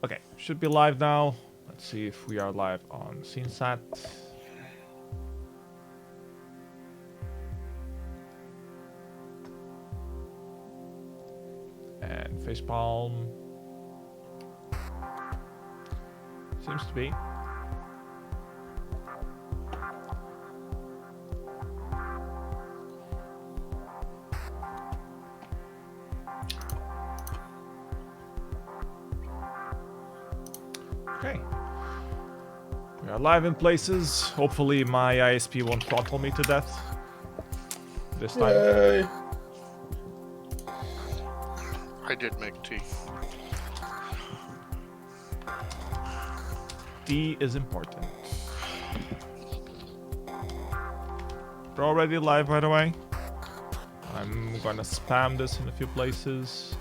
Okay, should be live now. Let's see if we are live on SceneSat. And FacePalm. Seems to be. Okay. We are live in places. Hopefully my ISP won't throttle me to death this time. Yay. I did make tea. D is important. We're already live, by the way. I'm gonna spam this in a few places.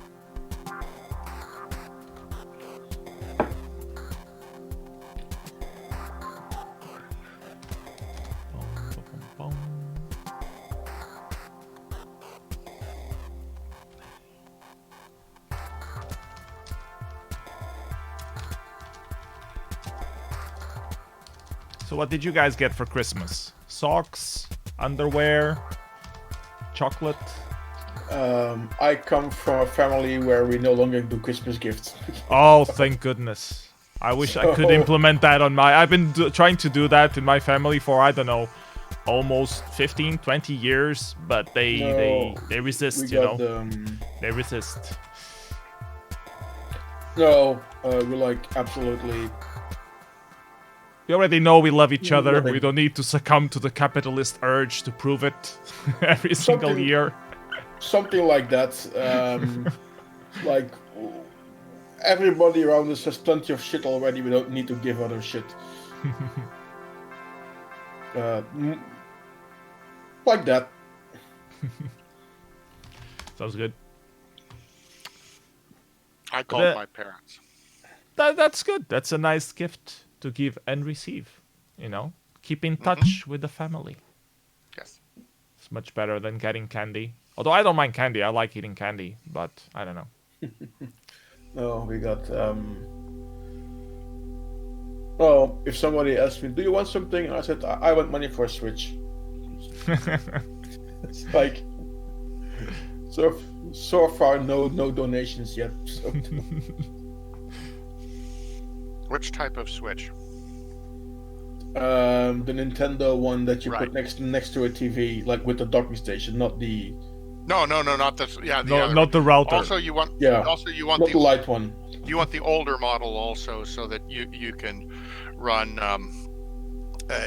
So what did you guys get for Christmas? Socks, underwear, chocolate? I come from a family where we no longer do Christmas gifts. Oh, thank goodness. I wish I could implement that on my... I've been trying to do that in my family for, I don't know, almost 15, 20 years, but they resist, you know? They resist. No, we're like absolutely... We already know we love each other. Nothing. We don't need to succumb to the capitalist urge to prove it every single year. Something like that. Like, everybody around us has plenty of shit already. We don't need to give other shit. Like that. Sounds good. I called my parents. That's good. That's a nice gift to give and receive. You know, keep in touch with the family. Yes. It's much better than getting candy. Although I don't mind candy. I like eating candy, but I don't know. No, we got... Well, if somebody asked me, do you want something? And I said, I want money for a Switch. It's like... So far, no donations yet. So. Which type of Switch? The Nintendo one that you Right. put next to a TV, like with the docking station, not the... No, not the No, other not the router. Also, you want not the light one. You want the older model also, so that you can run.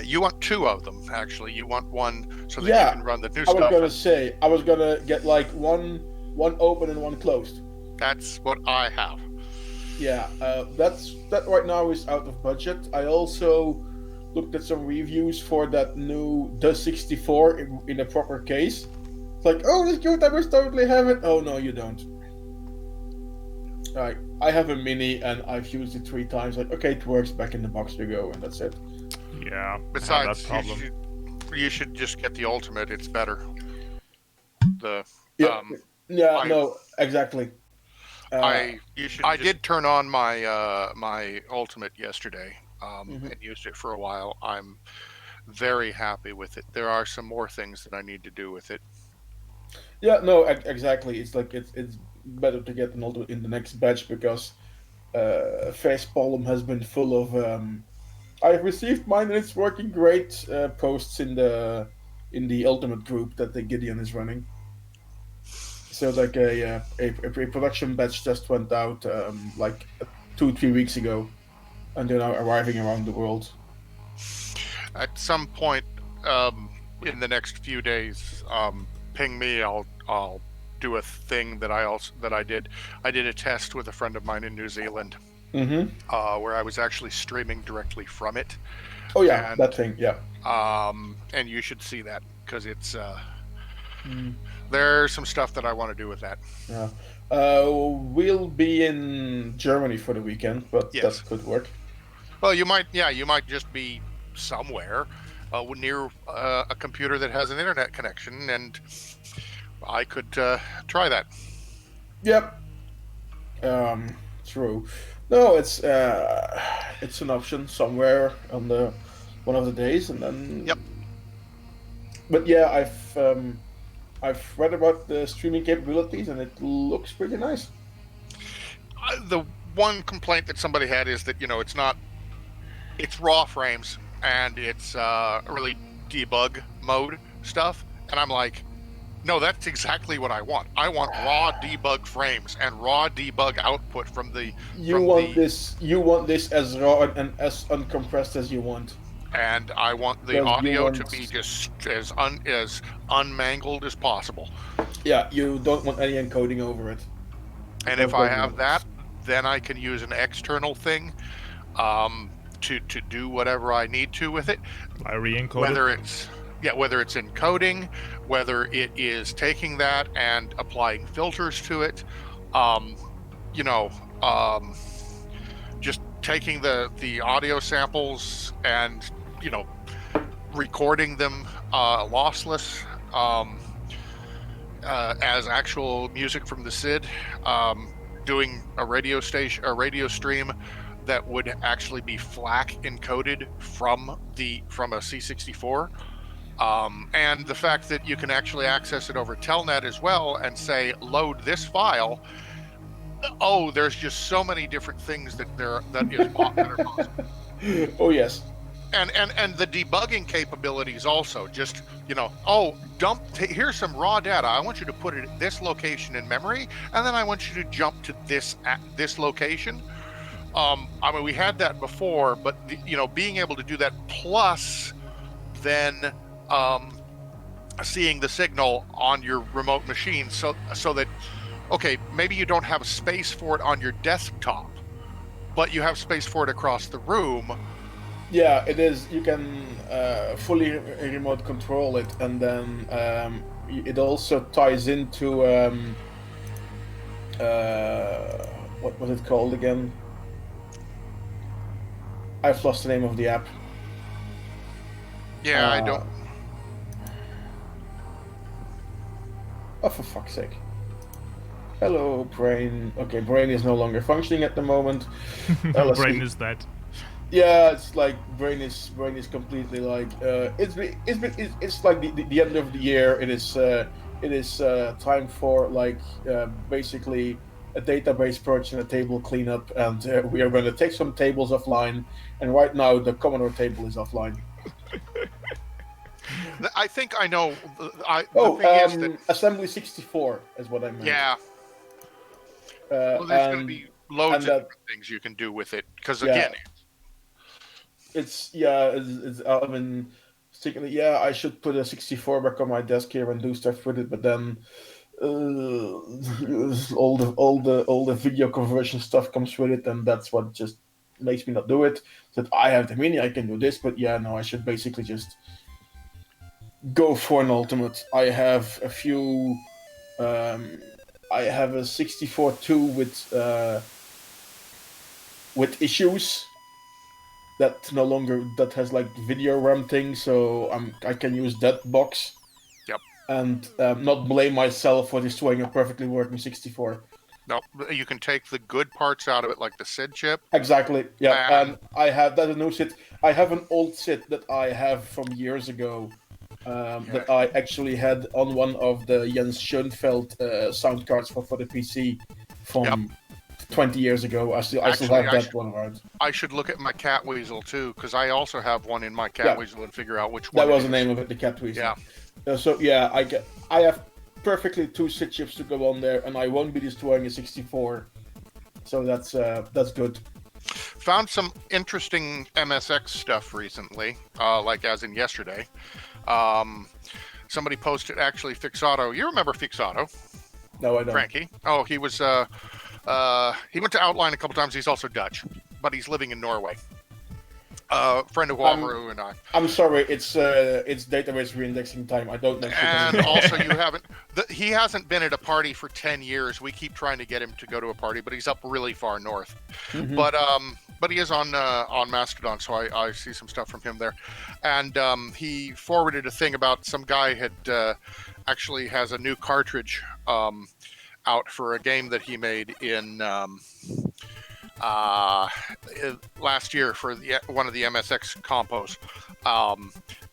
You want two of them actually. You want one so that you can run the new I was stuff. gonna say I was gonna get like one open and one closed. That's what I have. Yeah, that right now is out of budget. I also looked at some reviews for that new the 64 in a proper case. It's like, oh, this good, I must totally have it. Oh no, you don't. I have a mini and I've used it 3 times. Like, okay, it works. Back in the box we go, and that's it. Yeah. Besides, I have that problem. you should just get the Ultimate. It's better. No, exactly. I did turn on my my Ultimate yesterday and used it for a while. I'm very happy with it. There are some more things that I need to do with it. Yeah, no, exactly. It's like it's better to get an Ultimate in the next batch because FacePalm has been full of I've received mine and it's working great posts in the Ultimate group that the Gideon is running. So like a production batch just went out like 2-3 weeks ago, and they're now arriving around the world. At some point in the next few days, ping me. I'll do a thing that I did. I did a test with a friend of mine in New Zealand, where I was actually streaming directly from it. Oh yeah, that thing, yeah. And you should see that because it's there's some stuff that I want to do with that. Yeah. We'll be in Germany for the weekend, but that could work. Well, you might just be somewhere near a computer that has an internet connection, and I could try that. Yep. True. No, it's an option somewhere on the one of the days, and then. Yep. But yeah, I've read about the streaming capabilities, and it looks pretty nice. The one complaint that somebody had is that it's raw frames and it's really debug mode stuff, and I'm like, no, that's exactly what I want. I want raw debug frames and raw debug output from the. You want this as raw and as uncompressed as you want. And I want the audio to be just as unmangled as possible. Yeah, you don't want any encoding over it. And if I have that, then I can use an external thing to do whatever I need to with it. I re-encode whether it's encoding, whether it is taking that and applying filters to it, just taking the audio samples and recording them lossless as actual music from the SID, doing a radio stream that would actually be FLAC encoded from a C64, and the fact that you can actually access it over Telnet as well and say load this file. Oh, there's just so many different things that are possible. Oh yes. And the debugging capabilities also, just here's some raw data. I want you to put it at this location in memory, and then I want you to jump to this at this location. We had that before, but being able to do that plus then seeing the signal on your remote machine, so that maybe you don't have space for it on your desktop, but you have space for it across the room. Yeah, it is. You can fully remote control it, and then it also ties into what was it called again? I've lost the name of the app. Yeah, I don't. Oh, for fuck's sake! Hello, brain. Okay, brain is no longer functioning at the moment. Brain is dead. Yeah, it's like brain is completely like it's like the end of the year. It is time for like basically a database purge and a table cleanup, and we are going to take some tables offline. And right now, the Commodore table is offline. I think I know. Assembly 64 is what I meant. Yeah. Well, there's going to be loads of different things you can do with it, because again. I've been thinking, I should put a 64 back on my desk here and do stuff with it, but then all the video conversion stuff comes with it, and that's what just makes me not do it. That I have the mini, I can do this, but I should basically just go for an ultimate. I have a few. I have a 64-2 with issues. That has like video RAM thing, so I can use that box. Yep. And not blame myself for destroying a perfectly working 64. No, you can take the good parts out of it, like the SID chip. Exactly. Yeah, and I have that's a new SID. I have an old SID that I have from years ago. That I actually had on one of the Jens Schoenfeld sound cards for the PC from 20 years ago. I still have that one around. I should look at my Cat Weasel too, because I also have one in my Cat Weasel and figure out which one. That was the name of it, the Cat Weasel. Yeah. I have perfectly 2 SID chips to go on there, and I won't be destroying a 64. So that's good. Found some interesting MSX stuff recently, like as in yesterday. Somebody posted actually Fixato. You remember Fixato? No, I don't. FRaNKy. Oh, he was. He went to Outline a couple times. He's also Dutch, but he's living in Norway. Friend of Walmaru and I. I'm sorry, it's database reindexing time. I don't know. And also, he hasn't been at a party for 10 years. We keep trying to get him to go to a party, but he's up really far north. Mm-hmm. But he is on Mastodon, so I see some stuff from him there. And he forwarded a thing about some guy had actually has a new cartridge out for a game that he made in last year for one of the MSX compos.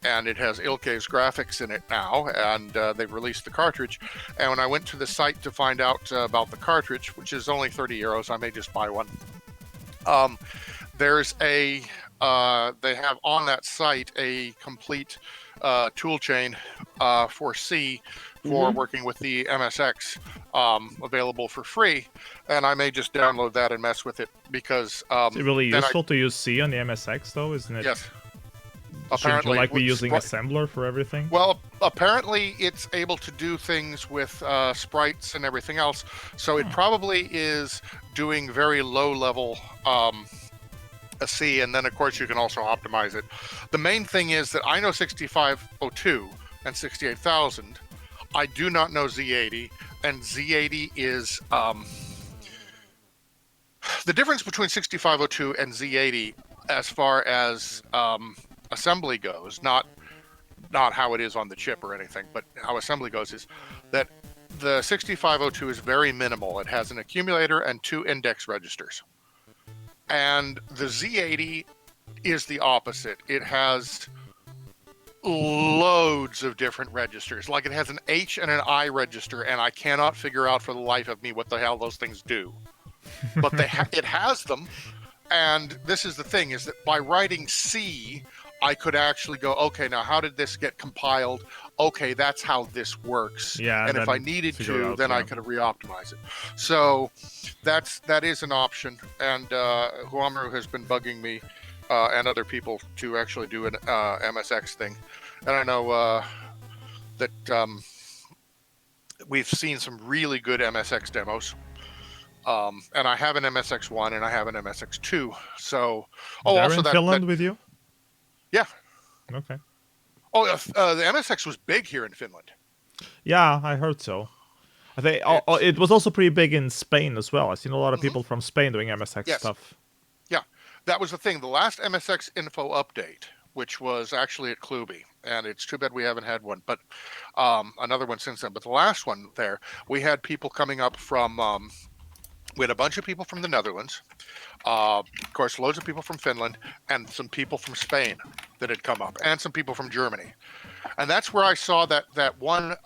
And it has Ilke's graphics in it now, and they've released the cartridge. And when I went to the site to find out about the cartridge, which is only 30 euros, I may just buy one. There's they have on that site a complete tool chain for C for working with the MSX, available for free, and I may just download that and mess with it because is it really useful to use C on the MSX though, isn't it? Yes. Apparently, you like be using assembler for everything? Well, apparently it's able to do things with sprites and everything else, so it probably is doing very low level a C, and then of course you can also optimize it. The main thing is that I know 6502 and 68000. I do not know Z80, and Z80 is the difference between 6502 and Z80 as far as assembly goes, not how it is on the chip or anything, but how assembly goes, is that the 6502 is very minimal. It has an accumulator and 2 index registers. And the Z80 is the opposite. It has loads of different registers. Like, it has an H and an I register, and I cannot figure out for the life of me what the hell those things do. But it has them, and this is the thing, is that by writing C, I could actually go, okay, now how did this get compiled? Okay, that's how this works. Yeah, and if I needed to, then I could re-optimize it. So that is an option. And Huamaru has been bugging me and other people to actually do an MSX thing. And I know that we've seen some really good MSX demos. And I have an MSX1 and I have an MSX2. So, they're also in Finland with you? Yeah. Okay. Oh, the MSX was big here in Finland. Yeah, I heard so. I think it was also pretty big in Spain as well. I've seen a lot of people from Spain doing MSX stuff. Yeah, that was the thing. The last MSX info update, which was actually at Klubi, and it's too bad we haven't had one, but another one since then. But the last one there, we had people coming up from... we had a bunch of people from the Netherlands, of course, loads of people from Finland, and some people from Spain that had come up, and some people from Germany. And that's where I saw that one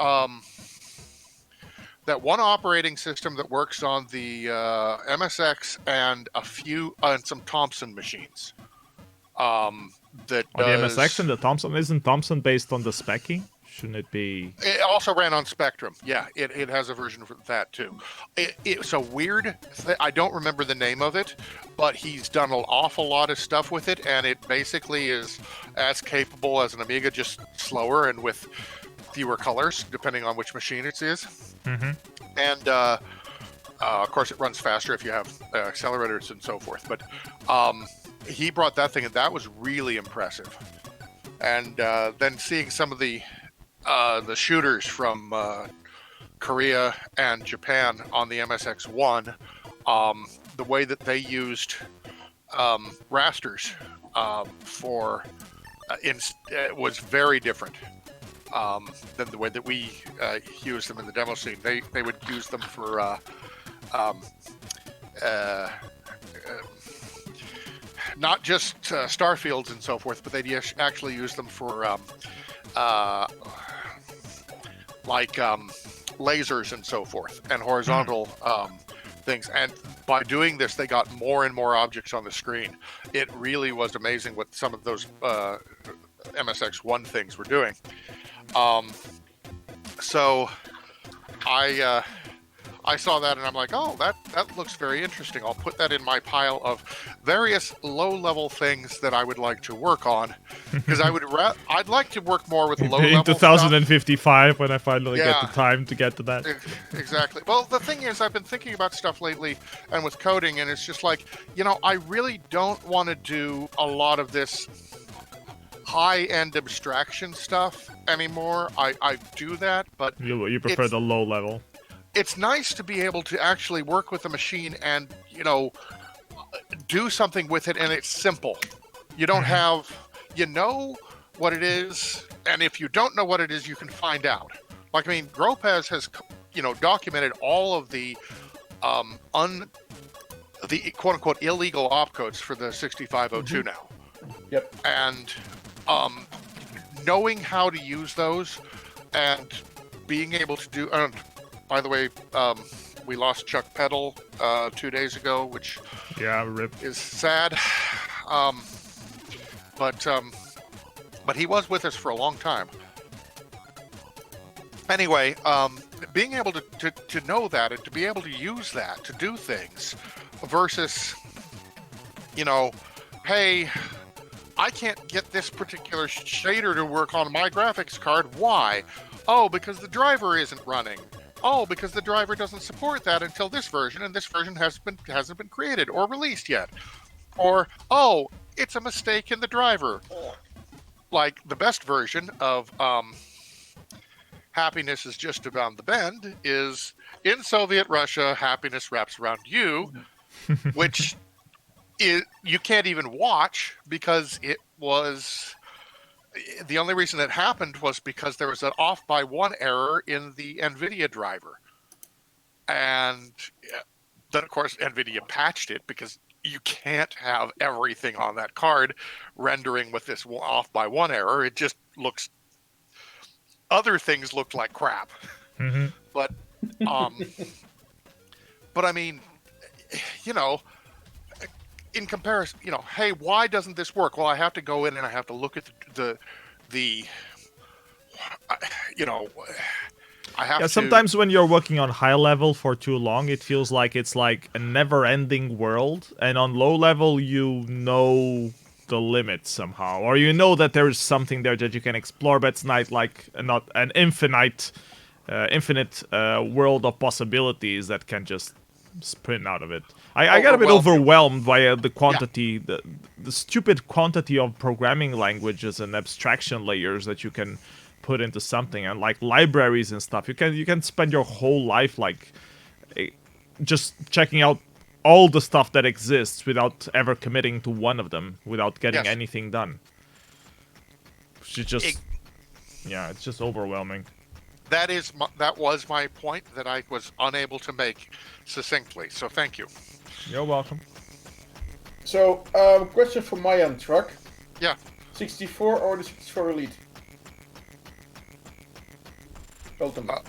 operating system that works on the MSX and some Thomson machines. That on the MSX and the Thomson, isn't Thomson based on the Specky? Shouldn't it be? It also ran on Spectrum. Yeah, it has a version for that too. It's a weird I don't remember the name of it, but he's done an awful lot of stuff with it, and it basically is as capable as an Amiga, just slower and with fewer colors, depending on which machine it is. Mm-hmm. And of course, it runs faster if you have accelerators and so forth. But he brought that thing, and that was really impressive. And then seeing some of the shooters from Korea and Japan on the MSX1, the way that they used rasters for was very different than the way that we use them in the demo scene. They would use them for not just starfields and so forth, but they'd actually use them for lasers and so forth, and horizontal things. And by doing this, they got more and more objects on the screen. It really was amazing what some of those MSX1 things were doing. So I saw that and I'm like, oh, that looks very interesting. I'll put that in my pile of various low-level things that I would like to work on, because I'd like to work more with low-level in 2055 when I finally get the time to get to that. Exactly. Well, the thing is, I've been thinking about stuff lately and with coding, and it's just like, I really don't want to do a lot of this high-end abstraction stuff anymore. I do that, but you prefer the low level. It's nice to be able to actually work with a machine and, do something with it, and it's simple. You don't have, what it is, and if you don't know what it is, you can find out. Like, Gropaz has, documented all of the the quote-unquote illegal opcodes for the 6502 now. Yep. And knowing how to use those and being able to do... by the way, we lost Chuck Peddle 2 days ago, which rip. is sad. But he was with us for a long time. Anyway, being able to know that and to be able to use that to do things versus, hey, I can't get this particular shader to work on my graphics card. Why? Oh, because the driver isn't running. Oh, because the driver doesn't support that until this version, and this version hasn't been created or released yet. Or, oh, it's a mistake in the driver. Like the best version of Happiness is Just Around the Bend is in Soviet Russia, happiness wraps around you, which you can't even watch because it was... The only reason it happened was because there was an off by one error in the NVIDIA driver. And then, of course, NVIDIA patched it because you can't have everything on that card rendering with this off by one error. It just looks... Other things looked like crap. Mm-hmm. But I mean, in comparison, hey, why doesn't this work? Well, I have to go in and I have to look at the I have to... Sometimes when you're working on high level for too long, it feels like it's like a never-ending world, and on low level, the limit somehow, or that there is something there that you can explore, but it's not an infinite world of possibilities that can just sprint out of it. I got a bit overwhelmed by the quantity, the stupid quantity of programming languages and abstraction layers that you can put into something, and like libraries and stuff. You can spend your whole life just checking out all the stuff that exists without ever committing to one of them, without getting anything done. It's just overwhelming. That was my point that I was unable to make succinctly. So thank you. You're welcome. So, question from my end, Truck. Yeah. 64 or the 64 Elite? Ultimate.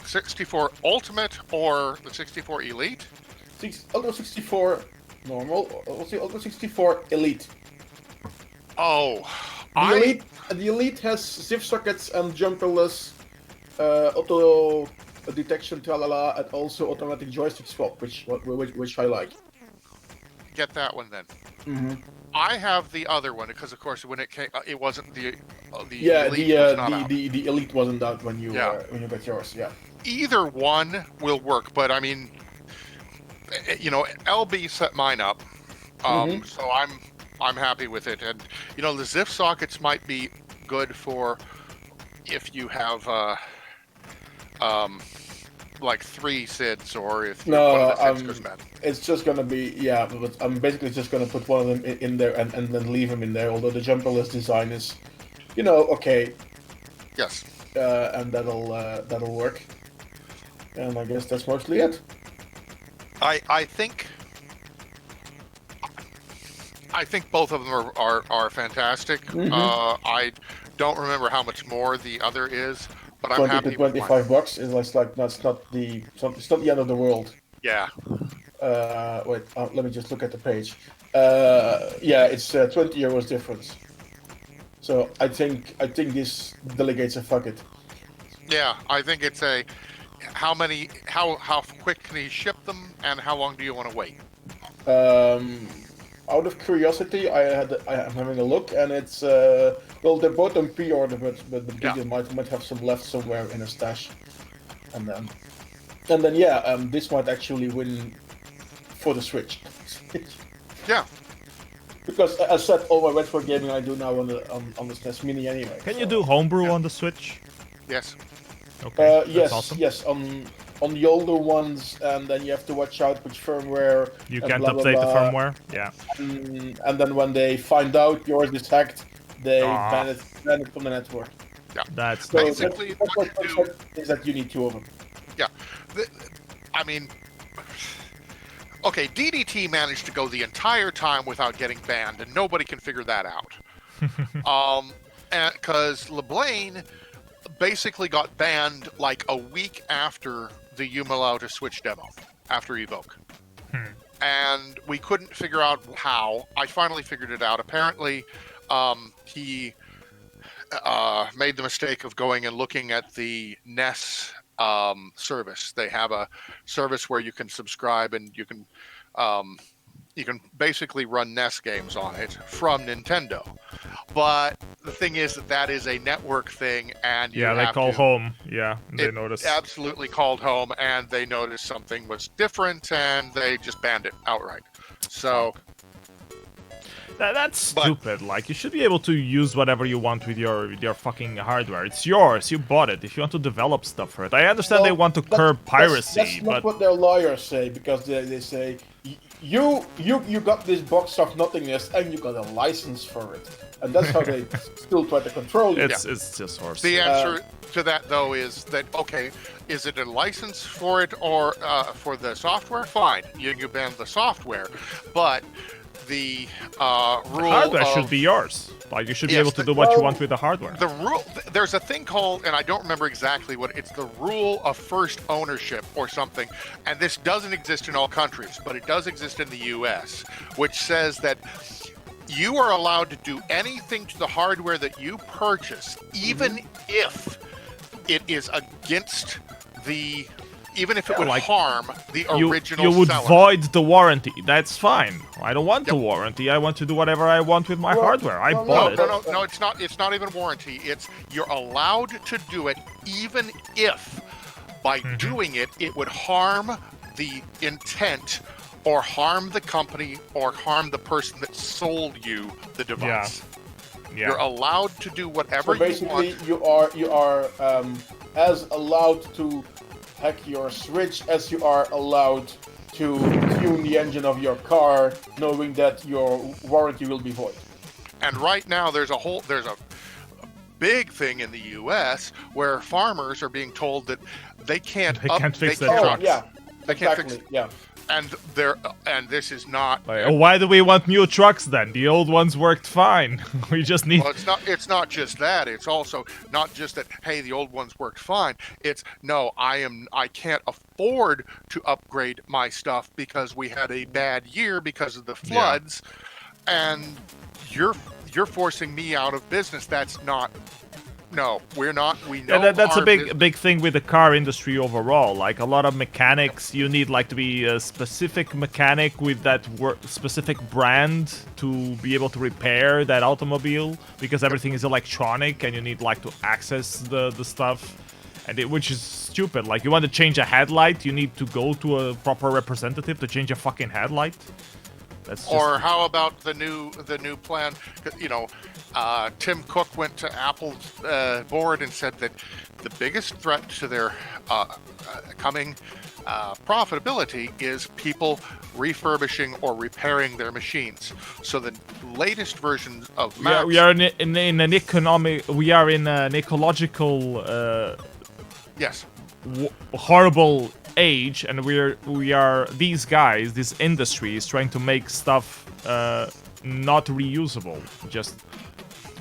64 Ultimate or the 64 Elite? Ultra 64 normal. Ultra 64 Elite. Oh, the Elite has ZIF sockets and jumperless auto detection, tralala, and also automatic joystick swap, which I like. Get that one then. Mm-hmm. I have the other one because, of course, when it came, it wasn't the Elite. The Elite wasn't out when you got yours. Yeah. Either one will work, but I mean, LB set mine up, so I'm happy with it. And the ZIF sockets might be good for if you have like 3 SIDs, or if one of the SIDs goes bad. It's just gonna be but I'm basically just gonna put one of them in there and then leave them in there. Although the jumperless design is, okay. Yes. And that'll work. And I guess that's mostly it. I think both of them are fantastic. Mm-hmm. I don't remember how much more the other is, but I'm 20 happy to 25 bucks is like it's not the end of the world. Yeah. Wait, let me just look at the page. It's 20 euros difference. So I think this delegates a fuck it. Yeah, I think it's a how quick can he ship them, and how long do you want to wait? Out of curiosity, I'm having a look, and it's they're both on pre-order, but they might have some left somewhere in a stash, and then this might actually win for the Switch. Yeah. Because as I said, all my retro gaming I do now on the SNES Mini anyway. Can you do homebrew on the Switch? Yes. Okay. Yes. Awesome. Yes. On the older ones, and then you have to watch out which firmware. You can't update the firmware. Yeah. And then when they find out yours is hacked, they ban it from the network. Yeah. That's basically is that you need 2 of them. Yeah. I mean, okay, DDT managed to go the entire time without getting banned, and nobody can figure that out. Because LeBlane basically got banned like a week after the Yumala to Switch demo, after Evoke. And we couldn't figure out how. I finally figured it out. Apparently, he made the mistake of going and looking at the NES service. They have a service where you can subscribe and you can basically run NES games on it from Nintendo. But the thing is that is a network thing, and they call home. Yeah, they noticed. Absolutely called home, and they noticed something was different, and they just banned it outright. So that's stupid. Like, you should be able to use whatever you want with your fucking hardware. It's yours. You bought it. If you want to develop stuff for it, I understand they want to curb piracy. That's not what their lawyers say, because they say you got this box of nothingness and you got a license for it, and that's how they still try to control you. It's just horse. The answer to that, though, is that okay? Is it a license for it or for the software? Fine, you ban the software, but the rule hardware should be yours. Like, you should be able to do what you want with the hardware. The rule, there's a thing called, and I don't remember exactly what it's, the rule of first ownership or something, and this doesn't exist in all countries, but it does exist in the US, which says that you are allowed to do anything to the hardware that you purchase, even if it is against the, even if it would harm the original you would seller. void the warranty. That's fine. I don't want the warranty. I want to do whatever I want with my hardware. I bought it. No, it's not. It's not even warranty. It's you're allowed to do it, even if by doing it, it would harm the intent, or harm the company, or harm the person that sold you the device. Yeah. You're allowed to do whatever you want. Basically, you are as allowed to hack your Switch as you are allowed to tune the engine of your car, knowing that your warranty will be void. And right now, there's a big thing in the U.S. where farmers are being told that they can't fix their trucks. They can't fix it. Yeah. And this is not. Why do we want new trucks then? The old ones worked fine. We just need. Well, it's not just that. It's also not just that. Hey, the old ones worked fine. It's no. I can't afford to upgrade my stuff because we had a bad year because of the floods, and you're forcing me out of business. That's not. No, we're not. We know that's a big thing with the car industry overall. Like, a lot of mechanics, you need like to be a specific mechanic with that specific brand to be able to repair that automobile, because everything is electronic and you need like to access the stuff, and which is stupid. Like, you want to change a headlight, you need to go to a proper representative to change a fucking headlight. That's just... Or how about the new plan? You know, Tim Cook went to Apple's board and said that the biggest threat to their coming profitability is people refurbishing or repairing their machines. So the latest versions of Macs... we are in an economic... We are in an ecological... yes. Horrible age, and we are these guys, this industry is trying to make stuff not reusable, just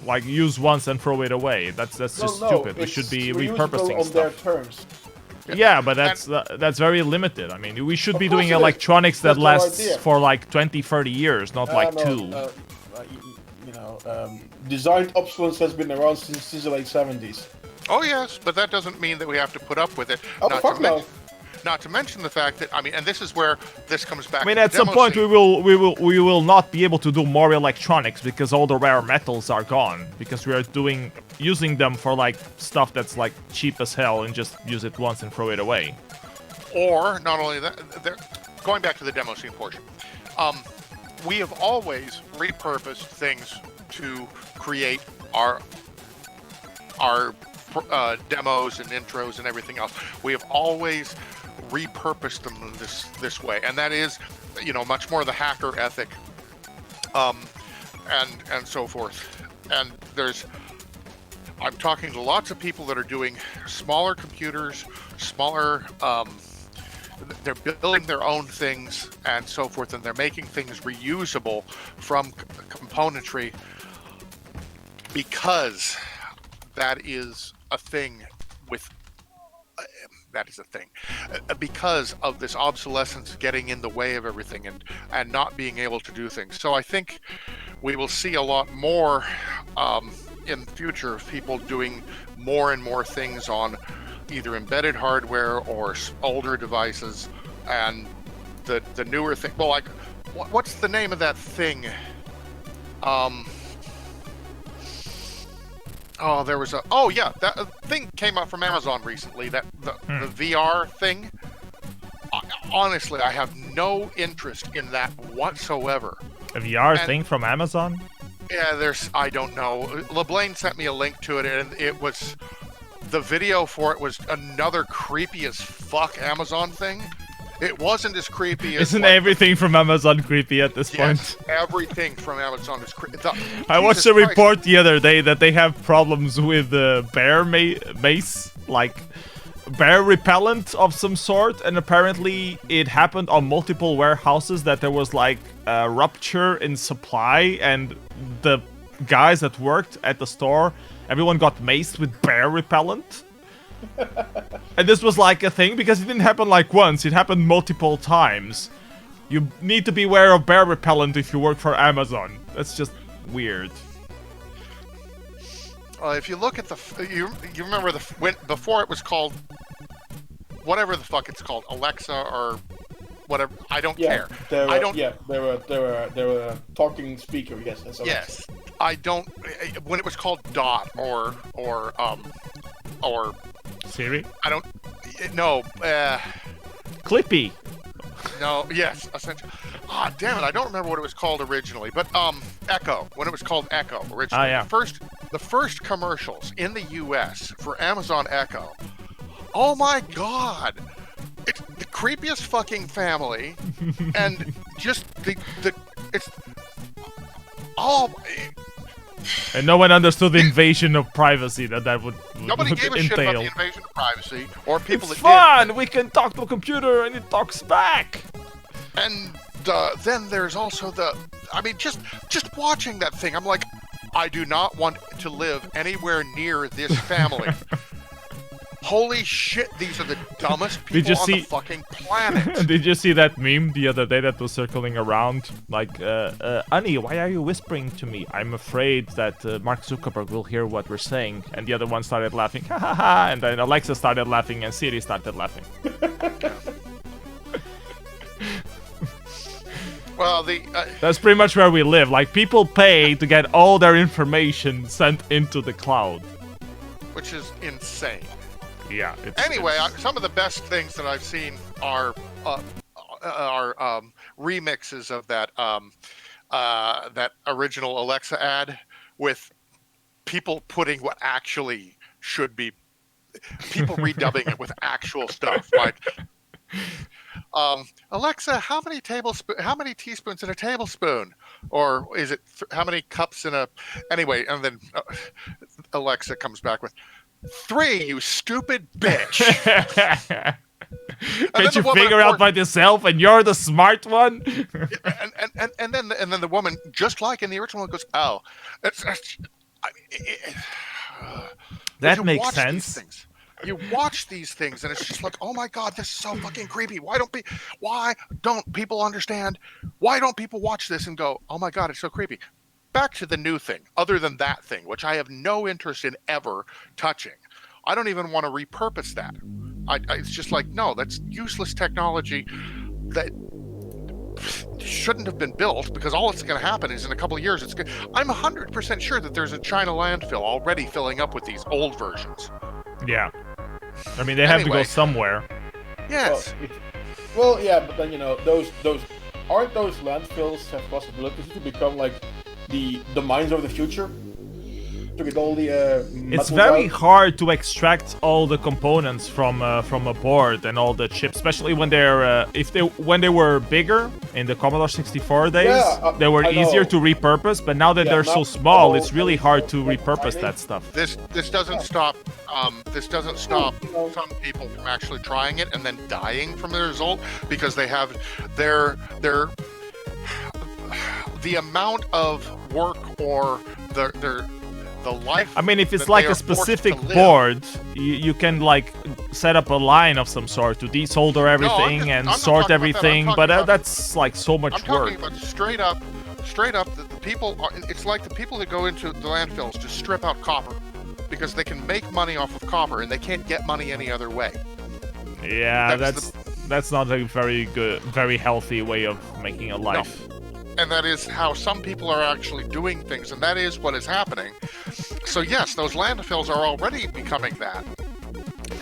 like use once and throw it away. That's just stupid. We should be repurposing on stuff. Their terms. Yeah, but that's very limited. I mean, we should be doing electronics that lasts for like 20-30 years, not like 2. Design obsolescence has been around since the late 70s. Oh yes, but that doesn't mean that we have to put up with it. Not to mention the fact that, I mean, and this is where this comes back. I mean, at some point we will not be able to do more electronics because all the rare metals are gone, because we are using them for like stuff that's like cheap as hell and just use it once and throw it away. Or not only that, going back to the demo scene portion, we have always repurposed things to create our demos and intros and everything else. We have always repurposed them this way, and that is, much more the hacker ethic, and so forth. And I'm talking to lots of people that are doing smaller computers, smaller they're building their own things and so forth, and they're making things reusable from componentry, because that is a thing with because of this obsolescence getting in the way of everything and not being able to do things. So I think we will see a lot more in the future of people doing more and more things on either embedded hardware or older devices, and the newer thing. Well, like, what's the name of that thing? There was that thing came out from Amazon recently. The VR thing. Honestly, I have no interest in that whatsoever. A VR thing from Amazon? Yeah, I don't know. LeBlane sent me a link to it, and it was, the video for it was another creepy as fuck Amazon thing. It wasn't as creepy as... Isn't everything from Amazon creepy at this point? Everything from Amazon is creepy. I watched a report the other day that they have problems with bear mace, like bear repellent of some sort, and apparently it happened on multiple warehouses, that there was like a rupture in supply, and the guys that worked at the store, everyone got maced with bear repellent. And this was like a thing because it didn't happen like once, it happened multiple times. You need to be aware of bear repellent if you work for Amazon. That's just weird. If you look at you remember before it was called whatever the fuck it's called, Alexa or whatever. I don't care. There were talking speaker. Yes. Yes. I don't. When it was called Dot or Siri? I don't. No. Clippy. No. Yes. Essentially. Damn it! I don't remember what it was called originally, but Echo. When it was called Echo originally. Yeah. The first commercials in the U.S. for Amazon Echo. Oh my God! It's the creepiest fucking family, and just it's all. And no one understood the invasion of privacy that would Nobody gave a entail. shit about the invasion of privacy or people it's that fun! We can talk to a computer and it talks back! And then there's also just watching that thing, I'm like, I do not want to live anywhere near this family. Holy shit, these are the dumbest people on the fucking planet. Did you see that meme the other day that was circling around? Like, Annie, why are you whispering to me? I'm afraid that Mark Zuckerberg will hear what we're saying. And the other one started laughing, ha ha ha, and then Alexa started laughing and Siri started laughing. Well, that's pretty much where we live. Like, people pay to get all their information sent into the cloud. Which is insane. Yeah. Anyway, some of the best things that I've seen are remixes of that original Alexa ad with people putting what actually should be, people redubbing it with actual stuff like. Alexa, how many teaspoons in a tablespoon? Or is it how many cups in a... Anyway, and then Alexa comes back with 3, you stupid bitch. Can't you figure out by yourself and you're the smart one? and then the woman, just like in the original one, goes, oh. That makes sense. You watch these things and it's just like, oh my God, this is so fucking creepy. Why don't people understand? Why don't people watch this and go, oh my God, it's so creepy? Back to the new thing, other than that thing, which I have no interest in ever touching. I don't even want to repurpose that. It's just like, no, that's useless technology that shouldn't have been built, because all that's going to happen is in a couple of years, I'm 100% sure that there's a China landfill already filling up with these old versions. Yeah. I mean, they have to go somewhere. Yes. Well, yeah, but then, those aren't those landfills have possibilities to become like the mines of the future? to get all the It's metals very out. hard to extract all the components from a board and all the chips, especially when they're when they were bigger in the Commodore 64 days. Yeah, they were I easier know. to repurpose, but now that Yeah, they're now so small, all it's really hard to like repurpose tiny. that stuff. This doesn't stop some people from actually trying it and then dying from the result because they have their the amount of work or the life. I mean, if it's that like they a are forced specific to live. board, you can like set up a line of some sort to desolder everything and I'm not sort talking about that. I'm everything, talking but about- that's like so much I'm work. talking about straight up that the people are, it's like the people that go into the landfills to strip out copper because they can make money off of copper and they can't get money any other way. Yeah, That's that's not a very healthy way of making a life. And that is how some people are actually doing things, and that is what is happening. So yes, those landfills are already becoming that.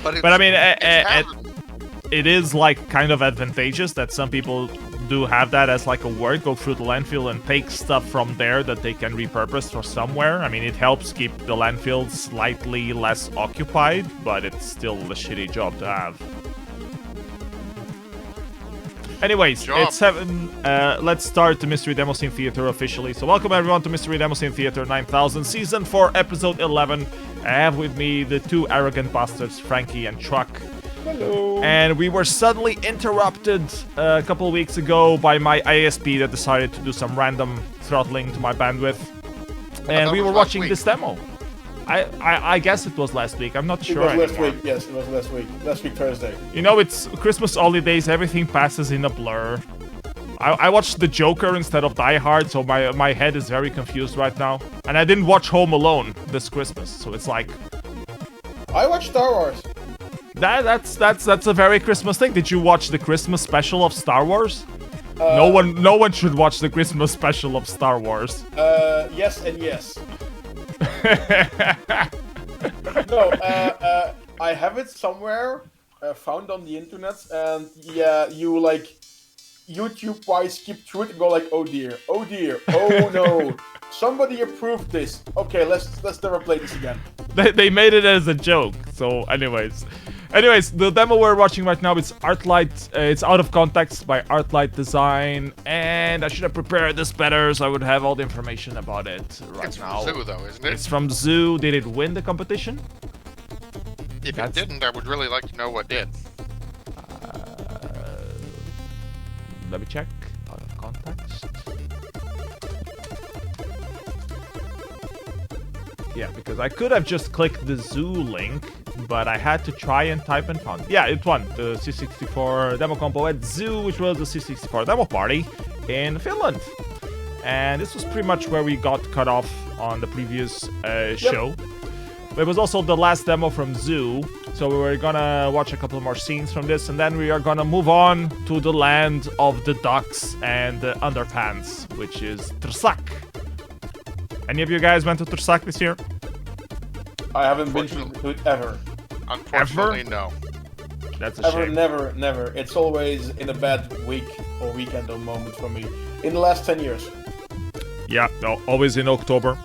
But But I mean, it's it is like kind of advantageous that some people do have that as like a work, go through the landfill and take stuff from there that they can repurpose for somewhere. I mean, it helps keep the landfill slightly less occupied, but it's still a shitty job to have. Anyways, Job. it's 7. Let's start the Mystery Demoscene Theater officially. So welcome everyone to Mystery Demoscene Theater 9000, Season 4, Episode 11. I have with me the two arrogant bastards, FRaNKy and Truck. Hello. And we were suddenly interrupted a couple of weeks ago by my ISP that decided to do some random throttling to my bandwidth. And thought we it were was last watching week. this demo. I guess it was last week. I'm not It sure was last anymore. week. Yes, it was last week. Last week Thursday. You know, it's Christmas holidays. Everything passes in a blur. I watched The Joker instead of Die Hard, so my head is very confused right now. And I didn't watch Home Alone this Christmas, so it's like I watched Star Wars. that's a very Christmas thing. Did you watch the Christmas special of Star Wars? No one should watch the Christmas special of Star Wars. Yes and yes. No, I have it somewhere, found on the internet, and yeah, you like YouTube-wise skip through it and go like, oh dear, oh no, somebody approved this. Okay, let's never play this again. They made it as a joke. So, anyways, the demo we're watching right now is Artlight. It's Out of Context by Artlight Design, and I should have prepared this better so I would have all the information about it right It's now. from Zoo, though, isn't it? It's from Zoo. Did it win the competition? If That's- it didn't, I would really like to know what did. Let me check. Out of Context. Yeah, because I could have just clicked the Zoo link, but I had to try and type and found. Yeah, it won the C64 demo compo at Zoo, which was the C64 demo party in Finland. And this was pretty much where we got cut off on the previous show. It was also the last demo from Zoo, so we were gonna watch a couple more scenes from this, and then we are gonna move on to the land of the ducks and the underpants, which is Trsak. Any of you guys went to Trsak this year? I haven't been to it ever. Unfortunately, no. That's a Ever, shame. never. It's always in a bad week or weekend or moment for me. In the last 10 years. Yeah, no, always in October.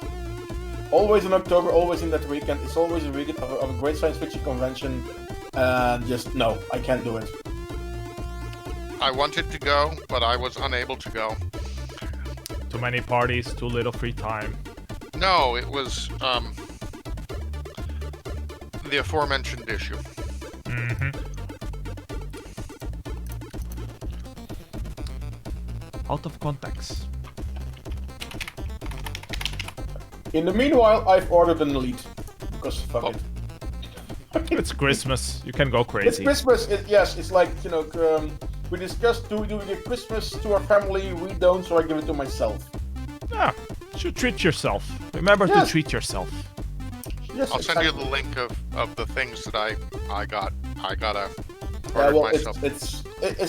Always in October, always in that weekend. It's always a weekend of a great science fiction convention. And just, no, I can't do it. I wanted to go, but I was unable to go. Too many parties, too little free time. No, it was the aforementioned issue. Out of context. In the meanwhile, I've ordered an Elite. Because fuck Oh. it. It's Christmas. You can go It's crazy. Christmas, yes, it's like, you know, we discussed, do we give Christmas to our family? We don't, so I give it to myself. Yeah, you should treat yourself. Remember to Yes. treat yourself. Yes, I'll send you the exactly. link of the things that I got. I gotta Yeah, order well, myself. it's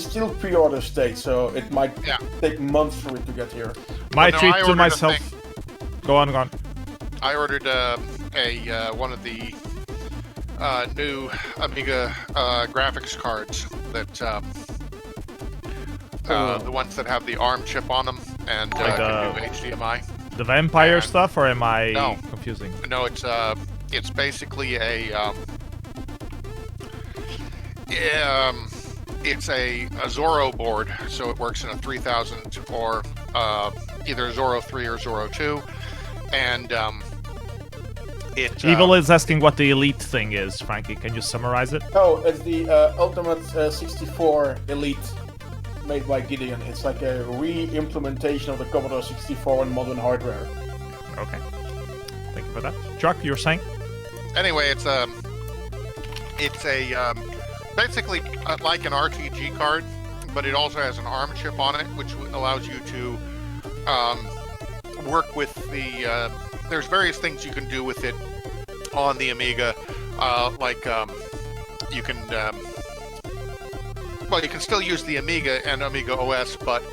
still pre-order state, so it might Yeah. take months for it to get here. My no, treat I to ordered a myself. Go on. I ordered one of the new Amiga graphics cards that the ones that have the ARM chip on them and Like can do HDMI. The vampire And- stuff, or am I No. confused? confusing. No, it's basically it's a Zorro board, so it works in a 3000 or either Zorro 3 or Zorro 2, and Evil is asking what the Elite thing is, FRaNKy. Can you summarize it? Oh, it's the Ultimate 64 Elite made by Gideon. It's like a re-implementation of the Commodore 64 on modern hardware. Okay. Thank you for that. Chuck, you were saying? Anyway, it's a basically like an RTG card, but it also has an ARM chip on it, which allows you to work with the. There's various things you can do with it on the Amiga, like you can. Well, you can still use the Amiga and Amiga OS, but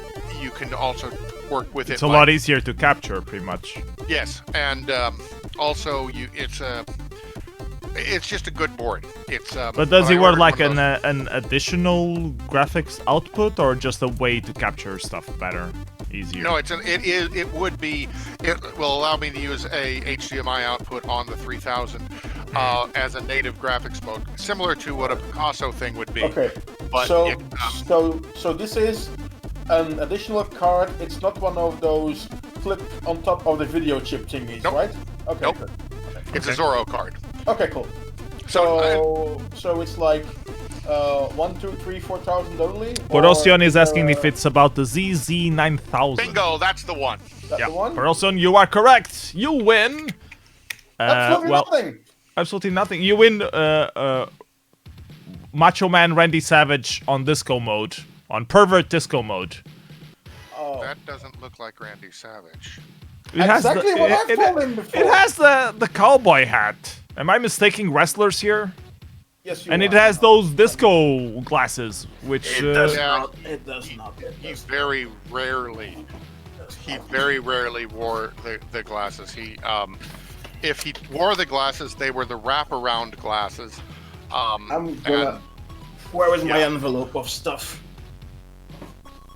you can also work with it. It's a lot easier to capture, pretty much. Yes, and also it's just a good board. It's. But does it work like an additional graphics output, or just a way to capture stuff better, easier? No, it would be. It will allow me to use a HDMI output on the 3000 as a native graphics mode, similar to what a Picasso thing would be. Okay. But so this is an additional card. It's not one of those clip on top of the video chip thingies, Nope. right? Okay. Nope. Good. It's a Zorro card. Okay, cool. So it's like 1, 2, 3, 4000 only. Borosian is asking if it's about the ZZ9000. Bingo, that's the one. That's the one. Borosian, you are correct. You win. Absolutely nothing. Absolutely nothing. You win Macho Man Randy Savage on disco mode, on pervert disco mode. Oh. That doesn't look like Randy Savage. It has Exactly what I've told him before. It has the cowboy hat. Am I mistaking wrestlers here? Yes, you And are. it has those disco glasses, which It does not. It does not. He very rarely wore the glasses. If he wore the glasses, they were the wraparound glasses. I'm gonna. Where is my envelope of stuff?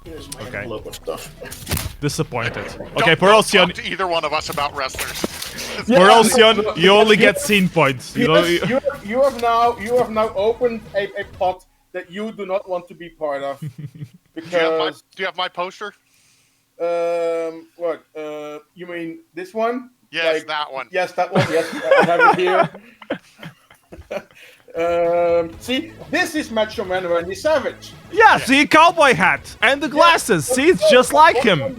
Here's my Okay. envelope of stuff. disappointed. Don't Okay, talk Borosian, to either one of us about wrestlers. Borosian, you only get scene points. You know, You have now opened a pot that you do not want to be part of. Because Do you have my poster? what? You mean this one? Yes, that one. Yes, that one. Yes, I have it here. See, this is Macho Man Randy Savage. yeah, see, cowboy hat and the glasses. See, it's just like him.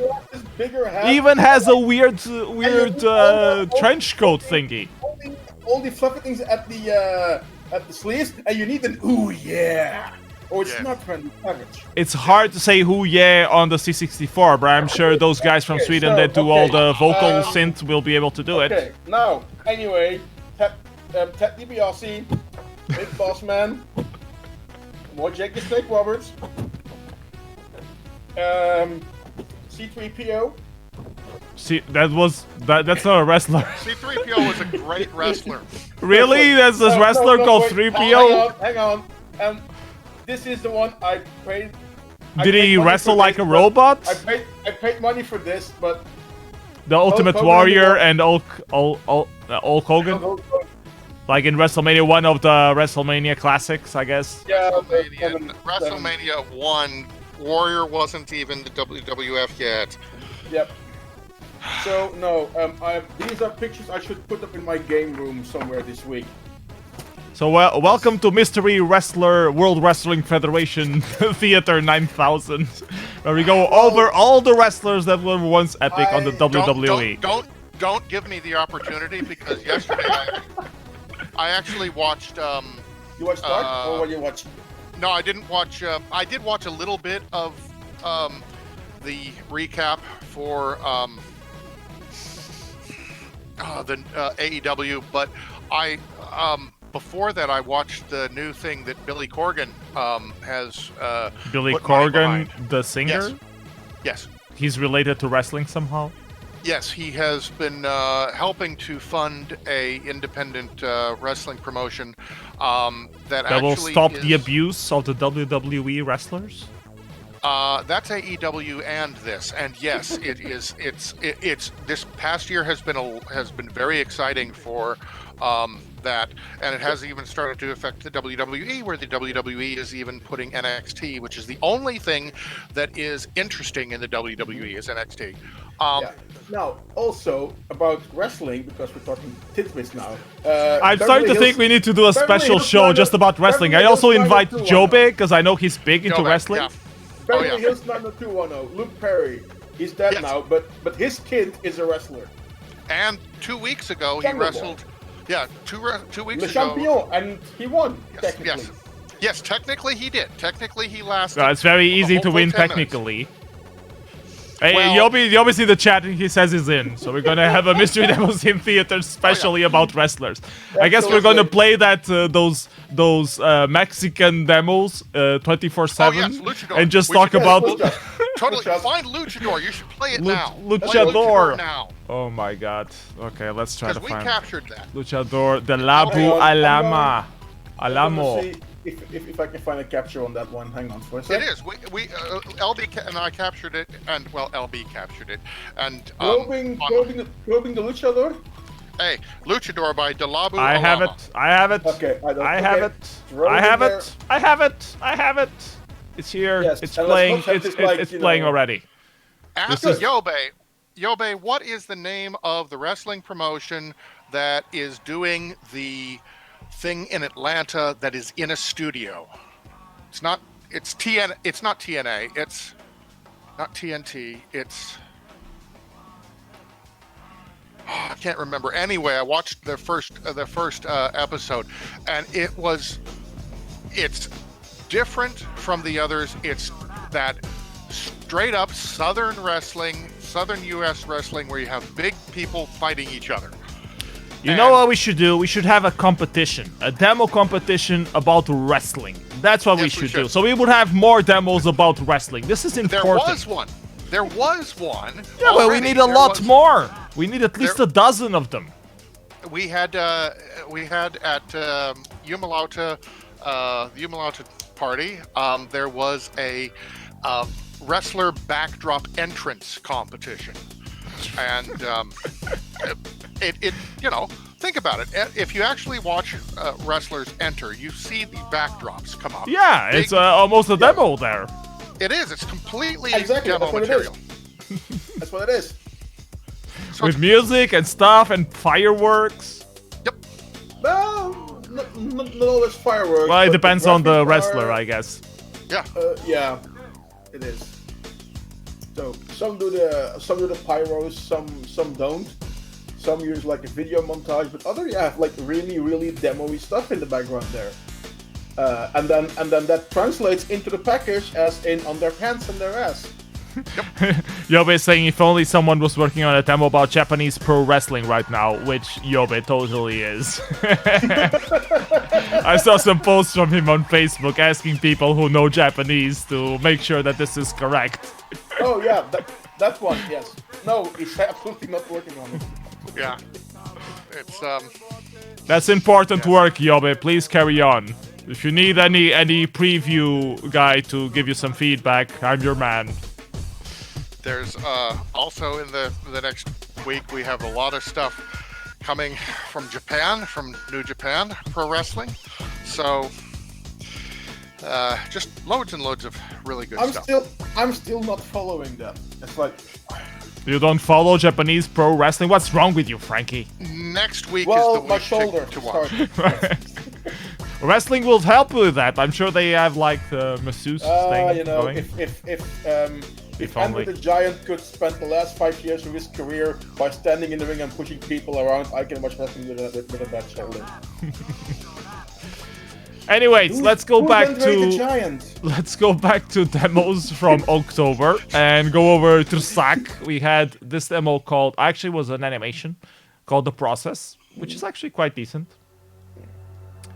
Bigger hat. He even has a weird trench coat thingy. All the fluffy things at the sleeves, and you need an ooh yeah. Or it's not Randy Savage. It's hard to say who yeah on the C64, but I'm sure those guys from Sweden that do all the vocal synth will be able to do it. Okay, now, anyway, Ted DiBiase, Big Boss Man, more Jake the Snake Roberts, C3PO. See, that's not a wrestler. C3PO was a great wrestler. Really? There's this wrestler called wait, 3PO? Hang on. This is the one I paid. Did he wrestle like a robot? I paid money for this, but The Ultimate Hogan Warrior and and Hulk Hogan? Like in WrestleMania, one of the WrestleMania classics, I guess. yeah, WrestleMania 1, Warrior wasn't even the WWF yet. Yep. So no, these are pictures I should put up in my game room somewhere this week. So welcome to Mystery Wrestler World Wrestling Federation Theater 9000, where we go over all the wrestlers that were once epic on the WWE. Don't give me the opportunity, because yesterday I actually watched. You watched Dark, or what you watch? No, I didn't watch. I did watch a little bit of the recap for the AEW, but before that, I watched the new thing that Billy Corgan has. Billy put money Corgan, behind. the singer? Yes. He's related to wrestling somehow? Yes, he has been helping to fund a independent wrestling promotion that That will actually stop the abuse of the WWE wrestlers? That's AEW and this, and yes, it is. It's this past year has been very exciting for that, and it has even started to affect the WWE, where the WWE is even putting NXT, which is the only thing that is interesting in the WWE is NXT. Yeah. Now, also about wrestling, because we're talking tidbits now. I'm starting to think we need to do a special show just about wrestling. I also invite Jobe, because I know he's big into wrestling. Yeah. Beverly Hills 90210, Luke Perry. He's dead now, but his kid is a wrestler. And 2 weeks ago, he wrestled. Yeah, two weeks Le ago. Champion, and he won, technically. Yes, technically he did. Technically he lasted. It's very easy to win technically. Hey, Yobi see the chat and he says he's in. So we're gonna have a Mystery Demoscene Theater especially about wrestlers. I guess we're gonna play that those Mexican demos 24/7 and just talk about. Totally find Luchador. You should play it now. Luchador. Now. Oh my God. Okay, let's try to find. We captured that. Luchador de Labu Alama. Alamo. If I can find a capture on that one, hang on for a second. It is. We LB and I captured it, and LB captured it, and probing the Luchador. Hey, Luchador by Delabu. I have it. Okay, I have it. It's here. Yes, it's playing. It's playing already. Ask Yobe, what is the name of the wrestling promotion that is doing the thing in Atlanta that is in a studio? It's not TNA. It's not TNT. It's I can't remember. Anyway, I watched the first episode, and it's different from the others. It's that straight up Southern U.S. wrestling where you have big people fighting each other. You know what we should do? We should have a competition, a demo competition about wrestling. That's what we should do. So we would have more demos about wrestling. This is important. There was one. Yeah, but we need a lot more. We need at least a dozen of them. We had at Umalauta, the Umalauta party. There was a wrestler backdrop entrance competition, and it think about it. If you actually watch wrestlers enter, you see the backdrops come up. Yeah, it's almost a demo there. It is. It's completely That's demo material. That's what it is. So with music and stuff and fireworks. Yep. Well, not always fireworks. Well, it depends on the wrestler, I guess. Yeah. Yeah, it is. So some do the pyros, some don't. Some use like a video montage, but other have like really demo-y stuff in the background there. And then that translates into the package as in on their pants and their ass. Yobe is saying if only someone was working on a demo about Japanese pro wrestling right now, which Yobe totally is. I saw some posts from him on Facebook asking people who know Japanese to make sure that this is correct. Oh yeah, that one, yes. No, he's absolutely not working on it. Yeah. It's That's important work, Yobe. Please carry on. If you need any preview guy to give you some feedback, I'm your man. There's also in the next week we have a lot of stuff coming from Japan, from New Japan Pro Wrestling. So just loads and loads of really good stuff. I'm still not following that. It's like you don't follow Japanese pro wrestling? What's wrong with you, FRaNKy? Next week is the week my shoulder to watch. Wrestling will help with that. I'm sure they have like the masseuse thing going. If Andre the Giant could spend the last 5 years of his career by standing in the ring and pushing people around, I can watch wrestling with a bad shoulder. Anyways, let's go back to demos from October and go over to Sack. We had this demo called, actually was an animation called The Process, which is actually quite decent.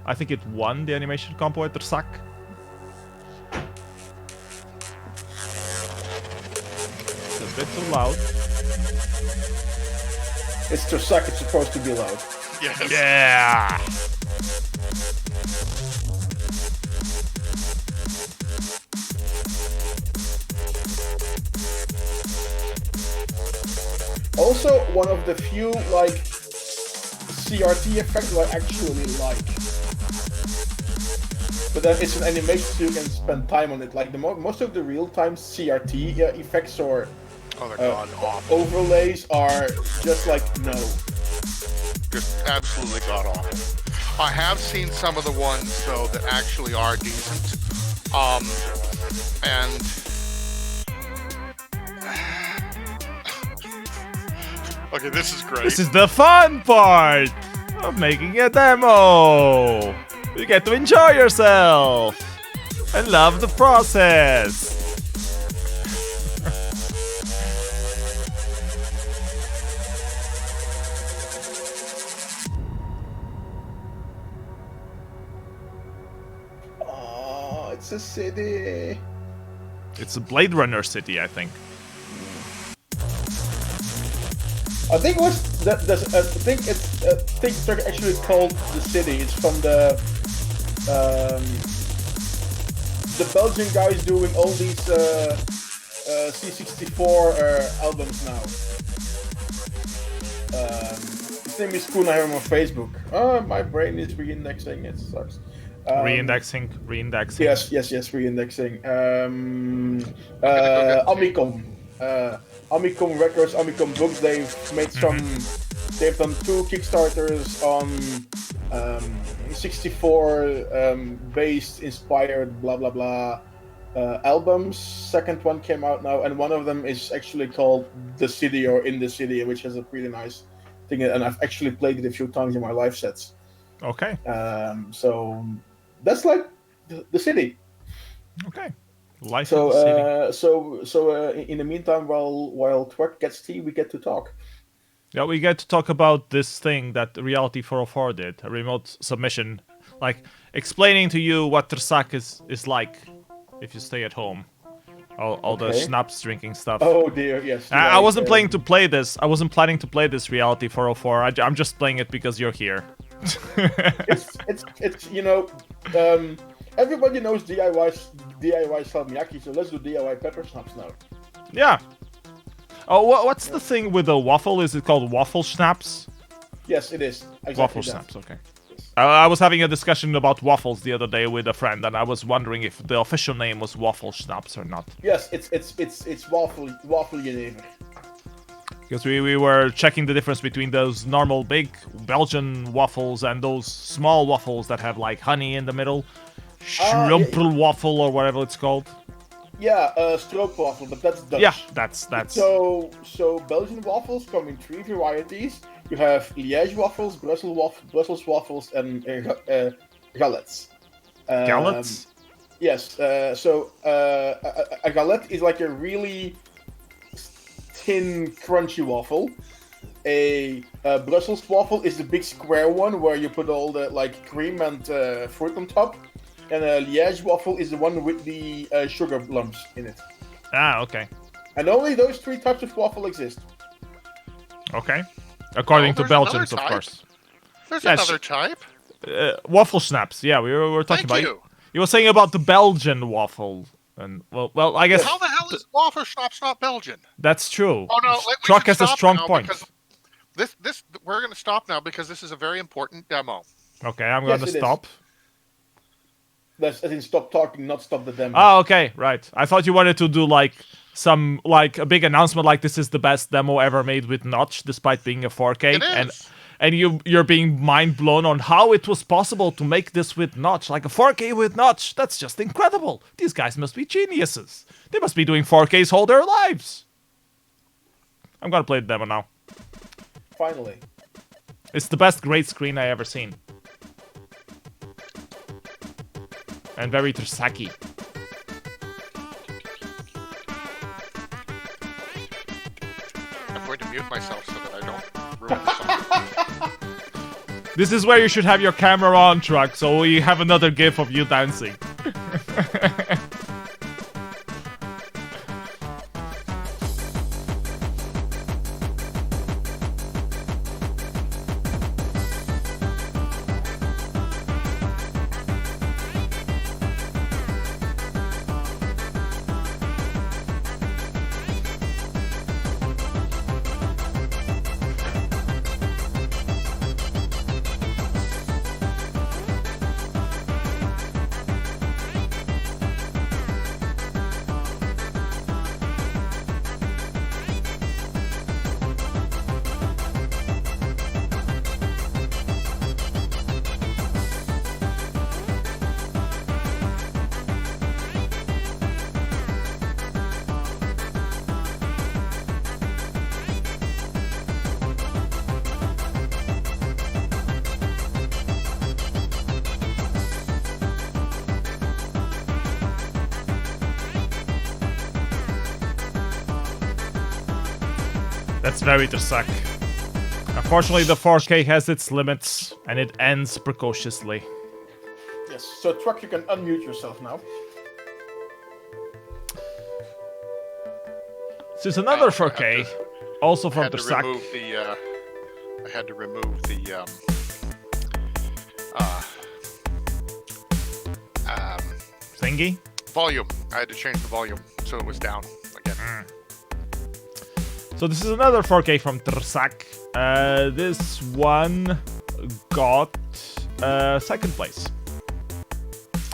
I think it won the animation compo at Sack. It's a bit too loud. It's Sack, it's supposed to be loud. Yes. Yeah! Also, one of the few like CRT effects that I actually like. But then it's an animation, so you can spend time on it. Like most of the real-time CRT effects or overlays are just like no. Just absolutely god awful. I have seen some of the ones though that actually are decent. And okay, this is great. This is the fun part of making a demo. You get to enjoy yourself and love the process. Oh, it's a city. It's a Blade Runner city, I think. I think it's actually called the city. It's from the Belgian guys doing all these C64 albums now. His name is Koen. I have him on Facebook. Oh, my brain is re-indexing. It sucks. Re-indexing. Yes, re-indexing. Amicom. Amicom Records, Amicom Books. They've made some. They've done 2 Kickstarters on 64 based, inspired, blah blah blah albums. Second one came out now, and one of them is actually called The City or In the City, which is a pretty nice thing. And I've actually played it a few times in my live sets. Okay. So that's like the city. Okay. Life in the city. So in the meantime, while Twerk gets tea, we get to talk. Yeah, we get to talk about this thing that Reality 404 did, a remote submission, like explaining to you what Trsak is like if you stay at home. All the schnapps drinking stuff. Oh dear, yes. I wasn't planning to play this. I wasn't planning to play this Reality 404. I'm just playing it because you're here. it's everybody knows DIY salmiakki, so let's do DIY pepper schnapps now. Yeah. Oh, what's the thing with the waffle? Is it called waffle schnapps? Yes, it is. Exactly waffle schnapps, okay. Yes. I was having a discussion about waffles the other day with a friend, and I was wondering if the official name was waffle schnapps or not. Yes, it's waffle jenever. Because we were checking the difference between those normal big Belgian waffles and those small waffles that have like honey in the middle. Schrumpelwaffle or whatever it's called. Yeah, stroopwafel, but that's Dutch. Yeah, that's. So Belgian waffles come in 3 varieties. You have Liège waffles, Brussels waffles, and galettes. Galettes? Yes. So a galette is like a really thin, crunchy waffle. A Brussels waffle is the big square one where you put all the like cream and fruit on top. And a Liège waffle is the one with the sugar lumps in it. Ah, okay. And only those 3 types of waffle exist. Okay. According to Belgians, of course. There's another type. Waffle schnapps. Yeah, we were talking about. You were saying about the Belgian waffle, and well, I guess. How the hell is waffle schnapps not Belgian? That's true. Oh no, Truck has a strong point. This we're going to stop now because this is a very important demo. Okay, I'm going to stop. As in stop talking, not stop the demo. Oh, okay, right. I thought you wanted to do like a big announcement, like this is the best demo ever made with Notch, despite being a 4K. It is. And you're being mind blown on how it was possible to make this with Notch, like a 4K with Notch. That's just incredible. These guys must be geniuses. They must be doing 4Ks all their lives. I'm gonna play the demo now. Finally. It's the best great screen I ever seen. And very Trsak-y. I'm going to mute myself so that I don't ruin the song. This is where you should have your camera on, Truck, so we have another gif of you dancing. That's very to suck. Unfortunately, the 4K has its limits, and it ends precociously. Yes, so Truck, you can unmute yourself now. This is another 4K, also from the sack. I had to remove the Thingy? volume. I had to change the volume so it was down again. So this is another 4K from Trsak. This one got second place.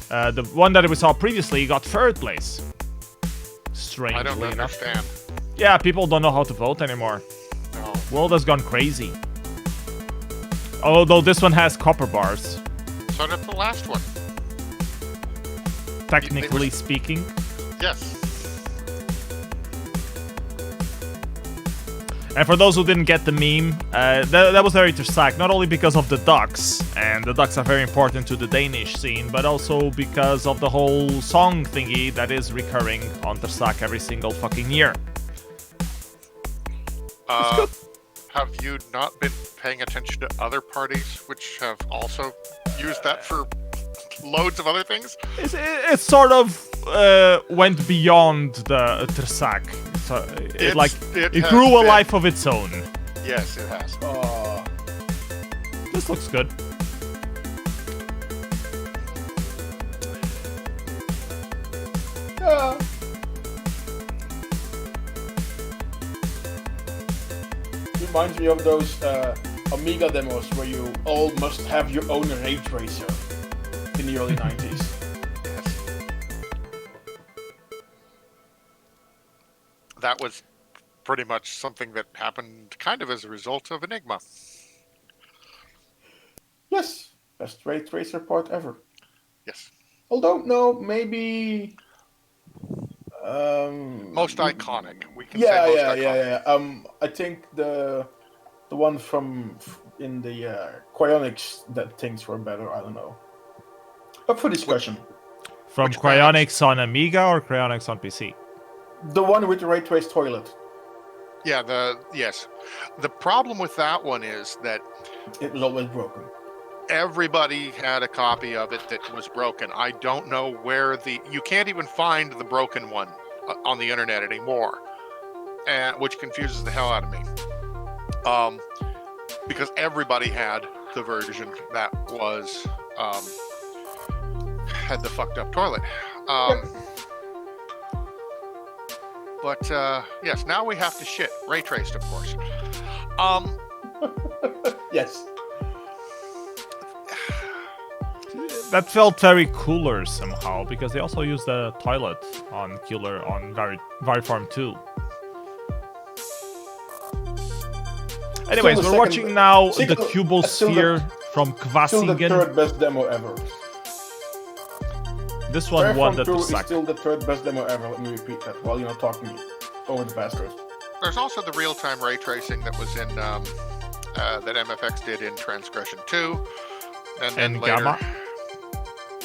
The one that we saw previously got third place. Strangely I don't enough. understand. Yeah, people don't know how to vote anymore. No. World has gone crazy. Although this one has copper bars, So did the last one. technically speaking. Yes. And for those who didn't get the meme, that was very Trsak, not only because of the ducks, and the ducks are very important to the Danish scene, but also because of the whole song thingy that is recurring on Trsak every single fucking year. Have you not been paying attention to other parties which have also used that for loads of other things? It sort of went beyond the Trsak. So it grew a life of its own. Yes, it has. This looks good. Reminds me of those Amiga demos where you all must have your own ray tracer in the early 90s. That was pretty much something that happened kind of as a result of Enigma. Yes, best ray tracer part ever. Yes. Although, no, maybe... most iconic. We can say most iconic. I think the one from in the Cryonics that things were better. I don't know. Up for discussion. From Cryonics on Amiga or Cryonics on PC? The one with the ray trace toilet. Yeah, yes. The problem with that one is that it was always broken. Everybody had a copy of it that was broken. I don't know where you can't even find the broken one on the internet anymore, which confuses the hell out of me. Because everybody had the version that was had the fucked up toilet. But yes, now we have to shit. Ray traced, of course. Yes. That felt very cooler somehow, because they also used the toilet on Cooler on Variform 2. Anyways, we're watching now the Cubosphere from Kvasingen. Still the third best demo ever. This one won the Variform 2 is still the third best demo ever. Let me repeat that while you're not talking over the bastard. There's also the real-time ray tracing that was in that MFX did in Transgression 2, and then later. Gamma.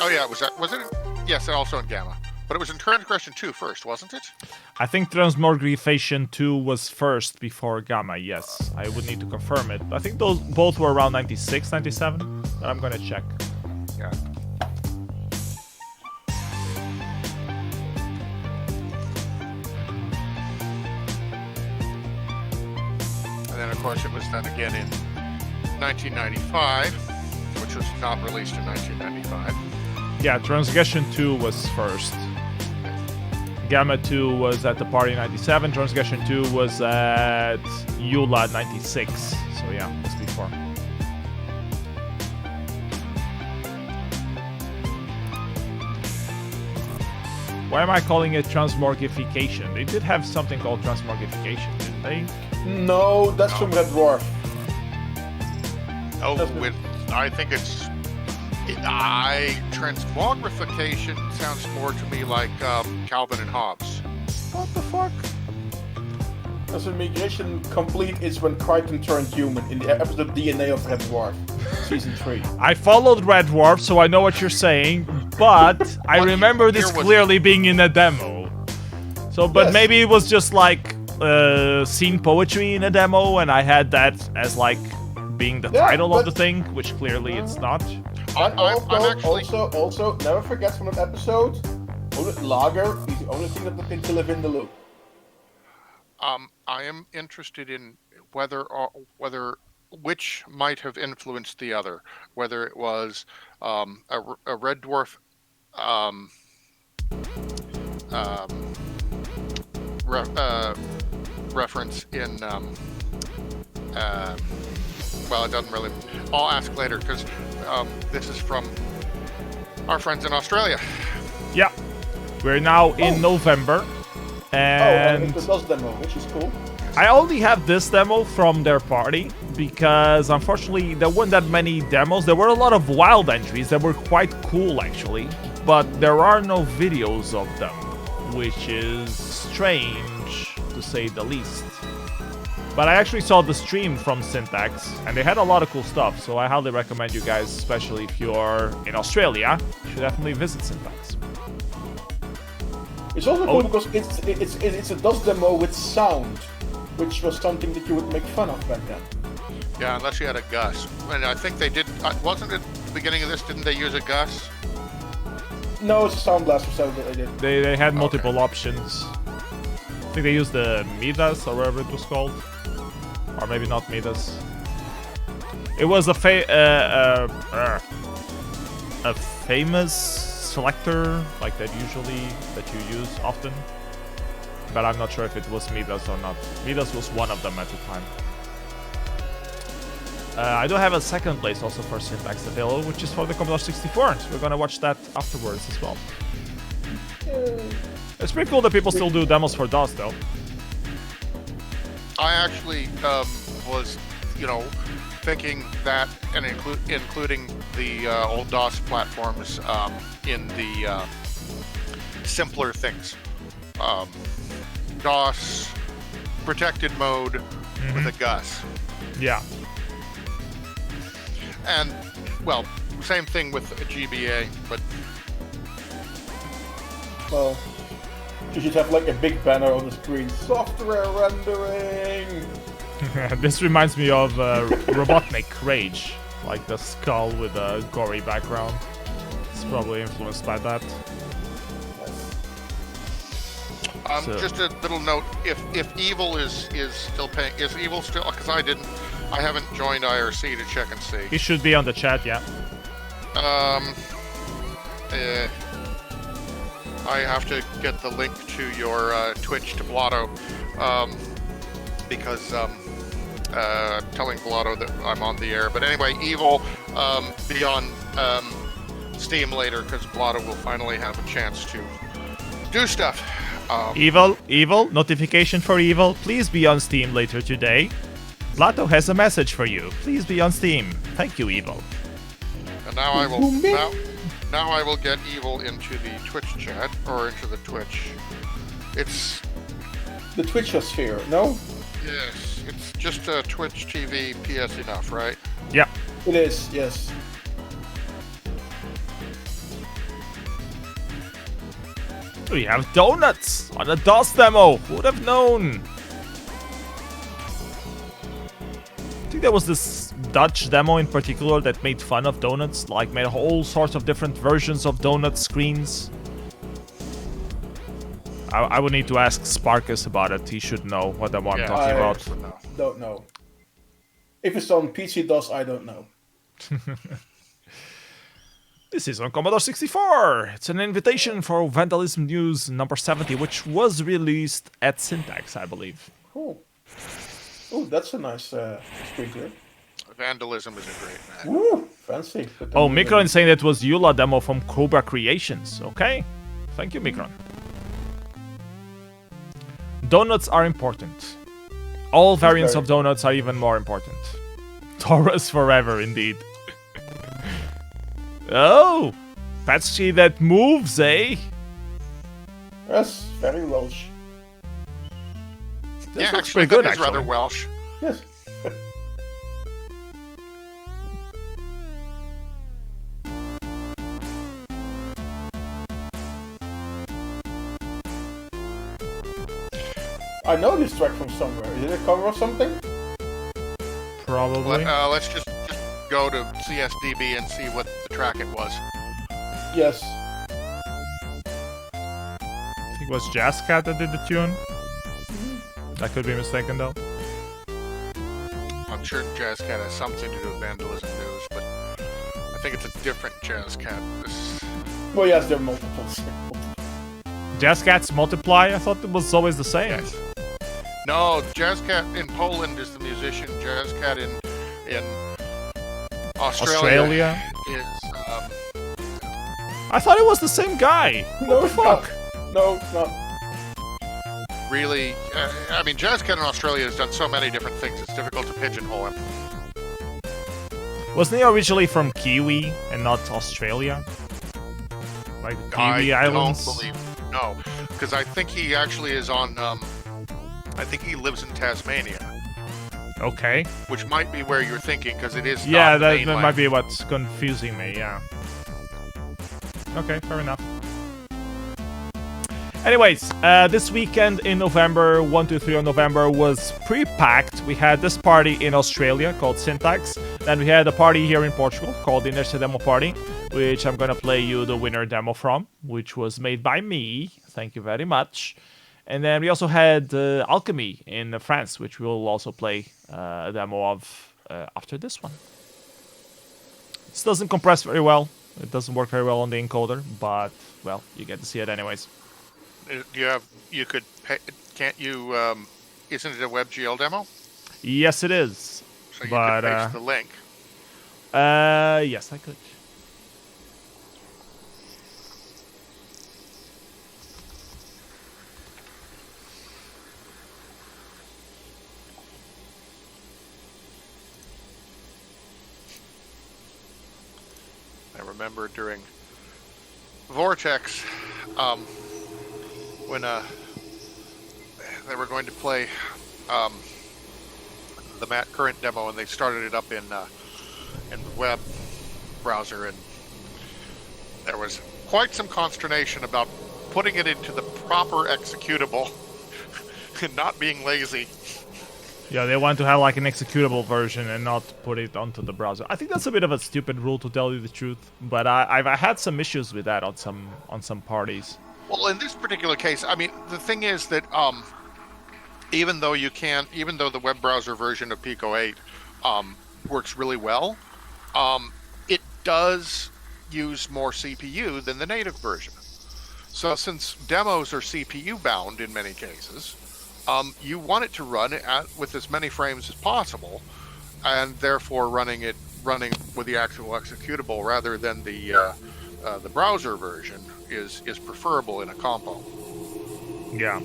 Oh yeah, was it? Yes, also in Gamma. But it was in Transgression 2 first, wasn't it? I think Transmogrification 2 was first before Gamma, yes. I would need to confirm it. I think those both were around 96, 97, but I'm gonna check. Yeah. And then of course it was done again in 1995, which was not released in 1995. Yeah, Transgression 2 was first. Gamma 2 was at the party 97. Transgression 2 was at EULA 96. So yeah, it was before. Why am I calling it transmorgification? They did have something called transmorgification, didn't they? No, that's from Red Dwarf. Oh, I think it's... Transmogrification sounds more to me like Calvin and Hobbes. What the fuck? Transmigration complete is when Crichton turned human in the episode DNA of Red Dwarf, season 3. I followed Red Dwarf, so I know what you're saying, but I remember this clearly being in a demo. So, but maybe it was just like seen poetry in a demo, and I had that as like being the title of the thing, which clearly it's not. And also, never forget from that episode, lager is the only thing that can to live in the loop. I am interested in whether which might have influenced the other, whether it was a Red Dwarf reference in well, it doesn't really. I'll ask later because this is from our friends in Australia. Yeah, we're now in November, and it's the DOS demo, which is cool. I only have this demo from their party because unfortunately there weren't that many demos. There were a lot of wild entries that were quite cool actually, but there are no videos of them, which is strange to say the least. But I actually saw the stream from Syntax, and they had a lot of cool stuff, so I highly recommend you guys, especially if you're in Australia, you should definitely visit Syntax. It's also cool because it's a DOS demo with sound, which was something that you would make fun of back then. Yeah, unless you had a Gus. And I think they did, wasn't it the beginning of this, didn't they use a Gus? No, it's a Sound Blaster sound that they did. They had multiple options. I think they used the Midas, or whatever it was called. Or maybe not Midas. It was a famous selector, like that you use often. But I'm not sure if it was Midas or not. Midas was one of them at the time. I do have a second place also for Syntax available, which is for the Commodore 64. So we're gonna watch that afterwards as well. It's pretty cool that people still do demos for DOS though. I actually was, thinking that, and including the old DOS platforms in the simpler things. DOS protected mode with a Gus. Yeah. And, well, same thing with a GBA, but... Well, you should have like a big banner on the screen. Software rendering! This reminds me of Robotnik Rage, like the skull with a gory background. It's probably influenced by that. Just a little note: if Evil is still paying, is Evil still? Because I haven't joined IRC to check and see. He should be on the chat, yeah. I have to get the link to your Twitch to Blotto, because telling Blotto that I'm on the air. But anyway, Evil be on Steam later because Blotto will finally have a chance to do stuff. Evil, notification for Evil. Please be on Steam later today. Blotto has a message for you. Please be on Steam. Thank you, Evil. And now I will now I will get Evil into the Twitch chat or into the Twitch. It's the Twitchosphere, no? Yes, it's just a Twitch TV PS enough, right? Yeah. It is, yes. We have donuts on a DOS demo. Who would have known? I think there was this Dutch demo in particular that made fun of donuts, like made all sorts of different versions of donut screens. I would need to ask Sparkus about it. He should know what I'm talking about. Don't know. If it's on PC DOS, I don't know. This is on Commodore 64. It's an invitation for Vandalism News number 70, which was released at Syntax, I believe. Cool. Oh, that's a nice screen clear. Vandalism is a great match. Woo, fancy. Oh, Micron is saying that was Eula demo from Cobra Creations. Okay. Thank you, Micron. Donuts are important. All variants of donuts are even more important. Taurus forever, indeed. Oh! Patsy that moves, eh? Yes, very Welsh. Yeah, actually, that is rather Welsh. Yes. I know this track from somewhere. Is it a cover of something? Probably. Let's just go to CSDB and see what the track it was. Yes. I think it was Jazz Cat that did the tune. That could be mistaken though. I'm sure Jazz Cat has something to do with Vandalism News, but I think it's a different Jazz Cat. Well, yes, there are multiples. Jazz Cat's Multiply? I thought it was always the same. Yes. No, Jazz Cat in Poland is the musician. Jazz Cat in Australia is. I thought it was the same guy. No, What the fuck? No, it's not. Really, I mean, Jazz Cat in Australia has done so many different things. It's difficult to pigeonhole him. Wasn't he originally from Kiwi and not Australia? Like the Kiwi Islands? I don't believe. No, because I think he actually is on. I think he lives in Tasmania. Okay. Which might be where you're thinking, because it is. Yeah, not the that might be what's confusing me. Yeah. Okay, fair enough. Anyways, this weekend in November, 1, 2, 3 on November, was pre-packed. We had this party in Australia called Syntax. Then we had a party here in Portugal called the Inertia Demo Party, which I'm gonna play you the winner demo from, which was made by me. Thank you very much. And then we also had Alchemy in France, which we will also play a demo of after this one. This doesn't compress very well. It doesn't work very well on the encoder, but, well, you get to see it anyways. You could pay, can't you, isn't it a WebGL demo? Yes, it is. So you could paste the link. Yes, I could. I remember during Vortex, when they were going to play the Matt Current demo, and they started it up in the web browser, and there was quite some consternation about putting it into the proper executable and not being lazy. Yeah, they want to have like an executable version and not put it onto the browser. I think that's a bit of a stupid rule, to tell you the truth, but I've had some issues with that on some parties. Well, in this particular case, I mean, the thing is that even though the web browser version of Pico 8 works really well, it does use more CPU than the native version. So since demos are CPU bound in many cases, you want it to run with as many frames as possible, and therefore running with the actual executable rather than the browser version is preferable in a compo. Yeah.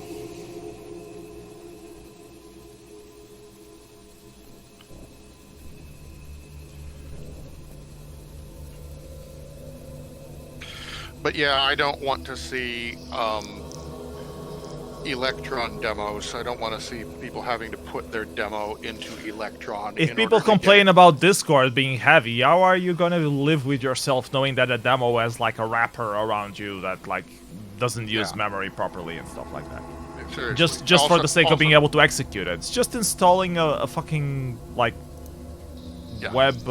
But yeah, I don't want to see Electron demos. I don't want to see people having to put their demo into Electron. If people complain about Discord being heavy, how are you gonna live with yourself knowing that a demo has like a wrapper around you that like doesn't use memory properly and stuff like that? Seriously. Just for the sake of being able to execute it. It's just installing a fucking like web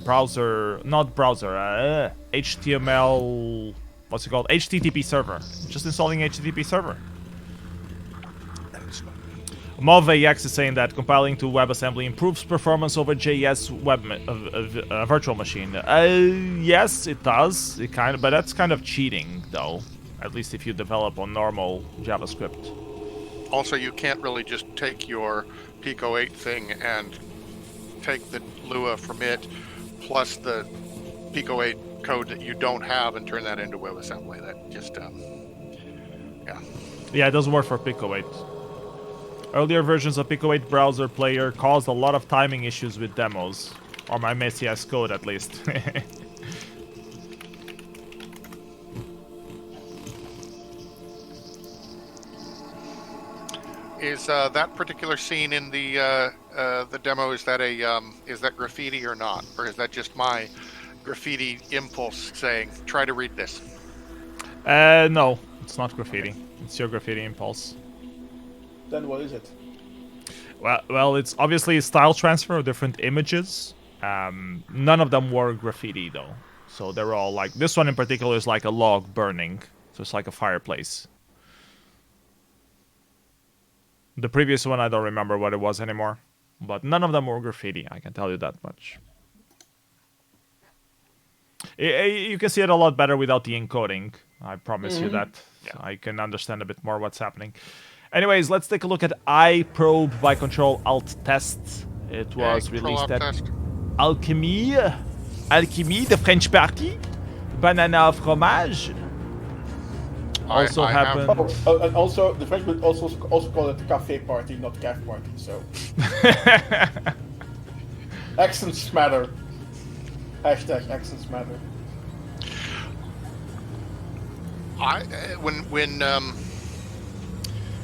browser, not browser, HTML, what's it called? HTTP server. Just installing HTTP server. MovAX is saying that compiling to WebAssembly improves performance over JS web virtual machine. Yes, it does. But that's kind of cheating, though. At least if you develop on normal JavaScript. Also, you can't really just take your Pico 8 thing and take the Lua from it, plus the Pico 8 code that you don't have, and turn that into WebAssembly. That just, Yeah, it doesn't work for Pico 8. Earlier versions of Pico 8 browser player caused a lot of timing issues with demos. Or my MCS code, at least. Is that particular scene in the demo, is that graffiti or not? Or is that just my graffiti impulse saying, try to read this? No, it's not graffiti. It's your graffiti impulse. then what is it? Well, it's obviously a style transfer of different images. None of them were graffiti though, so they're all like this one in particular is like a log burning, so it's like a fireplace. The previous one I don't remember what it was anymore, but none of them were graffiti. I can tell you that much. You can see it a lot better without the encoding. I promise you that. Yeah. I can understand a bit more what's happening. Anyways, let's take a look at iProbe by Control Alt Test. It was released at Alchemy, the French party, Banana Fromage. Also happened. And also, the French would also call it cafe party, not caf party. So accents matter. Hashtag accents matter.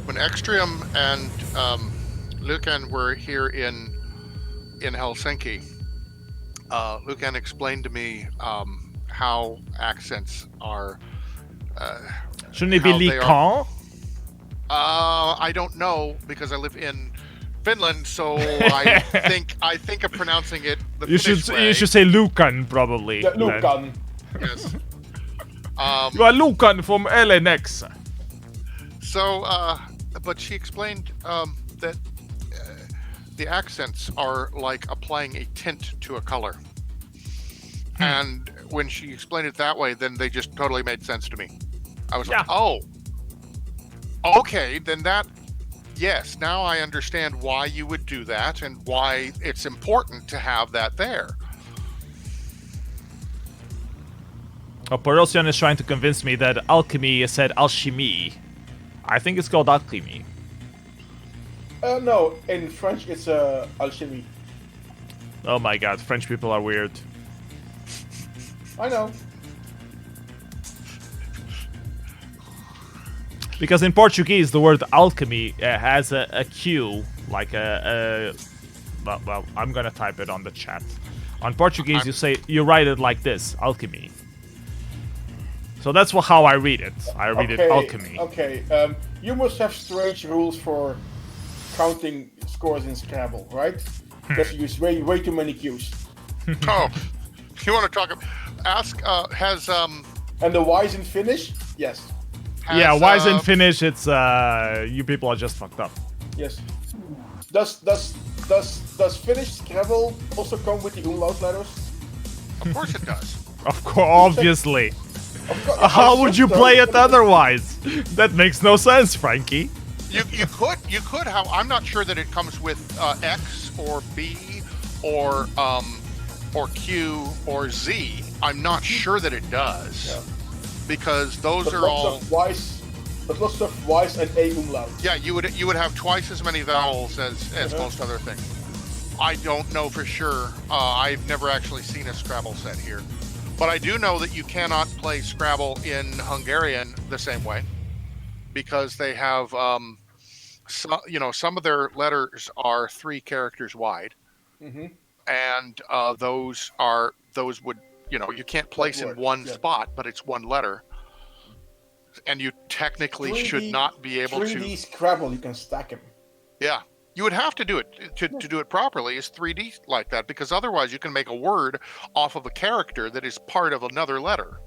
When Extrium and Lucan were here in Helsinki, Lucan explained to me how accents are. Shouldn't it be Lican? I don't know because I live in Finland, so I think of pronouncing it the Finnish way. You should say Lucan probably. Yeah, Lucan. Yes. You are Lucan from LNX. So, but she explained that the accents are like applying a tint to a color. And when she explained it that way, then they just totally made sense to me. I was like, oh, okay, then that, yes, now I understand why you would do that and why it's important to have that there. Oh, Porosian is trying to convince me that alchemy is said alchimie. I think it's called alchemy. No, in French it's alchemy. Oh my god, French people are weird. I know. Because in Portuguese, the word alchemy has a Q, like well, I'm gonna type it on the chat. On Portuguese, you write it like this, alchemy. So that's how I read it. I read it alchemy. Okay, you must have strange rules for counting scores in Scrabble, right? Because you use way too many Qs. Oh, you want to talk? Ask has And the Y's in Finnish? Yes. Yeah, Y's in Finnish. It's you people are just fucked up. Yes. Does Finnish Scrabble also come with the umlaut letters? Of course it does. Of course, obviously. How would you play it otherwise? That makes no sense, FRaNKy. You could. How I'm not sure that it comes with X or B or Q or Z. I'm not sure that it does. Yeah. Because those are all but lots of Y's and A umlaut. Yeah, you would have twice as many vowels as most other things. I don't know for sure. I've never actually seen a Scrabble set here. But I do know that you cannot play Scrabble in Hungarian the same way because they have, some of their letters are 3 characters wide, and those would, you can't place in one spot, but it's one letter, and you technically should not be able to. 3D Scrabble, you can stack them. Yeah. You would have to do it to do it properly is 3D like that, because otherwise you can make a word off of a character that is part of another letter.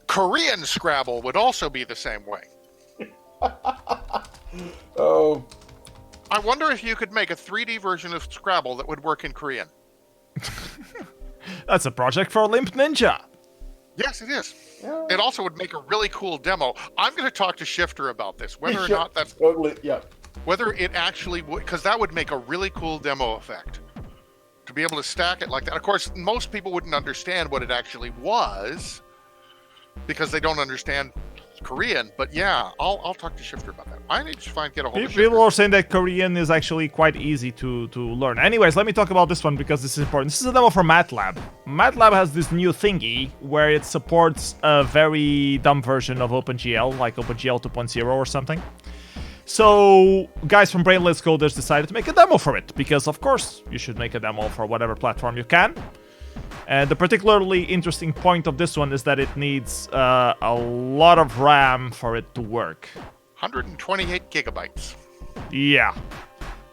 Korean Scrabble would also be the same way. Oh. I wonder if you could make a 3D version of Scrabble that would work in Korean. That's a project for Limp Ninja. Yes, it is. Yeah. It also would make a really cool demo. I'm going to talk to Shifter about this, whether or not that's... Totally, yeah. Whether it actually would, because that would make a really cool demo effect. To be able to stack it like that. Of course, most people wouldn't understand what it actually was because they don't understand Korean. But yeah, I'll talk to Shifter about that. I need to get a hold of Shifter. People are saying that Korean is actually quite easy to learn. Anyways, let me talk about this one because this is important. This is a demo for MATLAB. MATLAB has this new thingy where it supports a very dumb version of OpenGL, like OpenGL 2.0 or something. So, guys from Brainless Coders decided to make a demo for it, because of course you should make a demo for whatever platform you can. And the particularly interesting point of this one is that it needs a lot of RAM for it to work. 128 gigabytes. Yeah.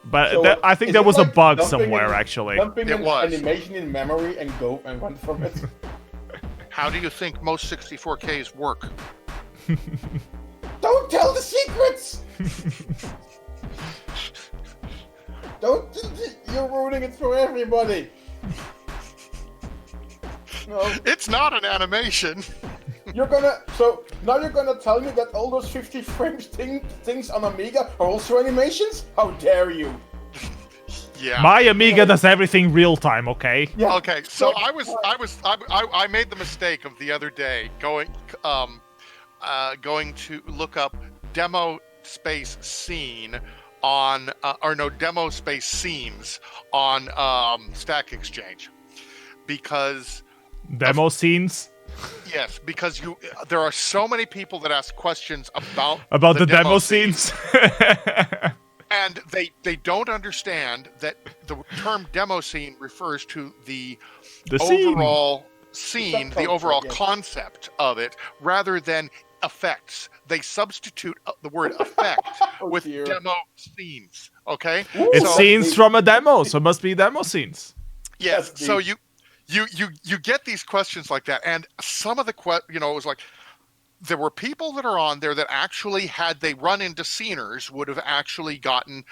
But So, I think is there it was a like bug dumping somewhere, an- actually. Dumping It an was. animation in memory and go and run from it. How do you think most 64Ks work? Don't tell the secrets! Don't... You're ruining it for everybody! No, It's not an animation. you're gonna... So, now you're gonna tell me that all those 50 frames things on Amiga are also animations? How dare you! Yeah. My Amiga does everything real time, okay? Yeah. Okay, so I made the mistake of the other day going to look up demo space scene on demo space scenes on Stack Exchange because Demo scenes yes, because there are so many people that ask questions about about the demo scenes. and they don't understand that the term demo scene refers to the overall scene, the overall concept of it, rather than effects. They substitute the word effect with demo scenes. Okay, It's scenes from a demo, so it must be demo scenes. yes. So you get these questions like that, and some of the it was like there were people that are on there that actually, had they run into sceners, would have actually gotten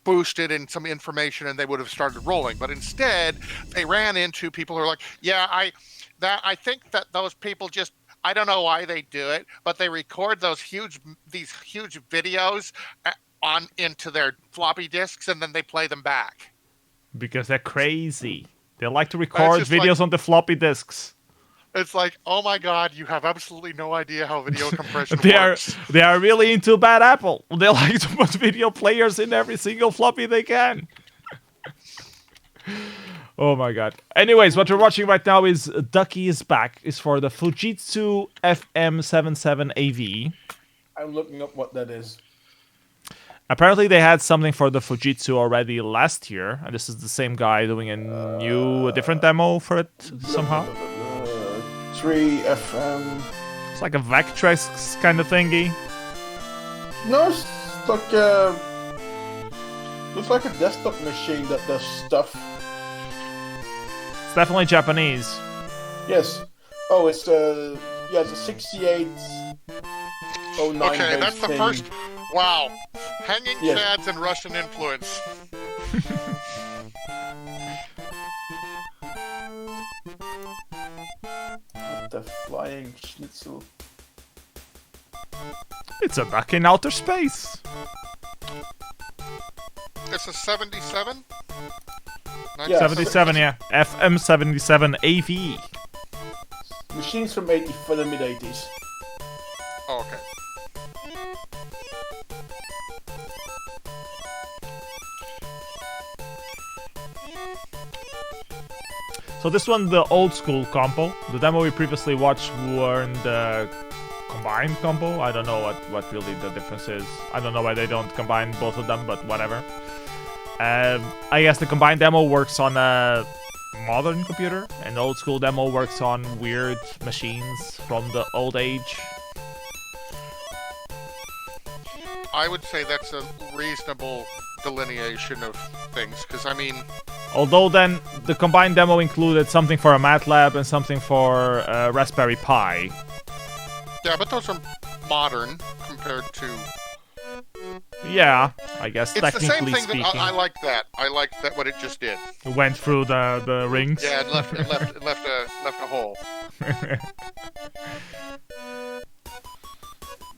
boosted in some information and they would have started rolling. But instead, they ran into people who are like, yeah, I think that those people just, I don't know why they do it, but they record these huge videos on into their floppy disks and then they play them back. Because they're crazy. They like to record videos on the floppy disks. It's like, oh my god, you have absolutely no idea how video compression works. They are really into bad Apple. They like to put video players in every single floppy they can. Oh my god. Anyways, what we're watching right now is Ducky is Back. It's for the Fujitsu FM77AV. I'm looking up what that is. Apparently they had something for the Fujitsu already last year, and this is the same guy doing a different demo for it somehow. 3FM. It's like a Vectrex kind of thingy. No, it's like a... Looks like a desktop machine that does stuff. It's definitely Japanese. Yes. Oh, it's it's a 6809 Okay, that's the thing. first. Wow, hanging Yes. chads and Russian influence. What the flying schnitzel? It's a duck in outer space. It's a 77. Yeah, 77, yeah. FM77AV. Machines from the mid-80s. Oh, okay. So this one, the old school compo. The demo we previously watched weren't the combined compo. I don't know what really the difference is. I don't know why they don't combine both of them, but whatever. I guess the combined demo works on a modern computer, and the old school demo works on weird machines from the old age. I would say that's a reasonable delineation of things, because I mean, Although then, the combined demo included something for a MATLAB and something for Raspberry Pi. yeah, but those are modern compared to. Yeah, I guess It's the same technically thing speaking. that I like that. I like that what it just did. It went through the rings. Yeah, it left a hole.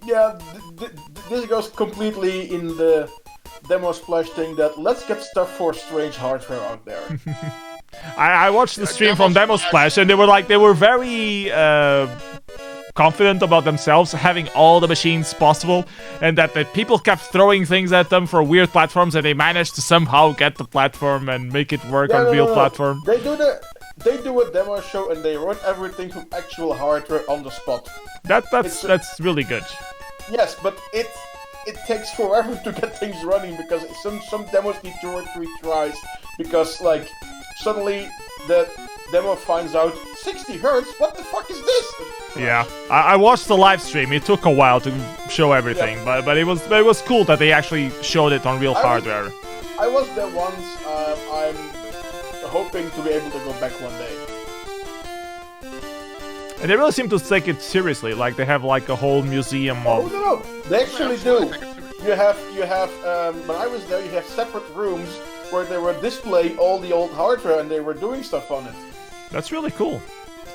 Yeah, this goes completely in the demo splash thing that let's get stuff for strange hardware out there. I watched the stream from Demo Demosplash, and they were very confident about themselves having all the machines possible, and that the people kept throwing things at them for weird platforms, and they managed to somehow get the platform and make it work on real platform. They do a demo show and they run everything from actual hardware on the spot. That's really good. Yes, but it takes forever to get things running because some demos need 2 or 3 tries because like suddenly the demo finds out 60 hertz. What the fuck is this? Yeah, I watched the live stream. It took a while to show everything, but it was cool that they actually showed it on real hardware. I was there once. I'm hoping to be able to go back one day. And they really seem to take it seriously. Like they have like a whole museum of. Oh no, they actually do. You have when I was there, you have separate rooms where they were displaying all the old hardware and they were doing stuff on it. That's really cool.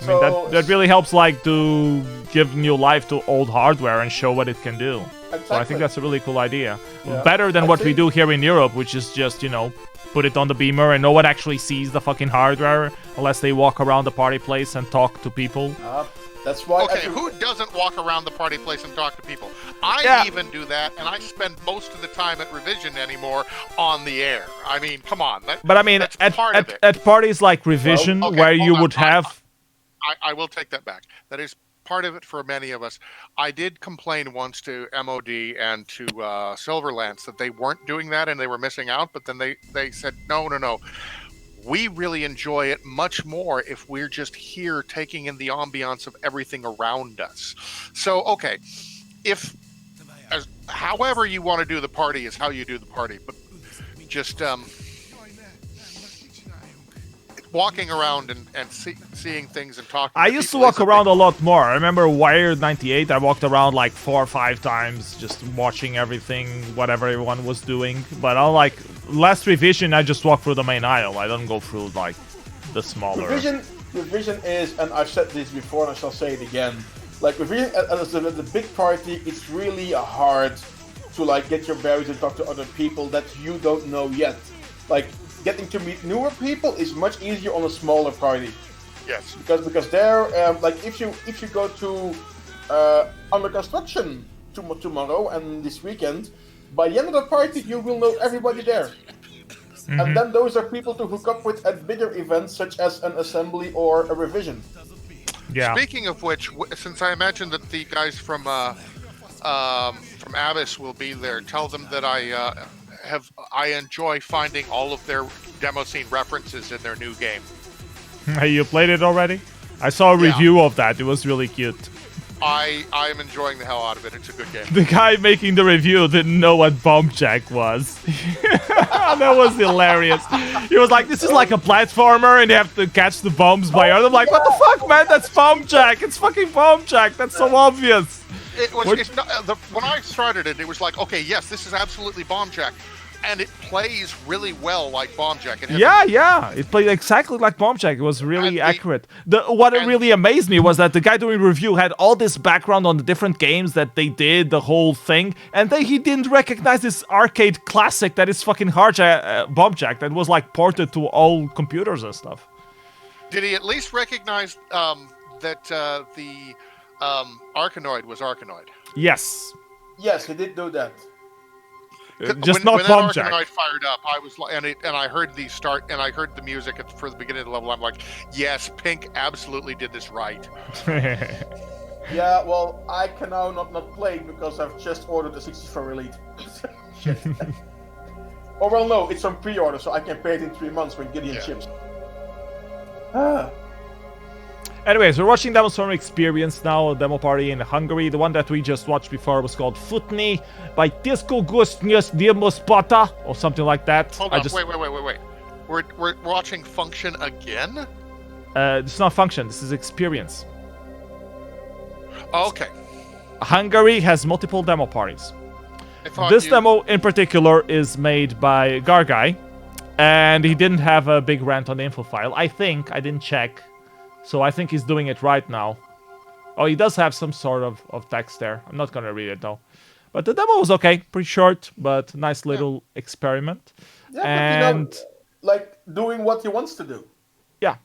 I mean, that really helps, like, to give new life to old hardware and show what it can do. Exactly. So I think that's a really cool idea. Yeah. Better than what we do here in Europe, which is just, you know, put it on the beamer and no one actually sees the fucking hardware unless they walk around the party place and talk to people. That's why. Okay, who doesn't walk around the party place and talk to people? I even do that, and I spend most of the time at Revision anymore on the air. I mean, come on. But I mean, at parties like Revision, where you would have... I will take that back. That is part of it for many of us. I did complain once to MOD and to Silverlance that they weren't doing that and they were missing out, but then they said, no. We really enjoy it much more if we're just here taking in the ambiance of everything around us. So, okay, however you want to do the party is how you do the party, but just walking around and seeing things and talking. I used to walk around a lot more. I remember Wired 98. I walked around like 4 or 5 times, just watching everything, whatever everyone was doing. But on like last Revision, I just walk through the main aisle. I don't go through like the smaller. Revision is, and I've said this before, and I shall say it again. Like Revision, as the big party, it's really hard to like get your bearings and talk to other people that you don't know yet. Like, getting to meet newer people is much easier on a smaller party. Yes. Because they're like if you go to under construction tomorrow and this weekend, by the end of the party you will know everybody there. Mm-hmm. And then those are people to hook up with at bigger events such as an assembly or a Revision. Yeah. Speaking of which, since I imagine that the guys from Abyss will be there, tell them that I enjoy finding all of their Demoscene references in their new game. You played it already? I saw a review of that. It was really cute. I'm enjoying the hell out of it. It's a good game. The guy making the review didn't know what Bomb Jack was. That was hilarious. He was like, this is like a platformer and you have to catch the bombs by earth. I'm like, what the fuck, man? That's Bomb Jack. It's fucking Bomb Jack. That's so obvious. When I started it, it was like, okay, yes, this is absolutely Bomb Jack. And it plays really well like Bomb Jack. It played exactly like Bomb Jack. It was really accurate. What really amazed me was that the guy doing the review had all this background on the different games that they did, the whole thing, and then he didn't recognize this arcade classic that is fucking Bomb Jack that was like ported to all computers and stuff. Did he at least recognize that the Arkanoid was Arkanoid? Yes. Yes, he did do that. Just not Bomb Jack. When that Arkanoid fired up, I was like, and I heard the start, and I heard the music for the beginning of the level. I'm like, yes, Pink absolutely did this right. Yeah, well, I can now not play because I've just ordered the 64 Elite. Oh well, no, it's on pre-order, so I can pay it in 3 months when Gideon ships. Anyways, we're watching Demoscene Experience now, a demo party in Hungary. The one that we just watched before was called Futni by Disco Gustnius Demospota, or something like that. Hold on, wait. We're watching Function again? It's not Function, this is Experience. Oh, okay. Hungary has multiple demo parties. This demo in particular is made by FRaNKy, and he didn't have a big rant on the info file. I didn't check. So I think he's doing it right now. Oh, he does have some sort of text there. I'm not going to read it, though. But the demo was okay. Pretty short, but nice little experiment. Yeah, and but like doing what he wants to do. Yeah.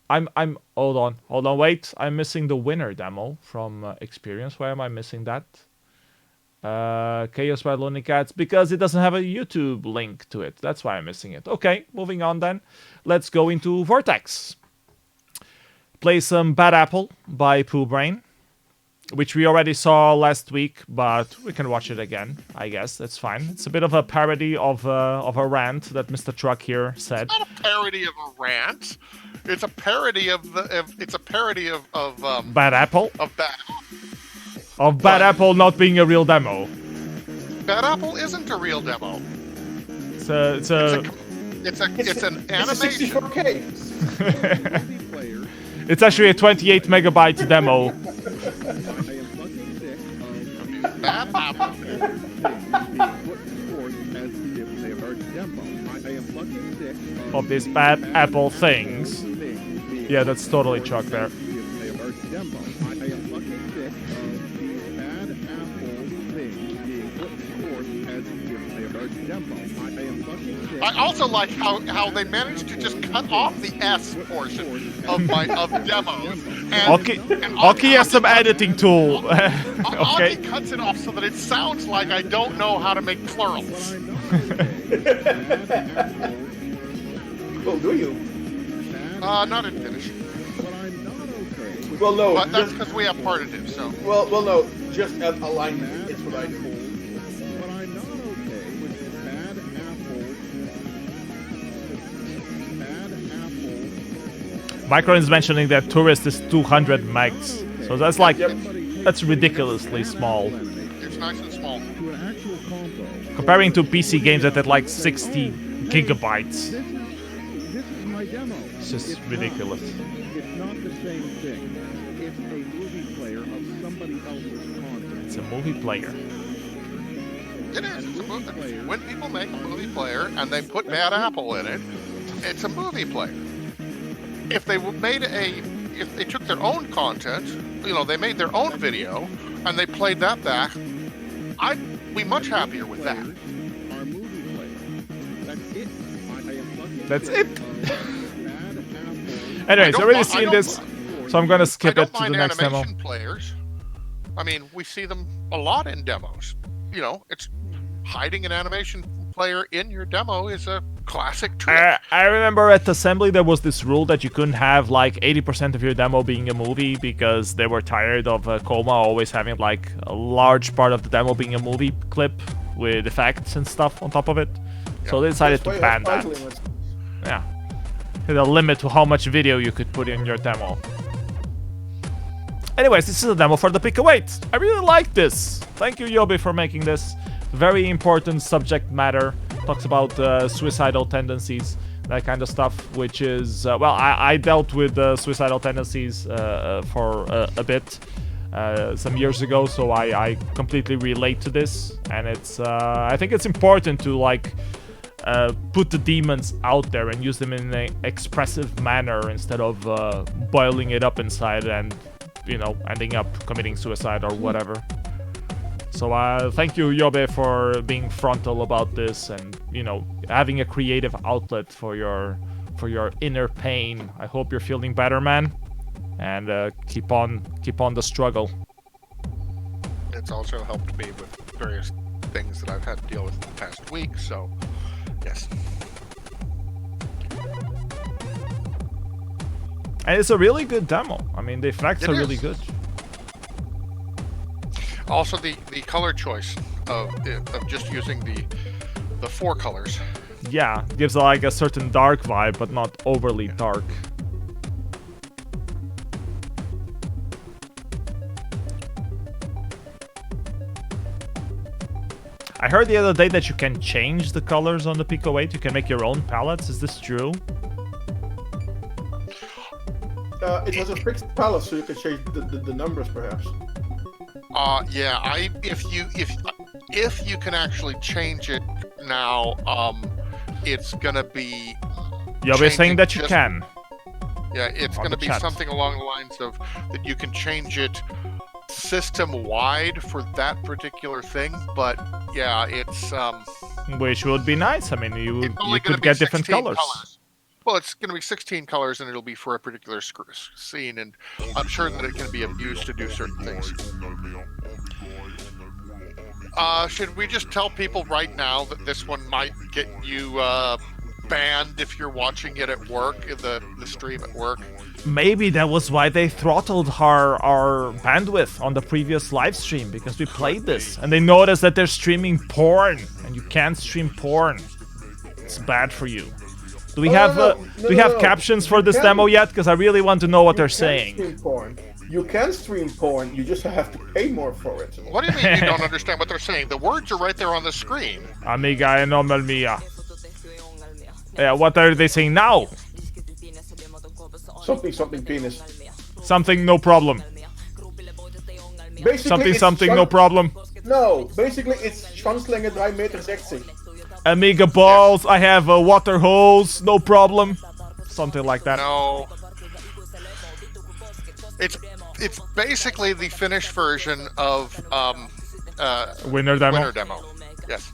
I'm hold on, wait. I'm missing the winner demo from Experience. Why am I missing that? Chaos by Lonely Cats, because it doesn't have a YouTube link to it. That's why I'm missing it. Okay, moving on then. Let's go into Vortex. Play some Bad Apple by Pooh Brain, which we already saw last week, but we can watch it again, I guess. That's fine. It's a bit of a parody of a rant that Mr. Truck here said. It's not a parody of a rant. It's a parody of the. It's a parody of Bad Apple? Of Bad. Of Bad Apple not being a real demo. Bad Apple isn't a real demo. It's an animation. 64K. It's actually a 28 megabyte demo. Bad Apple. Of these bad Apple things. Yeah, that's totally Chuck there. I also like how they managed to just cut off the S portion of demos. Aki has some editing tool. Okay. Aki cuts it off so that it sounds like I don't know how to make plurals. Well, do you? Not in Finnish. Well, no. But that's because we have partitive, so. Well, no. Just add alignment. It's what I do. Micron is mentioning that Tourist is 200 megs, so that's like that's ridiculously small. It's nice and small. Comparing to PC games that had like 60 gigabytes. It's just ridiculous. It's not the same thing. It's a movie player of somebody else's content. It's a movie player. It is. It's a movie player. When people make a movie player and they put Bad Apple in it, it's a movie player. If they if they took their own content, they made their own video and they played that back, I'd be much happier with that. Our movie player. That's That's it. it. Anyways, I've already seen this, so I'm gonna skip it to the next demo. Animation players. I mean, we see them a lot in demos. It's hiding an animation player in your demo is a classic trick. I remember at Assembly there was this rule that you couldn't have like 80% of your demo being a movie because they were tired of Coma always having like a large part of the demo being a movie clip with effects and stuff on top of it. Yeah. So they decided to ban that. Yeah. Hit a limit to how much video you could put in your demo. Anyways, this is a demo for the Pico 8. I really like this. Thank you, Yobi, for making this. Very important subject matter. Talks about suicidal tendencies, that kind of stuff, which is... well, I dealt with suicidal tendencies for a bit some years ago, so I completely relate to this. And it's I think it's important to, like, put the demons out there and use them in an expressive manner instead of boiling it up inside and, ending up committing suicide or whatever. So thank you, Yobe, for being frontal about this and, having a creative outlet for your inner pain. I hope you're feeling better, man, and keep on the struggle. It's also helped me with various things that I've had to deal with in the past week, so yes. And it's a really good demo. I mean, the effects are really good. Also, the color choice of just using the 4 colors. Yeah, gives like a certain dark vibe, but not overly dark. I heard the other day that you can change the colors on the Pico 8. You can make your own palettes. Is this true? It has a fixed palette, so you can change the numbers, perhaps. Yeah. If you can actually change it now, it's gonna be. You'll be saying that you can. Yeah, it's gonna be something along the lines of that you can change it system-wide for that particular thing, but yeah, it's which would be nice. I mean, you could get different colors. Well, it's going to be 16 colors, and it'll be for a particular scene, and I'm sure that it can be abused to do certain things. Should we just tell people right now that this one might get you banned if you're watching it at work, in the stream at work? Maybe that was why they throttled our bandwidth on the previous live stream, because we played this, and they noticed that they're streaming porn, and you can't stream porn. It's bad for you. Do we have captions for this demo yet? Because I really want to know what they're saying. Stream porn. You can stream porn. You just have to pay more for it. What do you mean you don't understand what they're saying? The words are right there on the screen. Amiga enormal mia. Yeah, what are they saying now? Something penis. Something no problem. Basically, Something no problem. No, basically it's chanslänge 3,60 Meter. Amiga balls, I have a water hose, no problem. Something like that. No. It's basically the finished version of Winner demo. Winner demo. Yes.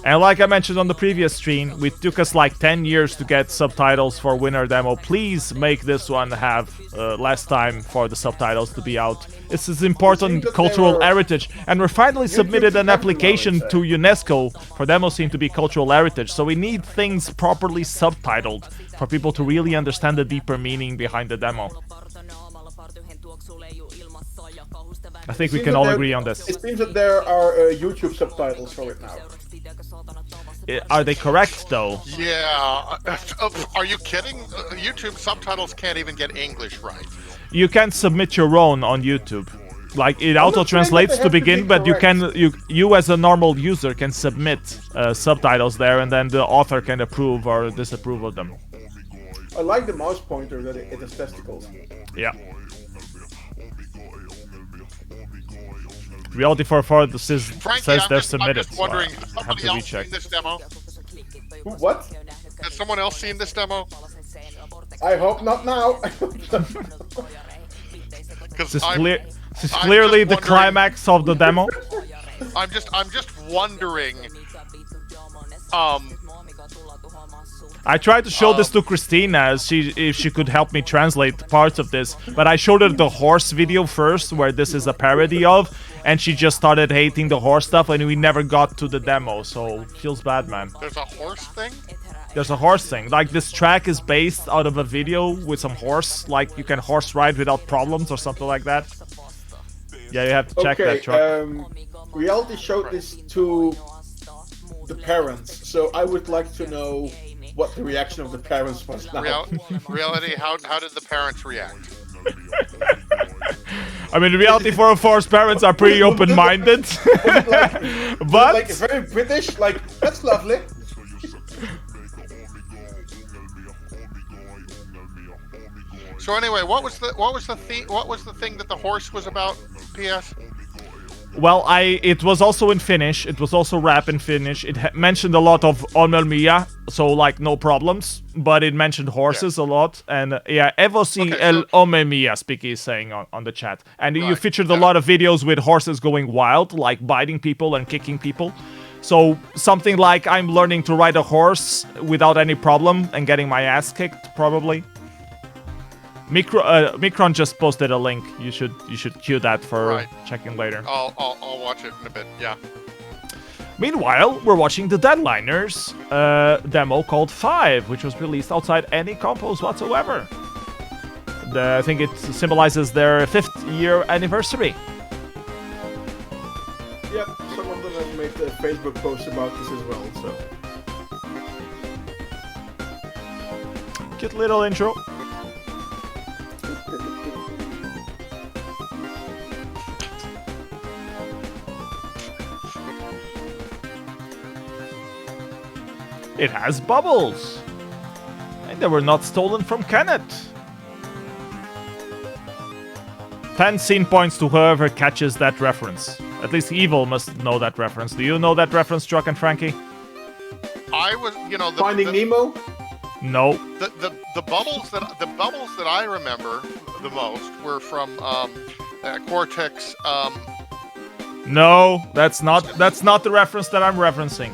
And like I mentioned on the previous stream, it took us like 10 years to get subtitles for Winner demo. Please make this one have less time for the subtitles to be out. This is important cultural heritage, and we finally submitted an application to UNESCO for Demoscene to be cultural heritage. So we need things properly subtitled for people to really understand the deeper meaning behind the demo. I think we can all agree on this. It seems that there are YouTube subtitles for it now. Are they correct, though? Yeah. Are you kidding? YouTube subtitles can't even get English right. You can submit your own on YouTube. Like, it auto-translates to begin, but you as a normal user can submit subtitles there, and then the author can approve or disapprove of them. I like the mouse pointer that it has testicles. Yeah. Reality 4 says they're submitted. I'm just wondering, so I have to recheck. This demo? What? Has someone else seen this demo? I hope not now. This is clearly the climax of the demo. I'm just wondering. I tried to show this to Christina if she could help me translate parts of this, but I showed her the horse video first, where this is a parody of, and she just started hating the horse stuff, and we never got to the demo, so feels bad, man. There's a horse thing? There's a horse thing. Like, this track is based out of a video with some horse, like you can horse ride without problems or something like that. Yeah, you have to check that track. Reality showed this to the parents, so I would like to know what the reaction of the parents was now. Reality, how did the parents react? I mean, Reality 404's parents are pretty open-minded. But like very British, like, that's lovely. So anyway, what was the thing that the horse was about? PS. Well, it was also in Finnish. It was also rap in Finnish. It mentioned a lot of ongelmia, so like no problems. But it mentioned horses a lot, and yeah, s04e11 Spiky is saying on the chat. And you featured a lot of videos with horses going wild, like biting people and kicking people. So something like I'm learning to ride a horse without any problem and getting my ass kicked, probably. Micron just posted a link. You should cue that for checking later. I'll watch it in a bit. Yeah. Meanwhile, we're watching the Deadliners demo called 5, which was released outside any compos whatsoever. I think it symbolizes their 5th year anniversary. Yep, some of them have made Facebook posts about this as well. So. Cute little intro. It has bubbles. And they were not stolen from Kenneth. 10 scene points to whoever catches that reference. At least Evil must know that reference. Do you know that reference, Truck and FRaNKy? I was, Finding Nemo? No. The bubbles that I remember the most were from Cortex. No, that's not the reference that I'm referencing.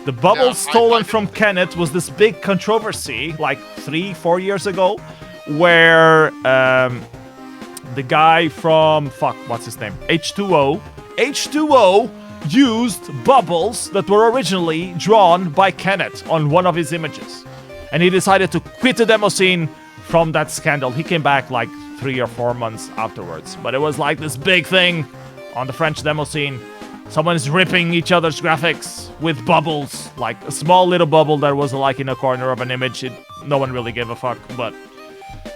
The bubble stolen from Kenneth was this big controversy, like 3-4 years ago, where the guy from what's his name? H2O used bubbles that were originally drawn by Kenneth on one of his images, and he decided to quit the demo scene from that scandal. He came back like 3 or 4 months afterwards, but it was like this big thing on the French demo scene. Someone is ripping each other's graphics with bubbles, like a small little bubble that was like in a corner of an image. No one really gave a fuck, but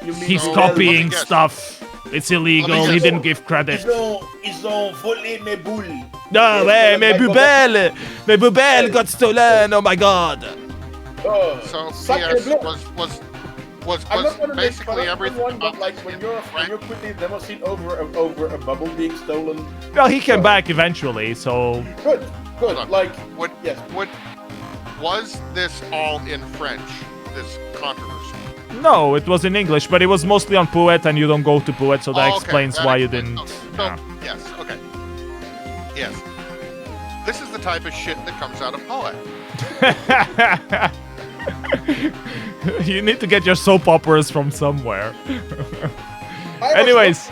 he's copying stuff. It's illegal. He didn't give credit. Ils ont volé mes boules. No way, mes poubelles got stolen. Oh my god. So yes, was basically everything. But like when you're putting Demoscene over a bubble being stolen. Well, he came back eventually, so Good. Like yes. Was this all in French? This controversy. no, it was in English, but it was mostly on Poet, and you don't go to Poet, so that explains why you didn't. Yes. Okay. Yes. This is the type of shit that comes out of Poet. You need to get your soap operas from somewhere. Anyways,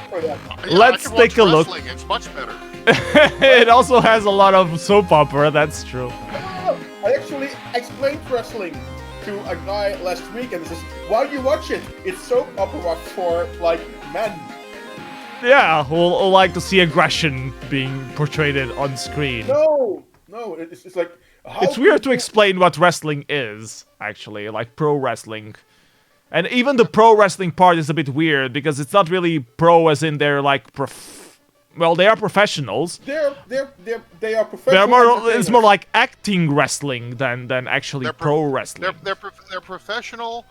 let's take a look. It's much better. It also has a lot of soap opera, that's true. I actually explained wrestling to a guy last week, and he says, "Why do you watch it? It's soap opera for like men." Yeah, who like to see aggression being portrayed on screen. No, it's like. It's weird to explain what wrestling is, actually, like pro wrestling. And even the pro wrestling part is a bit weird, because it's not really pro as in they're like well, they are professionals. They are professional. It's more like acting wrestling than actually pro wrestling. They're professional.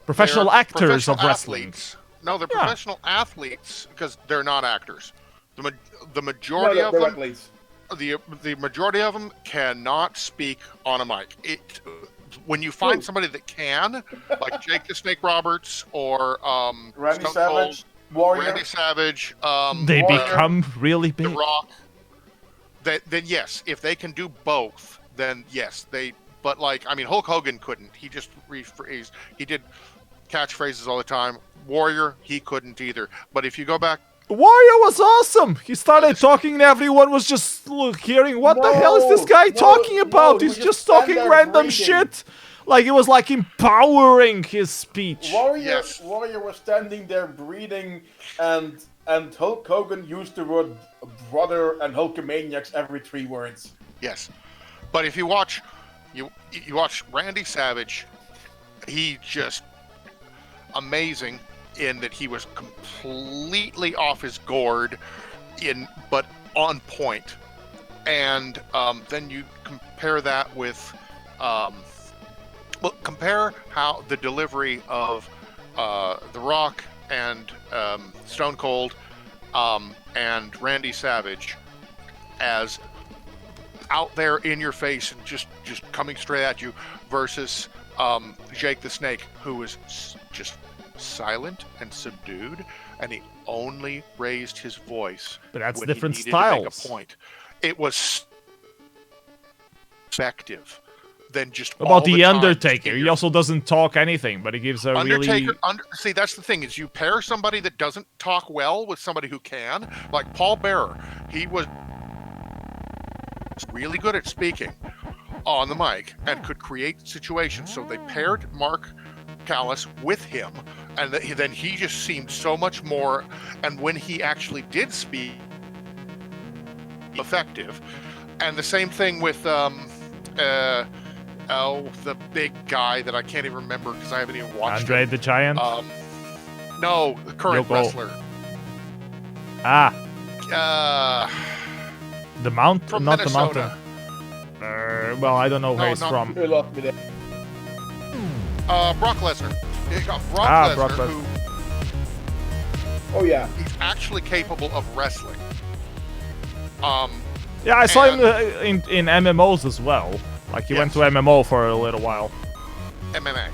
Professional actors professional of wrestling. Athletes. No, they're professional athletes because they're not actors. The majority of them. Athletes. The majority of them cannot speak on a mic. When you find somebody that can, like Jake the Snake Roberts or Randy Stone Savage, Cold, Warrior. Randy Savage, They Warrior, become really big. The Rock. Then yes, if they can do both, then yes, they. But like, I mean, Hulk Hogan couldn't. He just rephrased. He did catchphrases all the time. Warrior, he couldn't either. But if you go back. Warrior was awesome. He started talking and everyone was just hearing, what the hell is this guy talking about? He's just talking random shit. Like, it was like empowering his speech. Warrior was standing there breathing, and Hulk Hogan used the word brother and Hulkamaniacs every 3 words. Yes. But if you watch Randy Savage, he just amazing in that he was completely off his gourd, but on point. And then you compare that with, compare how the delivery of The Rock and Stone Cold and Randy Savage as out there in your face and just coming straight at you versus Jake the Snake, who was just silent and subdued, and he only raised his voice. But that's when different he needed styles. To make a point. It was effective than just about the Undertaker. He also doesn't talk anything, but he gives a really. See, that's the thing is you pair somebody that doesn't talk well with somebody who can, like Paul Bearer. He was really good at speaking on the mic and could create situations. So they paired Mark Callis with him, and then he just seemed so much more, and when he actually did speak, effective. And the same thing with the big guy that I can't even remember because I haven't even watched Andre him. the Giant? No, the current wrestler. The Mount? From Not Minnesota. the Mountain. Well, I don't know where he's from. You lost me there. Brock Lesnar. You got Brock Brock Lesnar, Lesnar. Oh yeah. He's actually capable of wrestling. Yeah, I saw him in MMOs as well. Like, he went to MMO for a little while. MMA.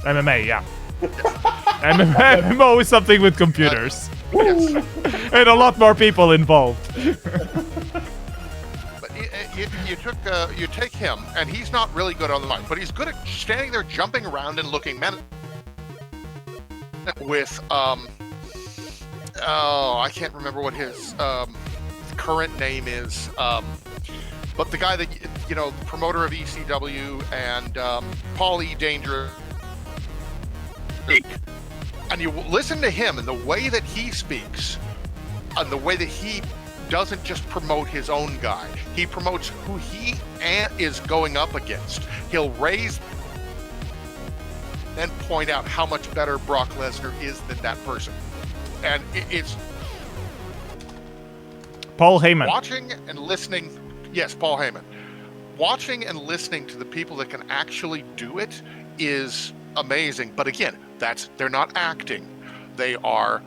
MMA, yeah. MMO is something with computers. Yes. And a lot more people involved. But you take him, and he's not really good on the mic, but he's good at standing there, jumping around, and looking with I can't remember what his current name is, but the guy that the promoter of ECW and Paul E. Dangerous. And you listen to him and the way that he speaks, and the way that he doesn't just promote his own guy. He promotes who he is going up against. He'll raise and point out how much better Brock Lesnar is than that person. And it's Paul Heyman. watching and listening. Yes, Paul Heyman. Watching and listening to the people that can actually do it is amazing. But again, they're not acting. They're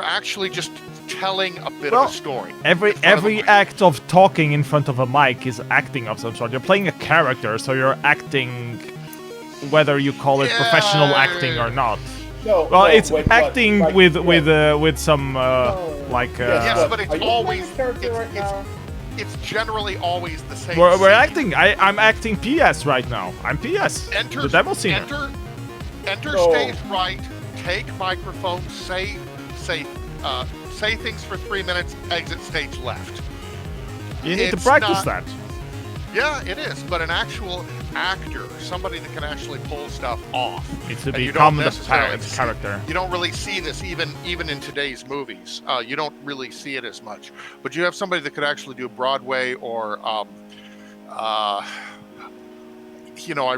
actually just telling a bit of a story. Every act of talking in front of a mic is acting of some sort. You're playing a character, so you're acting, whether you call it professional acting or not. It's acting with some yes, but it's always it's generally always the same. We're acting. I'm acting PS right now. I'm PS. Enter the Demoscene. Enter stage right. Take microphone. Say things for 3 minutes. Exit stage left. You need to practice that. Yeah, it is. But an actual actor, somebody that can actually pull stuff off, needs to become the character. You don't really see this even in today's movies. You don't really see it as much. But you have somebody that could actually do Broadway or, I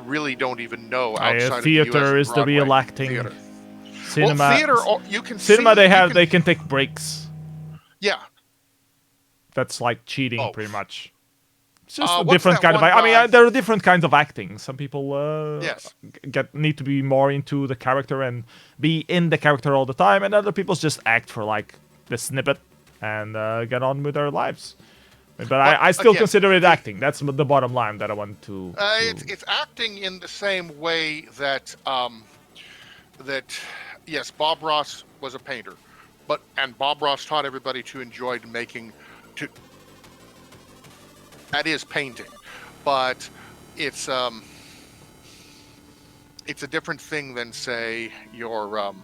really don't even know outside theater of the US is the real Broadway acting. theater. Cinema. Well, theater, they can take breaks. Yeah. That's like cheating, pretty much. It's just a what's different that kind of. one guy- there are different kinds of acting. Some people Yes. need to be more into the character and be in the character all the time, and other people just act for like the snippet and get on with their lives. But I still consider it acting. That's the bottom line that I want to. It's acting in the same way that yes, Bob Ross was a painter, and Bob Ross taught everybody to enjoy that is painting, but it's a different thing than say your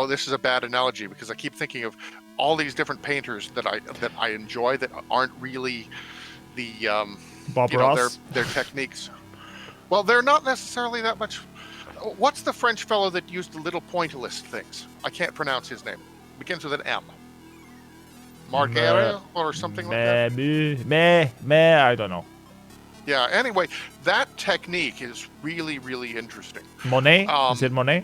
this is a bad analogy because I keep thinking of all these different painters that I enjoy that aren't really the Bob Ross. Their techniques. Well, they're not necessarily that much. What's the French fellow that used the little pointillist things? I can't pronounce his name. Begins with an M. Marguerite or something like that? I don't know. Yeah, anyway, that technique is really, really interesting. Monet? Is it Monet?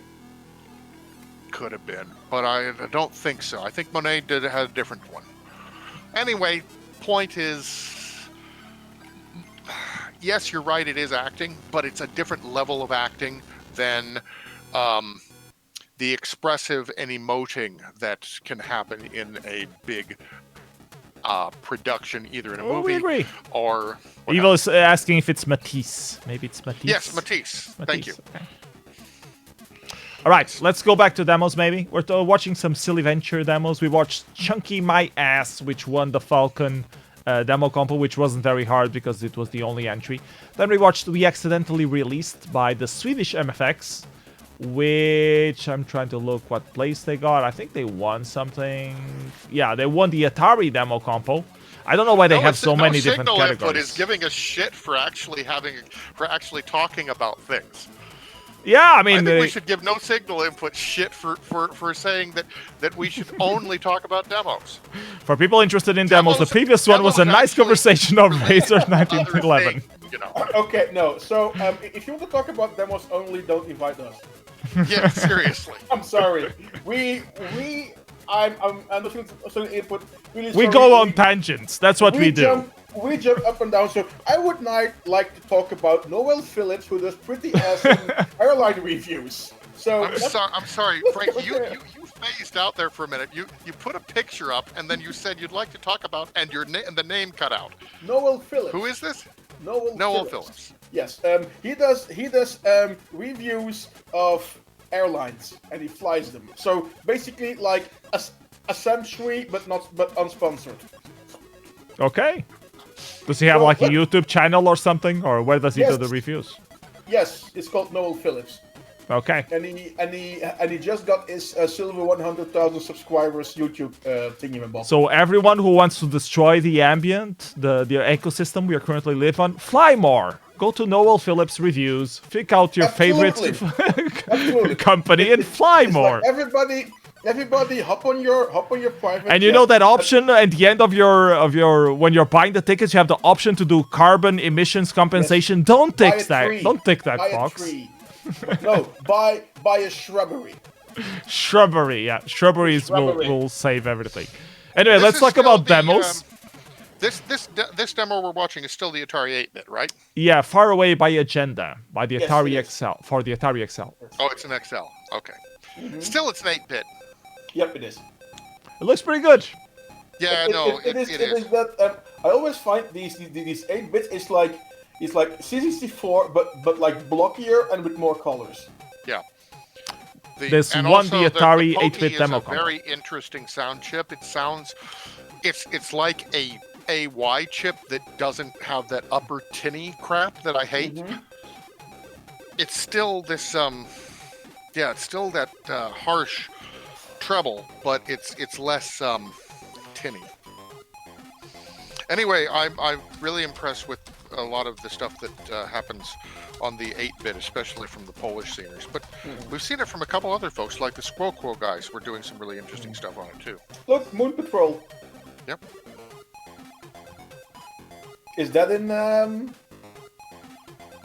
Could have been, but I don't think so. I think Monet had a different one. Anyway, point is, yes, you're right, it is acting, but it's a different level of acting than the expressive and emoting that can happen in a big production, either in a movie we agree. or... Evil is asking if it's Matisse. Maybe it's Matisse. Yes, Matisse. Thank you. Okay. All right, let's go back to demos, maybe. We're watching some Silly Venture demos. We watched Chunky My Ass, which won the Falcon demo compo, which wasn't very hard because it was the only entry. Then we watched We Accidentally Released by the Swedish MFX, which I'm trying to look what place they got. I think they won something. Yeah, they won the Atari demo compo. I don't know why they have so many different categories. Signal Input is giving us shit for actually talking about things. Yeah, I mean, I think we should give No Signal Input shit for saying that we should only talk about demos. For people interested in demos, the previous one was a nice conversation of Razor 1911. Okay, no. So if you want to talk about demos only, don't invite us. Yeah, seriously. I'm sorry. I'm listening to input. We go on tangents. That's what we do. We jump up and down. So I would like to talk about Noel Phillips, who does pretty awesome airline reviews. So I'm sorry, Frank. You phased out there for a minute. You put a picture up, and then you said you'd like to talk about, and the name cut out. Noel Phillips. Who is this? Noel Phillips. Yes. He does reviews of airlines, and he flies them. So basically, like a century, but unsponsored. Okay. Does he have a YouTube channel or something, or where does he do the reviews? Yes, it's called Noel Phillips. Okay. And he just got his silver 100,000 subscribers YouTube thingy. So everyone who wants to destroy the ambient, the ecosystem we are currently live on, fly more. go to Noel Phillips Reviews, pick out your favorite company, and fly it's more. Like everybody, hop on your private. And you know that option at the end of your when you're buying the tickets, you have the option to do carbon emissions compensation. Yes. Don't take that. Don't take that, buy Fox. A tree. No, buy a shrubbery. Shrubbery, yeah. Shrubberies will save everything. Anyway, This let's is talk still about the, demos. This demo we're watching is still the Atari 8-bit, right? Yeah, Far Away by Agenda by the Yes, Atari it is. XL for the Atari XL. Oh, it's an XL. Okay. Still, it's an 8-bit. Yep, it is. It looks pretty good. Yeah, it is. It is that I always find these 8 bits is like C64 but like blockier and with more colors. Yeah. There's and one also the Atari Pokey 8-bit demo is a very interesting sound chip. It sounds, it's like a AY chip that doesn't have that upper tinny crap that I hate. It's still this it's still that harsh treble, but it's less tinny. Anyway, I'm really impressed with a lot of the stuff that happens on the 8-bit, especially from the Polish sceners. But we've seen it from a couple other folks, like the Squoquo guys. We're doing some really interesting stuff on it too. Look, Moon Patrol. Yep. Is that in the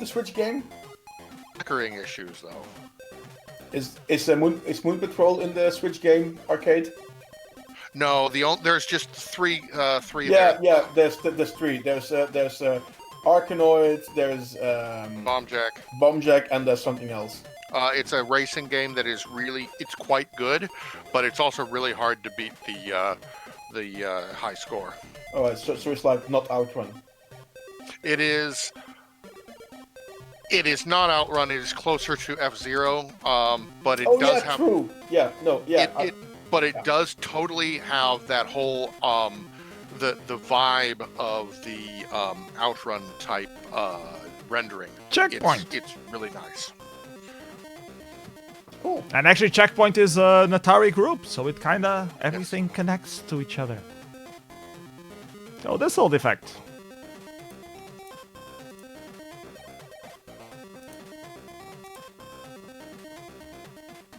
Switch game? Flickering issues, though. Is Moon Patrol in the Switch game arcade? No, there's just three. Yeah. There's three. There's Arkanoid. There's Bombjack, and there's something else. It's a racing game that is it's quite good, but it's also really hard to beat the high score. Oh, so it's like not Outrun. It is not Outrun. It is closer to F-Zero, but it does have. True. Yeah, no, yeah. But it does totally have that whole the vibe of the Outrun type rendering. Checkpoint. It's really nice. Cool. And actually, Checkpoint is an Atari group, so it kind of everything connects to each other. Oh, this old effect.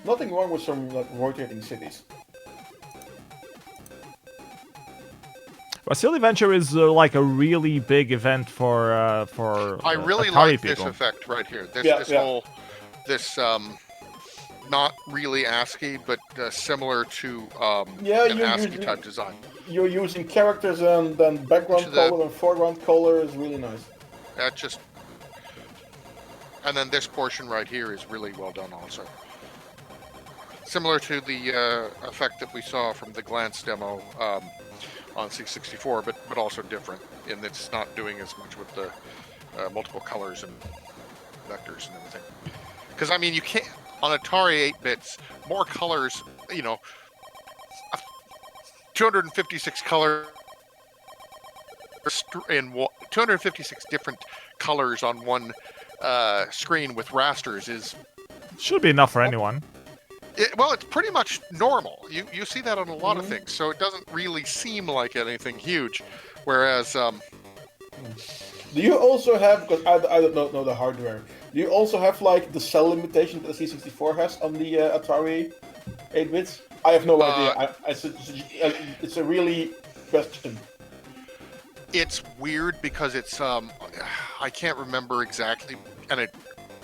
Nothing wrong with some like rotating cities. Well, Silly Adventure is like a really big event for I really Atari like people. this effect right here. This not really ASCII, but similar to an ASCII type design. You're using characters and then background color and foreground color is really nice. And then this portion right here is really well done also. Similar to the effect that we saw from the Glance demo on C64, but also different in that it's not doing as much with the multiple colors and vectors and everything. Because, I mean, you can't, on Atari 8-bits, more colors, 256 colors in 256 different colors on one screen with rasters should be enough for anyone. It's pretty much normal. You see that on a lot of things, so it doesn't really seem like anything huge. Whereas, do you also have? Because I don't know the hardware. Do you also have like the cell limitation that the C64 has on the Atari 8-bits? I have no idea. It's a really question. It's weird because it's I can't remember exactly, and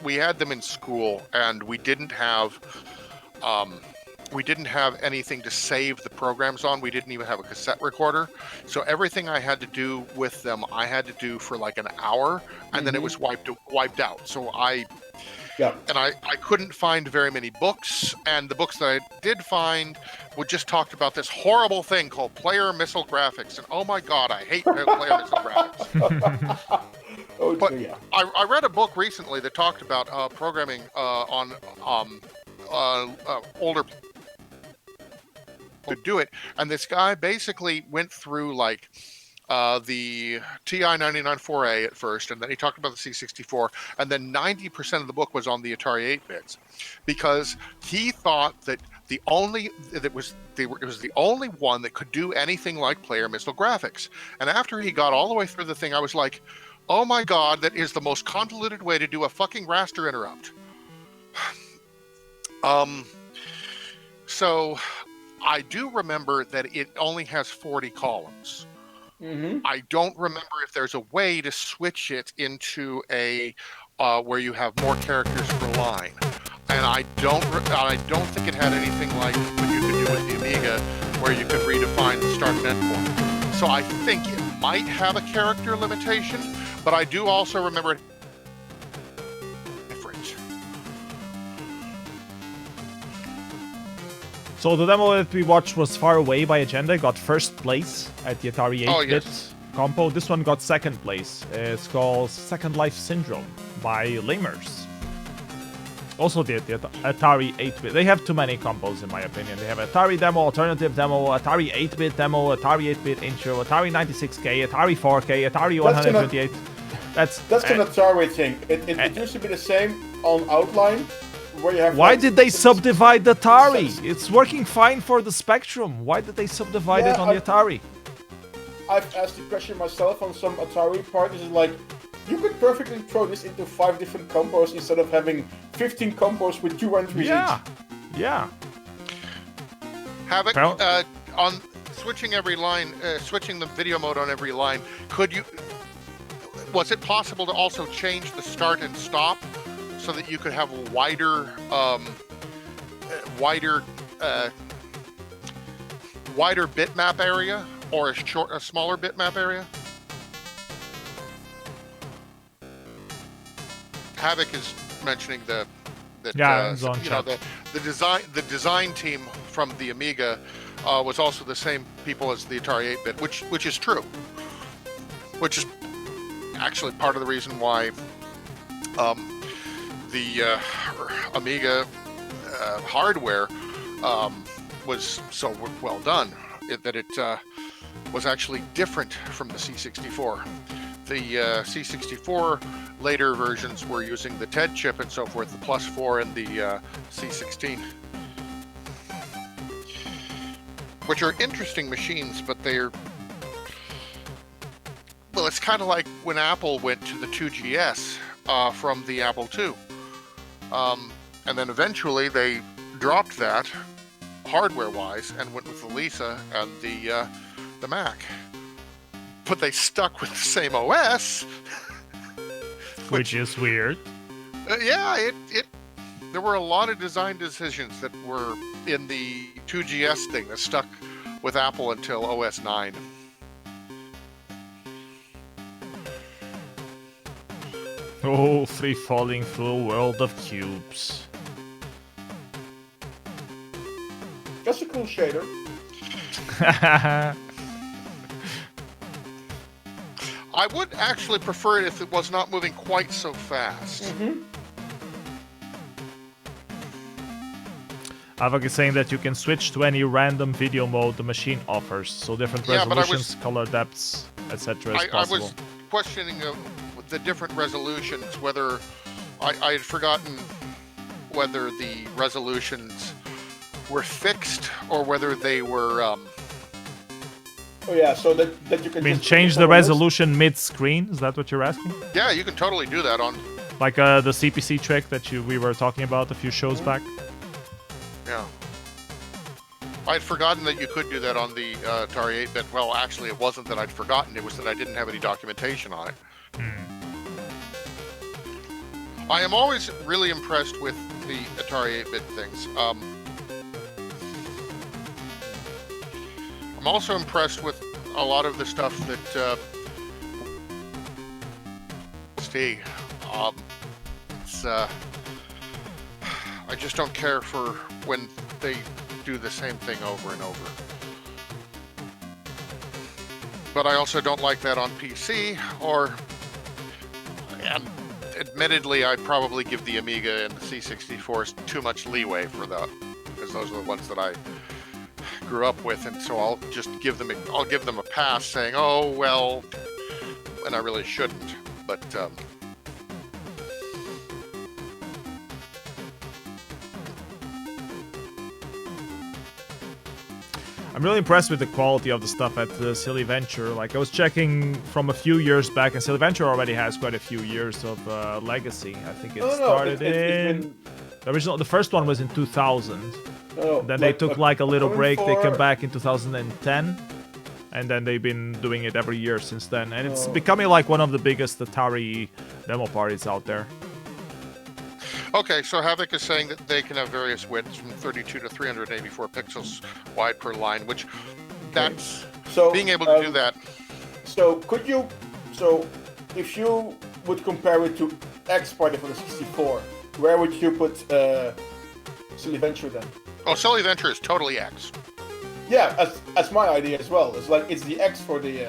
we had them in school, and we didn't have anything to save the programs on. We didn't even have a cassette recorder. So everything I had to do with them, I had to do for like an hour, and then it was wiped out. So I couldn't find very many books, and the books that I did find would just talk about this horrible thing called player missile graphics. And oh my god, I hate player missile graphics. I read a book recently that talked about programming on older to do it, and this guy basically went through like the TI-99-4A at first, and then he talked about the C64, and then 90% of the book was on the Atari 8-bits, because he thought that it was the only one that could do anything like player missile graphics. And after he got all the way through the thing, I was like, Oh my god, that is the most convoluted way to do a fucking raster interrupt. So I do remember that it only has 40 columns. I don't remember if there's a way to switch it into a where you have more characters per line. And I don't think it had anything like what you could do with the Amiga, where you could redefine the start and end point. So I think it might have a character limitation, but I do also remember it different. So the demo that we watched was Far Away by Agenda, got first place at the Atari 8-bit compo. This one got second place. It's called Second Life Syndrome by Lamers. Also the Atari 8-bit. They have too many compos in my opinion. They have Atari demo, alternative demo, Atari 8-bit demo, Atari 8-bit intro, Atari 96K, Atari 4K, Atari 128. That's an Atari thing. It used to be the same on Outline, where you have. Why did they subdivide the Atari? It's working fine for the Spectrum. Why did they subdivide it on the Atari? I've asked the question myself on some Atari parties. It's like, you could perfectly throw this into 5 different compos instead of having 15 compos with 2 entries each. Yeah. Havoc, on switching every line, switching the video mode on every line, was it possible to also change the start and stop so that you could have a wider bitmap area or a smaller bitmap area? Havoc is mentioning the design team from the Amiga was also the same people as the Atari 8-bit, which is true. Which is actually part of the reason why the Amiga hardware was so well done, that it was actually different from the C64. The C64 later versions were using the TED chip and so forth, the +4 and the C16, which are interesting machines, but they're, well, it's kind of like when Apple went to the 2GS from the Apple II. And then eventually they dropped that hardware-wise and went with the Lisa and the Mac. But they stuck with the same OS. Which is weird. Yeah, there were a lot of design decisions that were in the 2GS thing that stuck with Apple until OS 9. Oh, free falling through a world of cubes. That's a cool shader. I would actually prefer it if it was not moving quite so fast. Avak is saying that you can switch to any random video mode the machine offers, so different resolutions, color depths, etc. is possible. I was questioning the different resolutions, whether I had forgotten whether the resolutions were fixed or whether they were oh yeah, so that you can. I mean, change the resolution mid-screen. Is that what you're asking? Yeah, you can totally do that on. Like the CPC trick that we were talking about a few shows back. Yeah. I'd forgotten that you could do that on the Atari 8-bit. Well, actually, it wasn't that I'd forgotten. It was that I didn't have any documentation on it. I am always really impressed with the Atari 8-bit things. I'm also impressed with a lot of the stuff that I just don't care for when they do the same thing over and over. But I also don't like that on PC, and admittedly, I'd probably give the Amiga and the C64s too much leeway for that, because those are the ones that I grew up with, and so I'll just give them a pass, saying, oh well, and I really shouldn't, but I'm really impressed with the quality of the stuff at Silly Venture. Like, I was checking from a few years back, and Silly Venture already has quite a few years of legacy. I think it started in... The first one was in 2000. Then they took like a little break. They came back in 2010. And then they've been doing it every year since then. And it's becoming like one of the biggest Atari demo parties out there. Okay, so Havoc is saying that they can have various widths from 32 to 384 pixels wide per line, which that's being able to do that. So could you, if you would compare it to X Party for the 64, where would you put Silly Venture then? Oh, Silly Venture is totally X. Yeah, that's my idea as well. It's like it's the X for the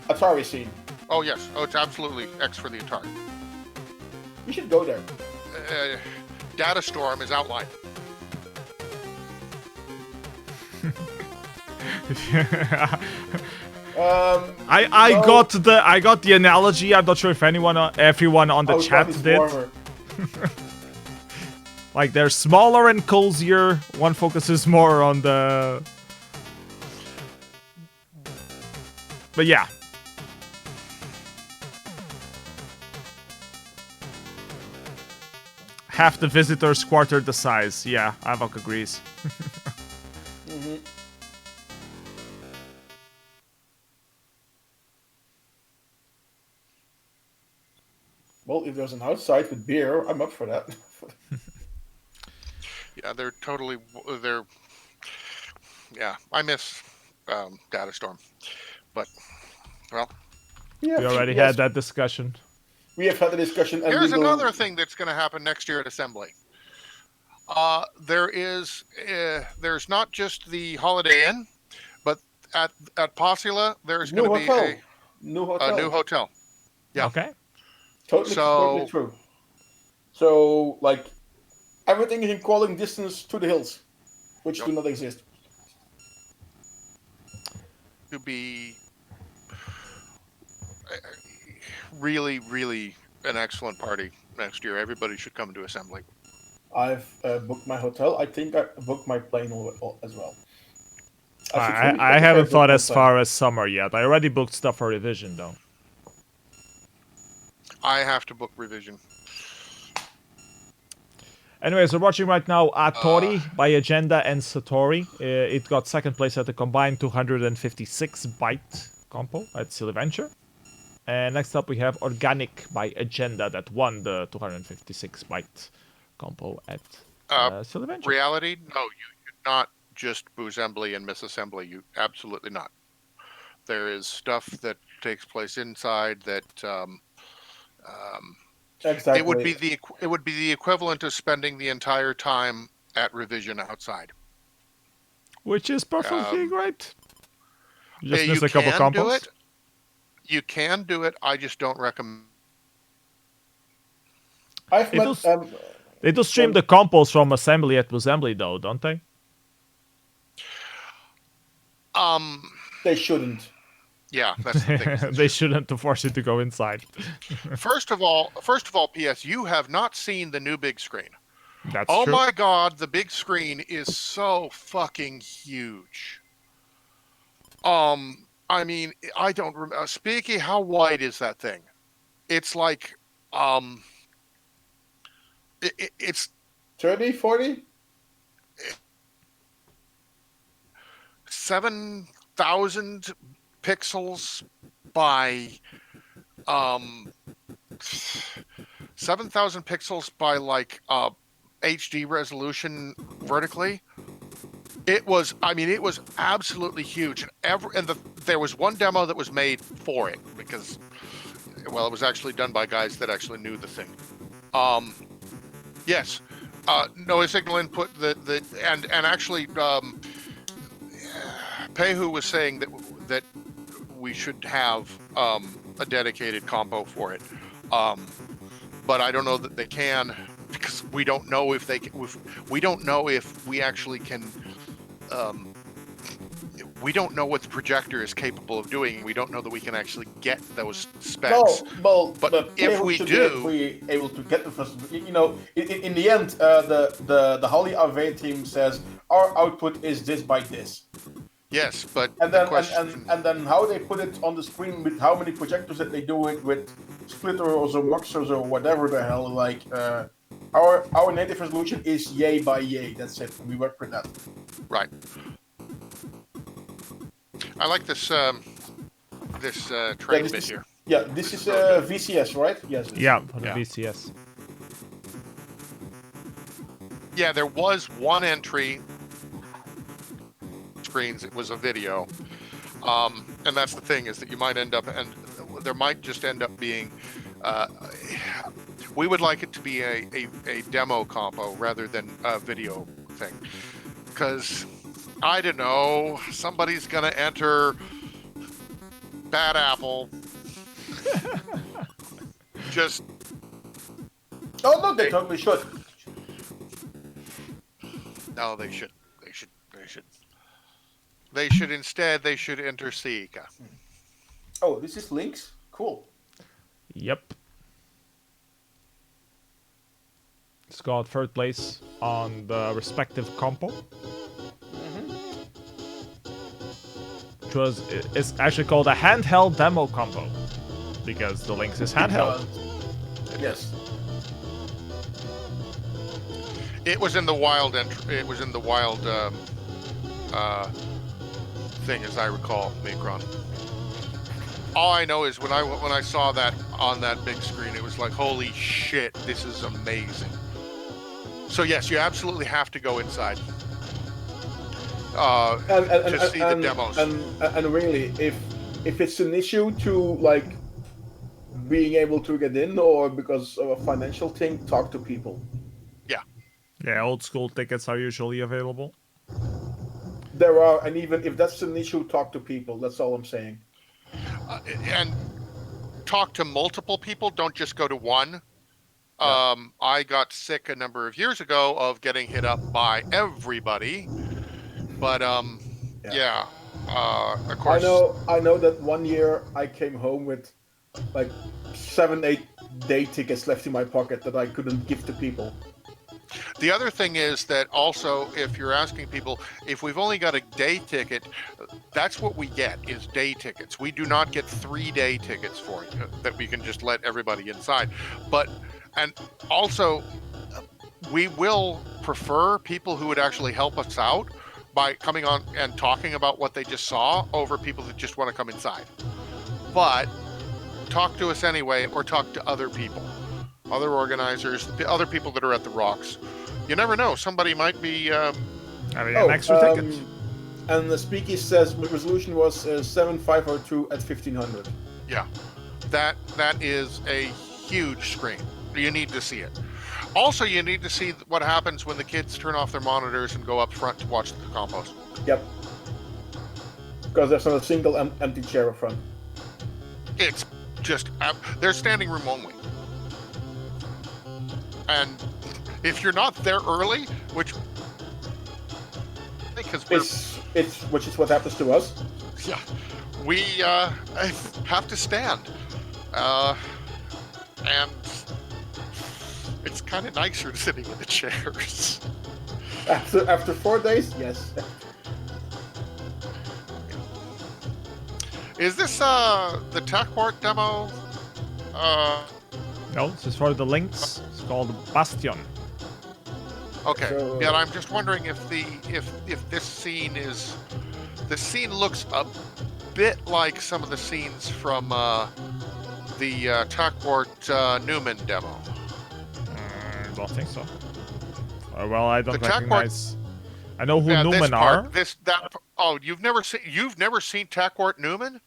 Atari scene. Oh yes, it's absolutely X for the Atari. We should go there. Data Storm is outlined. I got the analogy. I'm not sure if everyone on the chat did. Like, they're smaller and cozier. One focuses more on the... But yeah. Half the visitors, quarter the size. Yeah, Avok agrees. Well, if there's an outside with beer, I'm up for that. Yeah, yeah, I miss Data Storm, but, well. Yeah, we already had that discussion. We have had the discussion. And here's another thing that's going to happen next year at Assembly. There's not just the Holiday Inn, but at Posula, there's going to be a new hotel. Yeah. Okay. Totally true. So, like, everything is in calling distance to the hills, which do not exist. To be really, really an excellent party next year. Everybody should come to Assembly. I've booked my hotel. I think I booked my plane as well. I haven't thought as far as summer yet. I already booked stuff for revision, though. I have to book revision. Anyways, we're watching right now Atori by Agenda and Satori. It got second place at the combined 256 byte compo at Silly Venture. And next up we have Organic by Agenda that won the 256 byte compo at Silly Venture. Reality? No, you not just Boozembly and Misassembly. You absolutely not. There is stuff that takes place inside that exactly. It would be the equivalent of spending the entire time at revision outside, which is perfectly great. You just miss a couple combos. You can do it. I just don't recommend. They do stream the compos from Assembly at Assembly, though, don't they? They shouldn't. Yeah, that's the thing. They shouldn't force you to go inside. First of all, PS, you have not seen the new big screen. That's true. Oh my God, the big screen is so fucking huge. I mean, I don't remember. Speaky, how wide is that thing? It's like, it's 30, 40? 7,000 pixels by 7,000 pixels by like HD resolution vertically. It was absolutely huge, and there was one demo that was made for it because, well, it was actually done by guys that actually knew the thing. Yes, Noah Signal input and actually Pehu was saying that we should have a dedicated compo for it, but I don't know that they can because we don't know if they can. We don't know if we actually can. we don't know what the projector is capable of doing. We don't know that we can actually get those No, specs. well, But if we do, be able to get the first. In the end, the Holly AV team says our output is this by this. yes, but And the then question, and then how they put it on the screen with how many projectors that they do it with splitters or muxers or whatever the hell. Like our native resolution is yay by yay. That's it. We work with that. right? I like this train bit here. Yeah, this is really good. VCS, right? Yes. Yeah, for the Yeah. VCS. Yeah, there was one entry screens. It was a video, and that's the thing, is that you might end up, and there might just end up being. We would like it to be a demo compo rather than a video thing, because I don't know, somebody's gonna enter Bad Apple. Just Oh no, they totally should. no, they should. They should instead. They should enter Seika. Oh, this is links. Cool. Yep. It's got third place on the respective compo. It's actually called a handheld demo combo because the Lynx is handheld. Yes. It was in the wild it was in the wild thing, as I recall, Macron. All I know is when I saw that on that big screen, it was like, holy shit, this is amazing. So yes, you absolutely have to go inside to see the demos. And really, if it's an issue to like being able to get in, or because of a financial thing, talk to people. Yeah, old school tickets are usually available. There are, and even if that's an issue, talk to people. That's all I'm saying. And talk to multiple people. Don't just go to one. Yeah. I got sick a number of years ago of getting hit up by everybody, but of course. I know that one year I came home with like 7-8 day tickets left in my pocket that I couldn't give to people. The other thing is that also, if you're asking people, if we've only got a day ticket, that's what we get, is day tickets. We do not get 3-day tickets for you that we can just let everybody inside. And also, we will prefer people who would actually help us out by coming on and talking about what they just saw over people that just want to come inside. But talk to us anyway, or talk to other people. Other organizers, the other people that are at the Rocks. You never know. Somebody might be having an extra ticket. And the speaky says the resolution was 7502 at 1500. Yeah, that is a huge screen. You need to see it. Also, you need to see what happens when the kids turn off their monitors and go up front to watch the compos. Yep. Because there's not a single empty chair up front. It's just there's standing room only. And if you're not there early, which because which is what happens to us. Yeah, we have to stand, and it's kind of nicer sitting in the chairs. After 4 days, yes. Is this the TechPort demo? No, this is for the Lynx. It's called Bastion. Okay. So, yeah, I'm just wondering if this scene is. The scene looks a bit like some of the scenes from the TechPort Newman demo. I don't think so. Well, I don't The recognize. I know who Yeah, Newman this part, are. Oh, you've never seen TechPort Newman?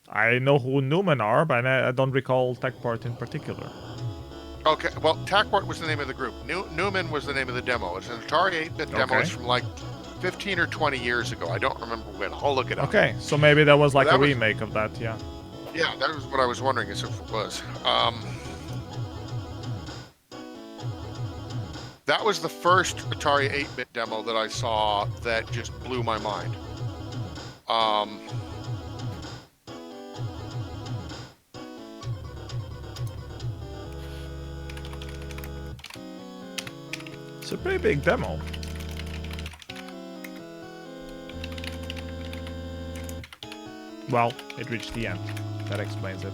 I know who Newman are, but I don't recall TechPort in particular. Okay, well, TechPort was the name of the group. Newman was the name of the demo. It's an Atari 8-bit demo. Okay. It's from like 15 or 20 years ago. I don't remember when. I'll look it up. Okay, so maybe that was like That a was- remake of that, yeah. Yeah, that was what I was wondering if it was. That was the first Atari 8-bit demo that I saw that just blew my mind. It's a pretty big demo. Well, it reached the end. That explains it.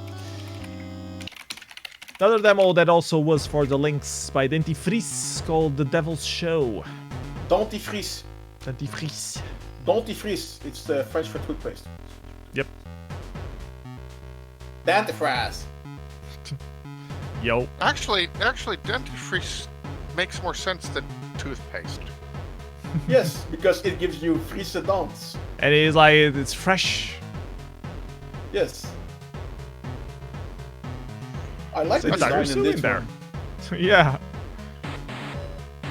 Another demo that also was for the Lynx by Dentifrice called The Devil's Show. Dentifrice. Dentifrice. Dentifrice. It's French for toothpaste. Yep. Dentifrice. Yo. Actually, dentifrice makes more sense than toothpaste. Yes, because it gives you frise dents. And it's like, it's fresh. Yes. I like the It's design in actually this there. one. Yeah.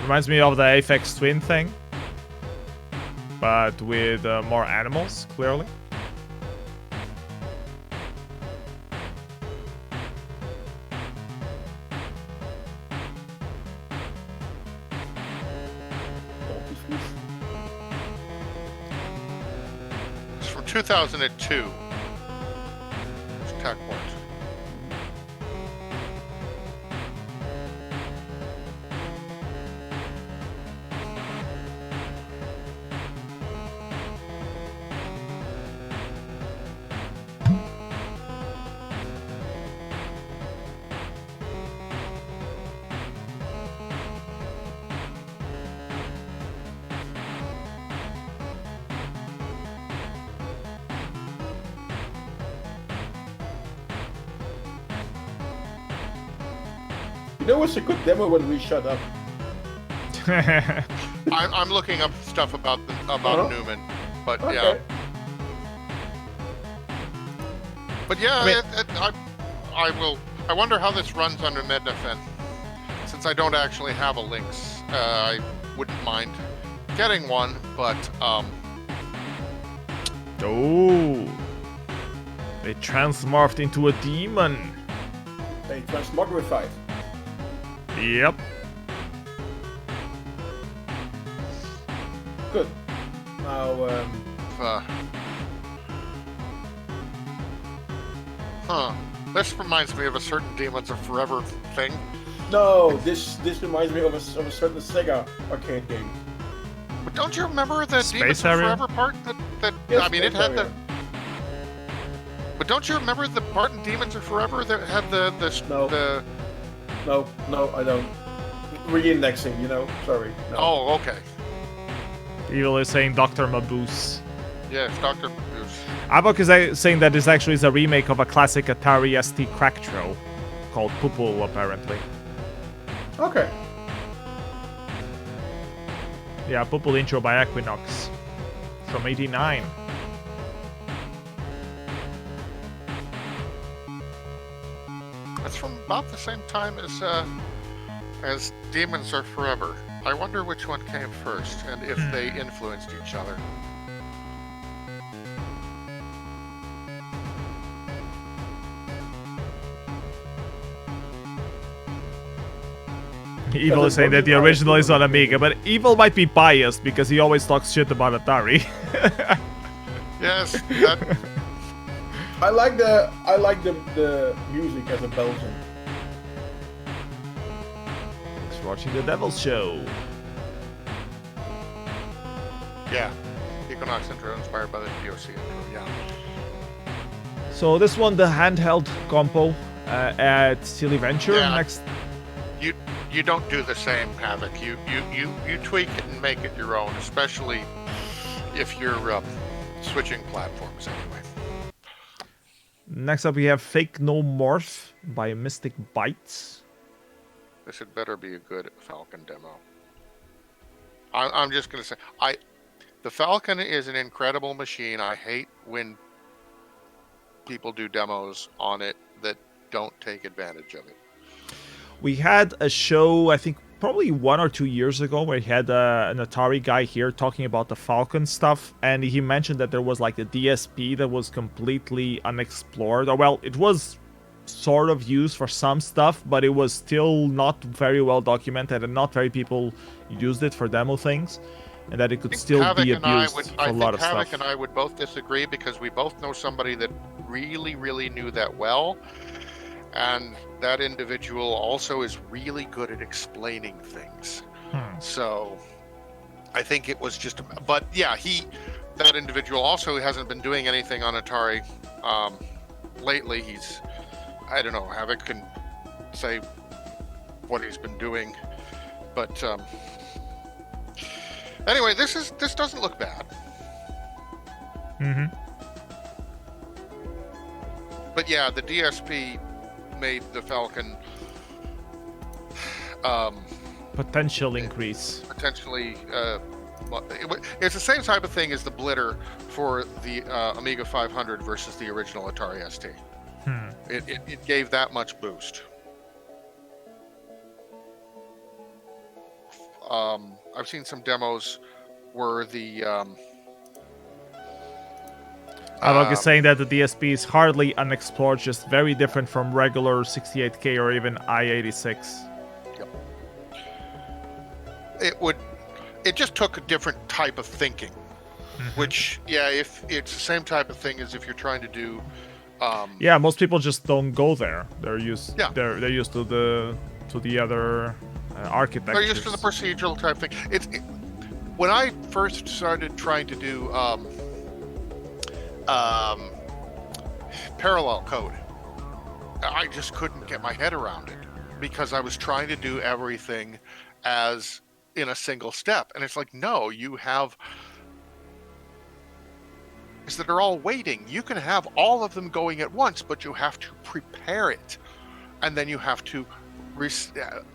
Reminds me of the Aphex Twin thing. But with more animals, clearly. It's from 2002. It's Tech Wars. You know what's a good demo when we shut up? I'm looking up stuff about Newman, but Okay. yeah. But yeah, I mean- I will. I wonder how this runs under Mednafen. Since I don't actually have a Lynx, I wouldn't mind getting one, but Oh. It transmorphed into a demon. They transmogrified. Yep. Good. Now, This reminds me of a certain Demons of Forever thing. no, this reminds me of a certain Sega arcade game. But don't you remember the Space Demons Harrier? of Forever part? That Yes, I mean, it Space had the. Harrier. But don't you remember the part in Demons of Forever that had the No. the? No, I don't. Re-indexing, you know? Sorry. No. Oh, okay. Evil is saying Dr. Mabuse. Yes, Dr. Goose. Abok is saying that this actually is a remake of a classic Atari ST Cracktro called Pupul, apparently. Okay. Yeah, Pupul intro by Equinox from '89. That's from about the same time as Demons Are Forever. I wonder which one came first and if they influenced each other. Evil is saying that the original is on Amiga, but Evil might be biased because he always talks shit about Atari. Yes, that, I like the music as a Belgian. Thanks for watching The Devil's Show. yeah. Equinox intro inspired by the DOC intro, yeah. So this one, the handheld compo at Silly Venture. Yeah. Next, You don't do the same, Havoc. You tweak it and make it your own, especially if you're switching platforms anyway. next up we have Fake No Morph by Mystic Bites. This had better be a good Falcon demo. I'm just gonna say, the Falcon is an incredible machine. I hate when people do demos on it that don't take advantage of it. We had a show, I think probably 1 or 2 years ago, where he had an Atari guy here talking about the Falcon stuff, and he mentioned that there was like the DSP that was completely unexplored. Or well, it was sort of used for some stuff, but it was still not very well documented, and not very people used it for demo things. and that it could still be abused for a lot of Havoc stuff. and I would both disagree because we both know somebody that really, really knew that well, and that individual also is really good at explaining things. So I think it was just, but yeah, that individual also hasn't been doing anything on Atari lately. I don't know, Havoc can say what he's been doing, but anyway, this doesn't look bad. But yeah, the DSP made the Falcon potential increase. Potentially, it's the same type of thing as the blitter for the Amiga 500 versus the original Atari ST. It gave that much boost. I've seen some demos where the Alok is saying that the DSP is hardly unexplored, just very different from regular 68K or even i86. Yep. It just took a different type of thinking, which, yeah, if it's the same type of thing as if you're trying to do. Yeah, most people just don't go there. They're used. Yeah. They're used to the other architectures. They're used to the procedural type thing. When I first started trying to do parallel code, I just couldn't get my head around it because I was trying to do everything as in a single step, and it's like, no, you have is that are all waiting. You can have all of them going at once, but you have to prepare it, and then you have to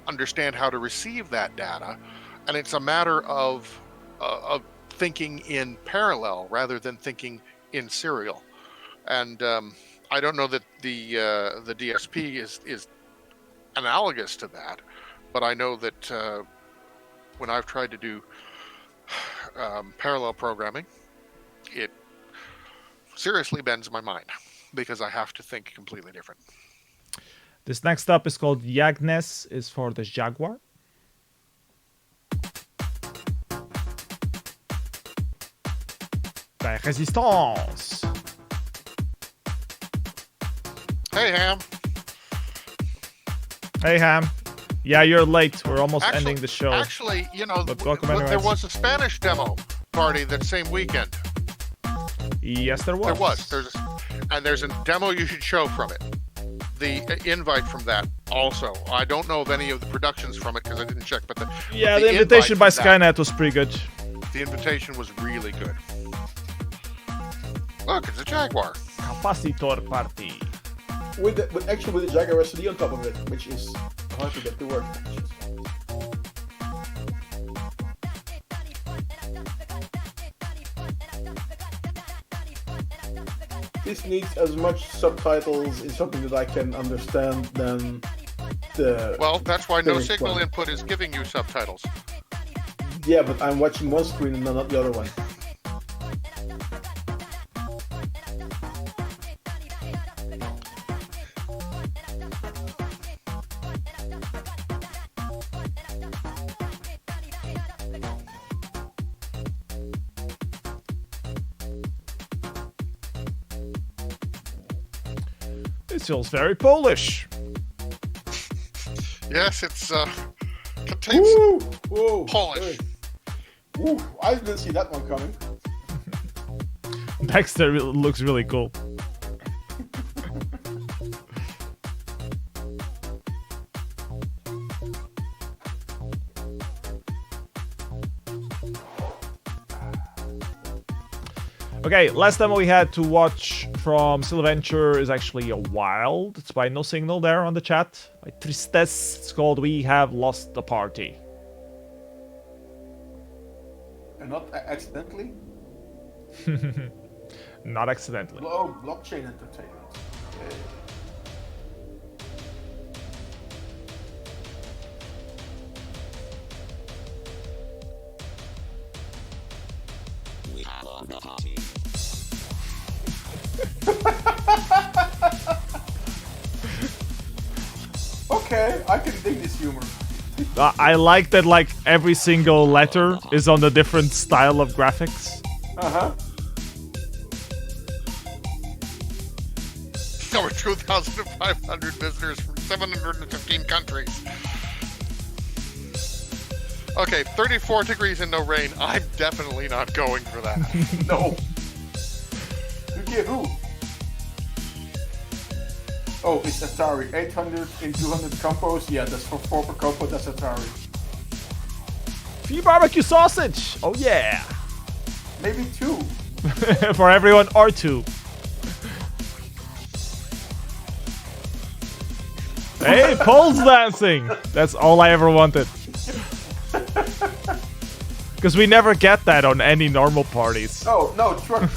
understand how to receive that data, and it's a matter of thinking in parallel rather than thinking in serial. And I don't know that the DSP is analogous to that, but I know that when I've tried to do parallel programming, it seriously bends my mind because I have to think completely different. This next up is called Yagnes, is for the Jaguar. La Résistance. Hey, Ham. Hey, Ham. Yeah, you're late. We're almost ending the show. Actually, you know, there was a Spanish demo party that same weekend. Yes, there was. There was. There's a demo you should show from it. The invite from that also. I don't know of any of the productions from it because I didn't check, but the invitation by Skynet was pretty good. The invitation was really good. Look, it's a Jaguar. Capacitor party. With the Jaguar SD on top of it, which is hard to get to work. This needs as much subtitles in something that I can understand than the... Well, that's why no signal input is giving you subtitles. Yeah, but I'm watching one screen and not the other one. It feels very Polish. Yes, it's contains Polish. Ooh, I didn't see that one coming. Dexter looks really cool. Okay, last time we had to watch from Sylventure is actually a Wild. It's by No Signal there on the chat. By Tristesse, it's called We Have Lost the Party. And not accidentally? Not accidentally. Blockchain Entertainment. Okay. Okay, I can dig this humor. I like that like every single letter is on a different style of graphics. Over 2,500 visitors from 715 countries. Okay, 34 degrees and no rain. I'm definitely not going for that. No. You get who? Oh, it's Atari. 800 in 200 combos. Yeah, that's for 4 per combo. That's Atari. Free barbecue sausage. Oh yeah. Maybe 2. For everyone or 2. Hey, poles dancing. That's all I ever wanted. Because we never get that on any normal parties. Oh, no, truck.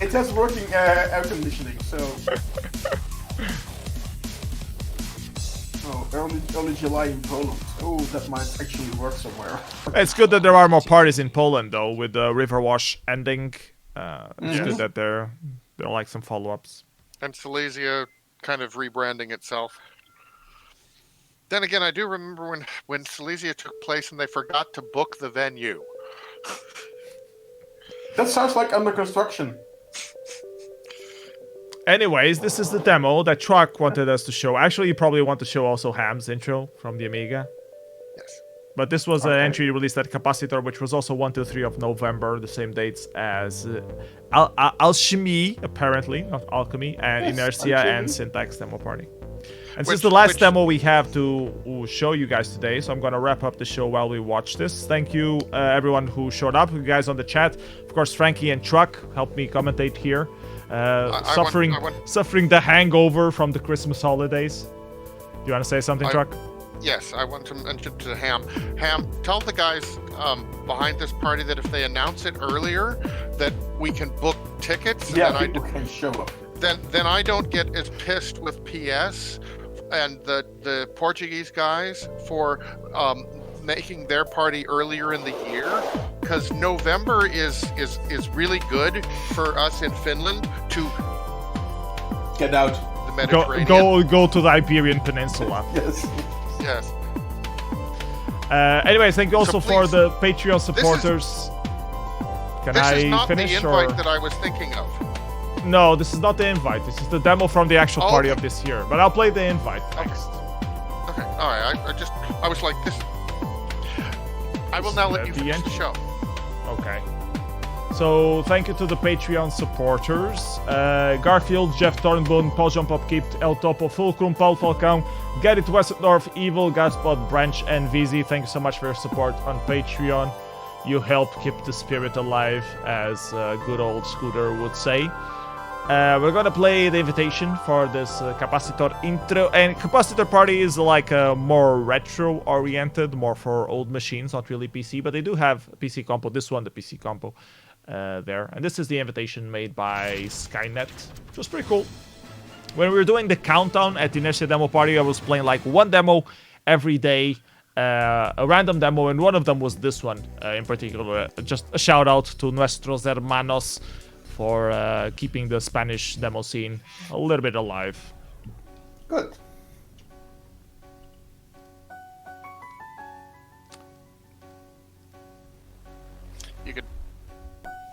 It has working air conditioning, so... Oh, early July in Poland. Oh, that might actually work somewhere. It's good that there are more parties in Poland, though, with the River Wash ending. It's good that there are like some follow-ups. And Silesia kind of rebranding itself. Then again, I do remember when Silesia took place and they forgot to book the venue. That sounds like under construction. Anyways, this is the demo that Truck wanted us to show. Actually, you probably want to show also Ham's intro from the Amiga. Yes. But this was an entry released at Capacitor, which was also 1 to 3 of November, the same dates as Alchemy, apparently, not Alchemy, and Inertia and Syntax Demo Party. And this is the last demo we have to show you guys today, so I'm going to wrap up the show while we watch this. Thank you, everyone who showed up, you guys on the chat. Of course, FRaNKy and Truck helped me commentate here. Suffering the hangover from the Christmas holidays. Do you want to say something, Truck? Yes, I want to mention to Ham. Ham, tell the guys behind this party that if they announce it earlier, that we can book tickets. Yeah, people can show up. Then I don't get as pissed with PS and the Portuguese guys for making their party earlier in the year, because November is really good for us in Finland to get out the Mediterranean. Go to the Iberian Peninsula. Yes. Anyways, thank you also for the Patreon supporters. This is not the invite that I was thinking of. No, this is not the invite. This is the demo from the actual party of this year. But I'll play the invite next. Okay. All right. I was like this. I will now let you finish the show. Okay. So thank you to the Patreon supporters. Garfield, Jeff Thornbone, Paul Jump Upkeep, El Topo, Fulcrum, Paul Falcão, Get It West North, Evil, Godspot, Branch, and VZ. Thank you so much for your support on Patreon. You help keep the spirit alive, as good old Scooter would say. We're gonna play the invitation for this Capacitor intro, and Capacitor Party is like more retro-oriented, more for old machines, not really PC, but they do have PC compo. This one, the PC compo, there. And this is the invitation made by Skynet, which was pretty cool. When we were doing the countdown at the Inertia Demo Party, I was playing like one demo every day, a random demo, and one of them was this one in particular. Just a shout out to nuestros hermanos for keeping the Spanish demo scene a little bit alive. Good.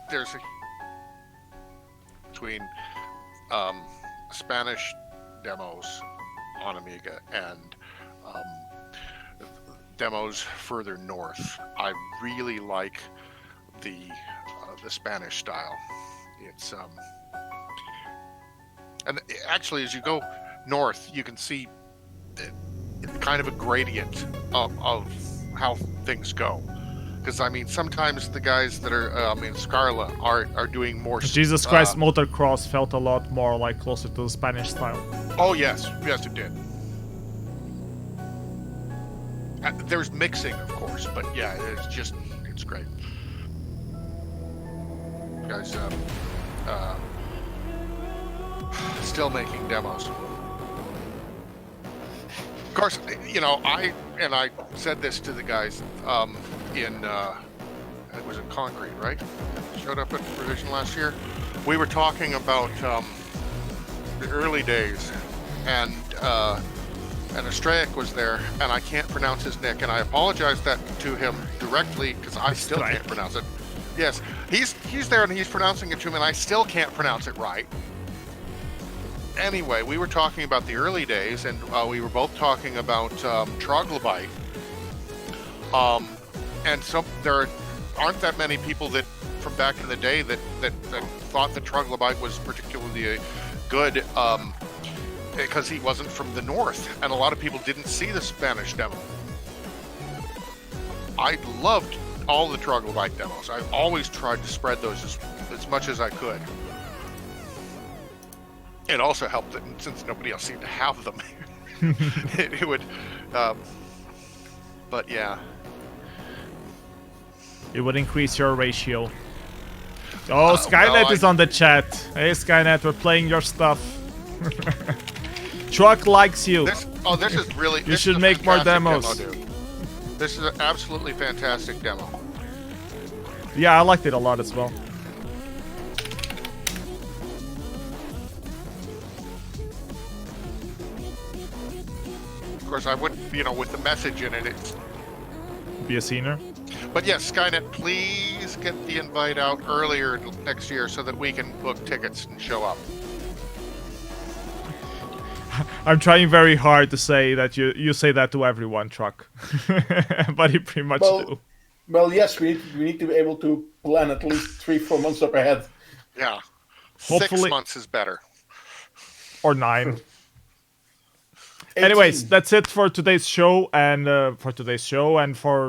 There's a between Spanish demos on Amiga and demos further north. I really like the Spanish style. It's and actually, as you go north, you can see kind of a gradient of how things go. Because I mean, sometimes the guys that are in Scarla are doing more. Jesus Christ, Motocross felt a lot more like closer to the Spanish style. Oh yes, it did. There's mixing, of course, but yeah, it's great. Guys, still making demos. Of course, you know, I said this to the guys it was in Concrete, right? Showed up at Revision last year. We were talking about the early days, and and Astrayak was there, and I can't pronounce his nick, and I apologized that to him directly because I still can't pronounce it. Yes, he's there and he's pronouncing it to me, and I still can't pronounce it right. Anyway, we were talking about the early days, and we were both talking about Troglobite. And so there aren't that many people that from back in the day that thought that Troglobite was particularly good because he wasn't from the north, and a lot of people didn't see the Spanish demo. I loved all the Troglobite demos. I always tried to spread those as much as I could. It also helped that since nobody else seemed to have them, it would. But yeah. It would increase your ratio. Oh, Skynet is on the chat. Hey, Skynet, we're playing your stuff. Truck likes you. This is really. You should make more demos. Demo, dude. This is an absolutely fantastic demo. Yeah, I liked it a lot as well. Of course, I would, with the message in it, it's... Be a senior. But yes, Skynet, please get the invite out earlier next year so that we can book tickets and show up. I'm trying very hard to say that you say that to everyone, Truck. But you pretty much do. Well, yes, we need to be able to plan at least 3-4 months up ahead. Yeah. Hopefully, 6 months is better. Or 9. Anyways, that's it for today's show and for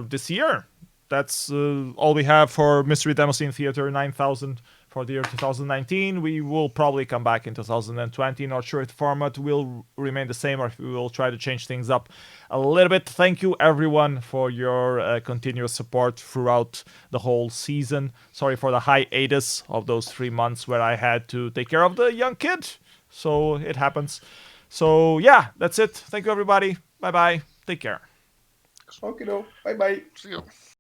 this year. That's all we have for Mystery Demoscene Theater 9000 for the year 2019. We will probably come back in 2020. Not sure if the format will remain the same or if we will try to change things up a little bit. Thank you, everyone, for your continuous support throughout the whole season. Sorry for the hiatus of those 3 months where I had to take care of the young kid. So it happens. So yeah, that's it. Thank you, everybody. Bye-bye. Take care. Okay, no. Bye-bye. See you.